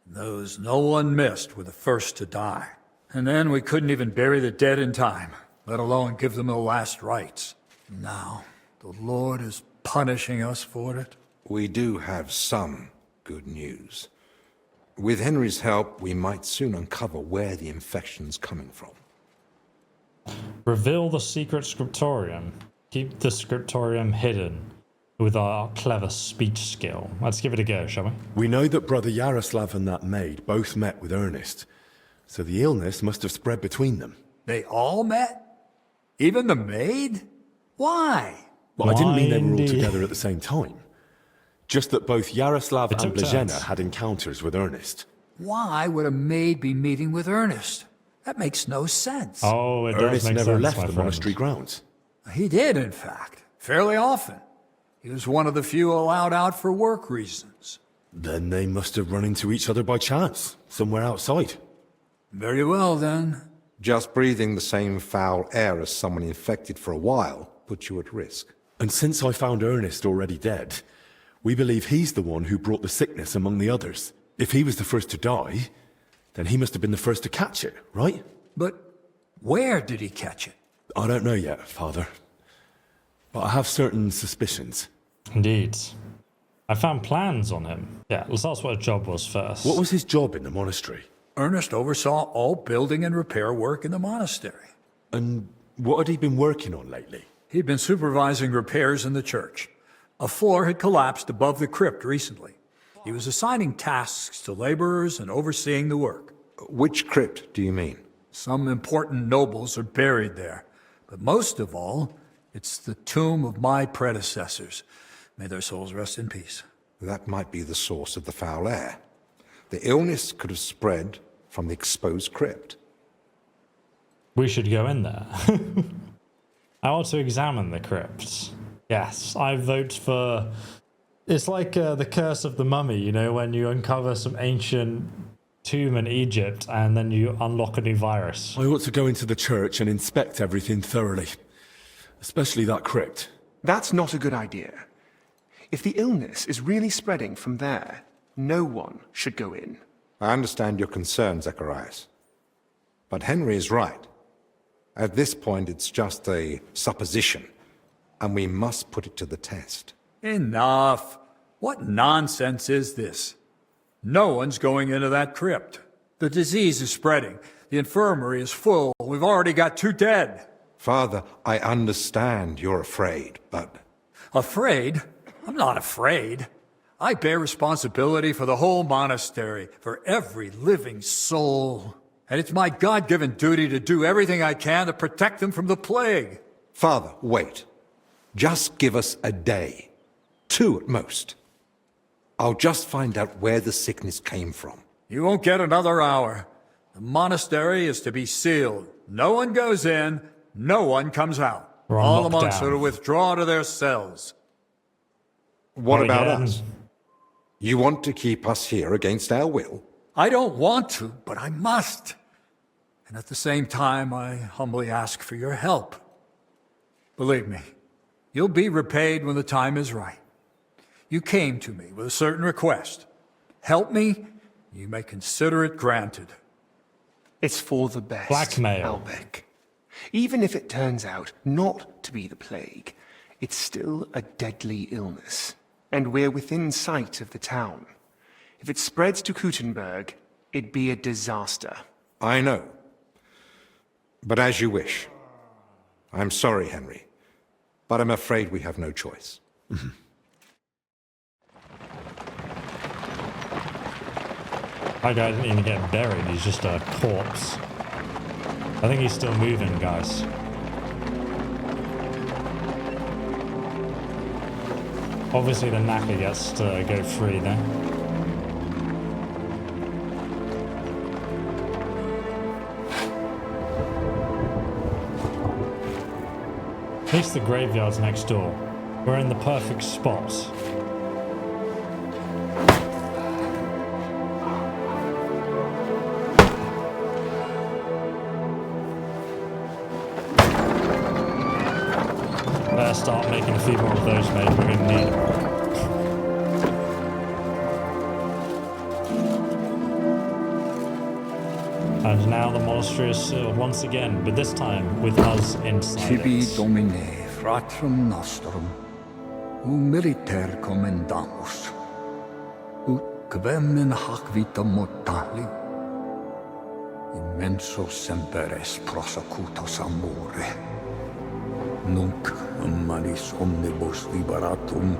those no one missed were the first to die. And then we couldn't even bury the dead in time, let alone give them the last rites. Now, the Lord is punishing us for it. We do have some good news. With Henry's help, we might soon uncover where the infection's coming from. Reveal the secret scriptorium. Keep the scriptorium hidden with our clever speech skill. Let's give it a go, shall we? We know that Brother Yaroslav and that maid both met with Ernest, so the illness must have spread between them. They all met? Even the maid? Why? Well, I didn't mean they were all together at the same time. Just that both Yaroslav It and took Blazena turns. had encounters with Ernest. Why would a maid be meeting with Ernest? That makes no sense. Oh, it does Ernest make never sense, left my the friend. monastery grounds. He did, in fact, fairly often. He was one of the few allowed out for work reasons. Then they must have run into each other by chance, somewhere outside. Very well, then. Just breathing the same foul air as someone infected for a while puts you at risk. And since I found Ernest already dead, we believe he's the one who brought the sickness among the others. If he was the first to die, then he must have been the first to catch it, right? But where did he catch it? I don't know yet, Father. But I have certain suspicions. Indeed. I found plans on him. Yeah, let's ask what his job was first. What was his job in the monastery? Ernest oversaw all building and repair work in the monastery. And what had he been working on lately? He'd been supervising repairs in the church. A floor had collapsed above the crypt recently. He was assigning tasks to laborers and overseeing the work. Which crypt do you mean? Some important nobles are buried there. But most of all, it's the tomb of my predecessors. May their souls rest in peace. That might be the source of the foul air. The illness could have spread from the exposed crypt. We should go in there. I want to examine the crypt. Yes, I vote for... It's like the curse of the mummy, you know, when you uncover some ancient tomb in Egypt and then you unlock a new virus. I ought to go into the church and inspect everything thoroughly. Especially that crypt. That's not a good idea. If the illness is really spreading from there, no one should go in. I understand your concern, Zacharias. But Henry is right. At this point, it's just a supposition, and we must put it to the test. Enough. What nonsense is this? No one's going into that crypt. The disease is spreading. The infirmary is full. We've already got 2 dead. Father, I understand you're afraid, but... Afraid? I'm not afraid. I bear responsibility for the whole monastery, for every living soul. And it's my God-given duty to do everything I can to protect them from the plague. Father, wait. Just give us a day. 2 at most. I'll just find out where the sickness came from. You won't get another hour. The monastery is to be sealed. No one goes in, no one comes out. All the monks are to withdraw to their cells. What about us? You want to keep us here against our will? I don't want to, but I must. And at the same time, I humbly ask for your help. Believe me, you'll be repaid when the time is right. You came to me with a certain request. Help me, you may consider it granted. It's for the best, Blackmail. Albec. Even if it turns out not to be the plague, it's still a deadly illness. And we're within sight of the town. If it spreads to Kuttenberg, it'd be a disaster. I know. But as you wish. I'm sorry, Henry. But I'm afraid we have no choice. That guy didn't even get buried, he's just a corpse. I think he's still moving, guys. Obviously the knacker gets to go free there. At least the graveyard's next door. We're in the perfect spot. Better start making a few more of those, mate. We're gonna need them. And now the monastery is sealed once again, but this time with us inside Tibi it. Domine, fratrum nostrum, humiliter commendamus, ut quem in hac vita mortali, immenso semper es prosecutus amore, nunc manis omnibus liberatum,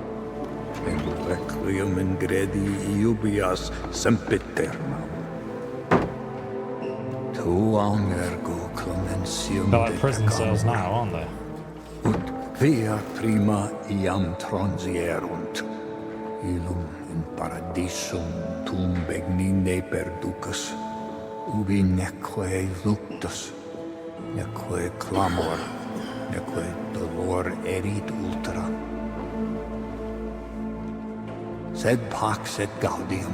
in requiem in gredi iubias sempiternam. Tuam ergo clementium They're like prison cells now, aren't they? Ut via prima iam transierunt, ilum in paradisum tum begnine perducas, ubi neque luctus, neque clamor, neque dolor erit ultra. Sed pax et gaudium,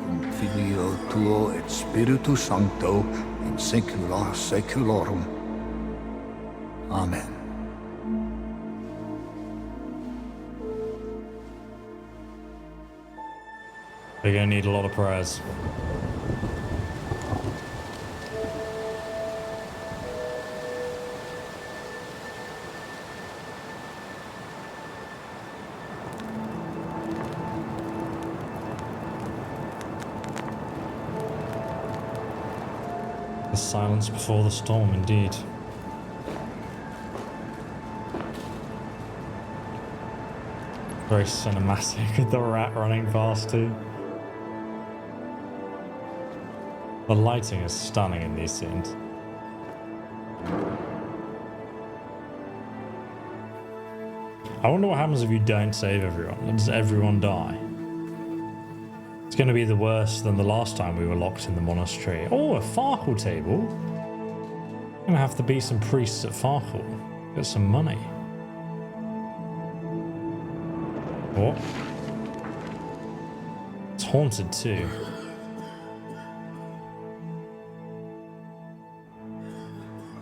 cum filio tuo et spiritu sancto, in saecula saeculorum. Amen. We're gonna need a lot of prayers. The silence before the storm, indeed. Very cinematic with the rat running past too. The lighting is stunning in these scenes. I wonder what happens if you don't save everyone. Does everyone die? It's going to be the worse than the last time we were locked in the monastery. Oh, a Farkle table. I'm going to have to beat some priests at Farkle. Get some money. What? It's haunted too.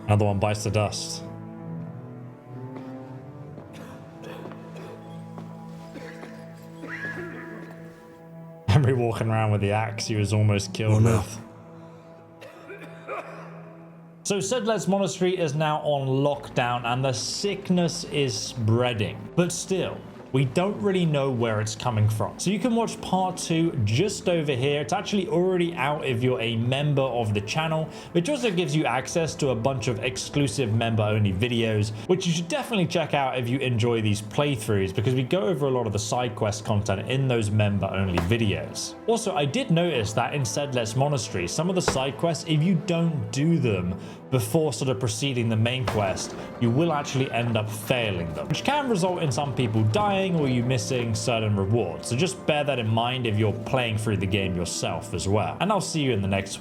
Another one bites the dust. Henry walking around with the axe he was almost killed with. So Sedlec Monastery is now on lockdown and the sickness is spreading. But still, we don't really know where it's coming from. So you can watch part 2 just over here. It's actually already out if you're a member of the channel, which also gives you access to a bunch of exclusive member-only videos, which you should definitely check out if you enjoy these playthroughs, because we go over a lot of the side quest content in those member-only videos. Also, I did notice that in Sedlec Monastery, some of the side quests, if you don't do them before sort of proceeding the main quest, you will actually end up failing them, which can result in some people dying or you missing certain rewards. So just bear that in mind if you're playing through the game yourself as well. And I'll see you in the next one.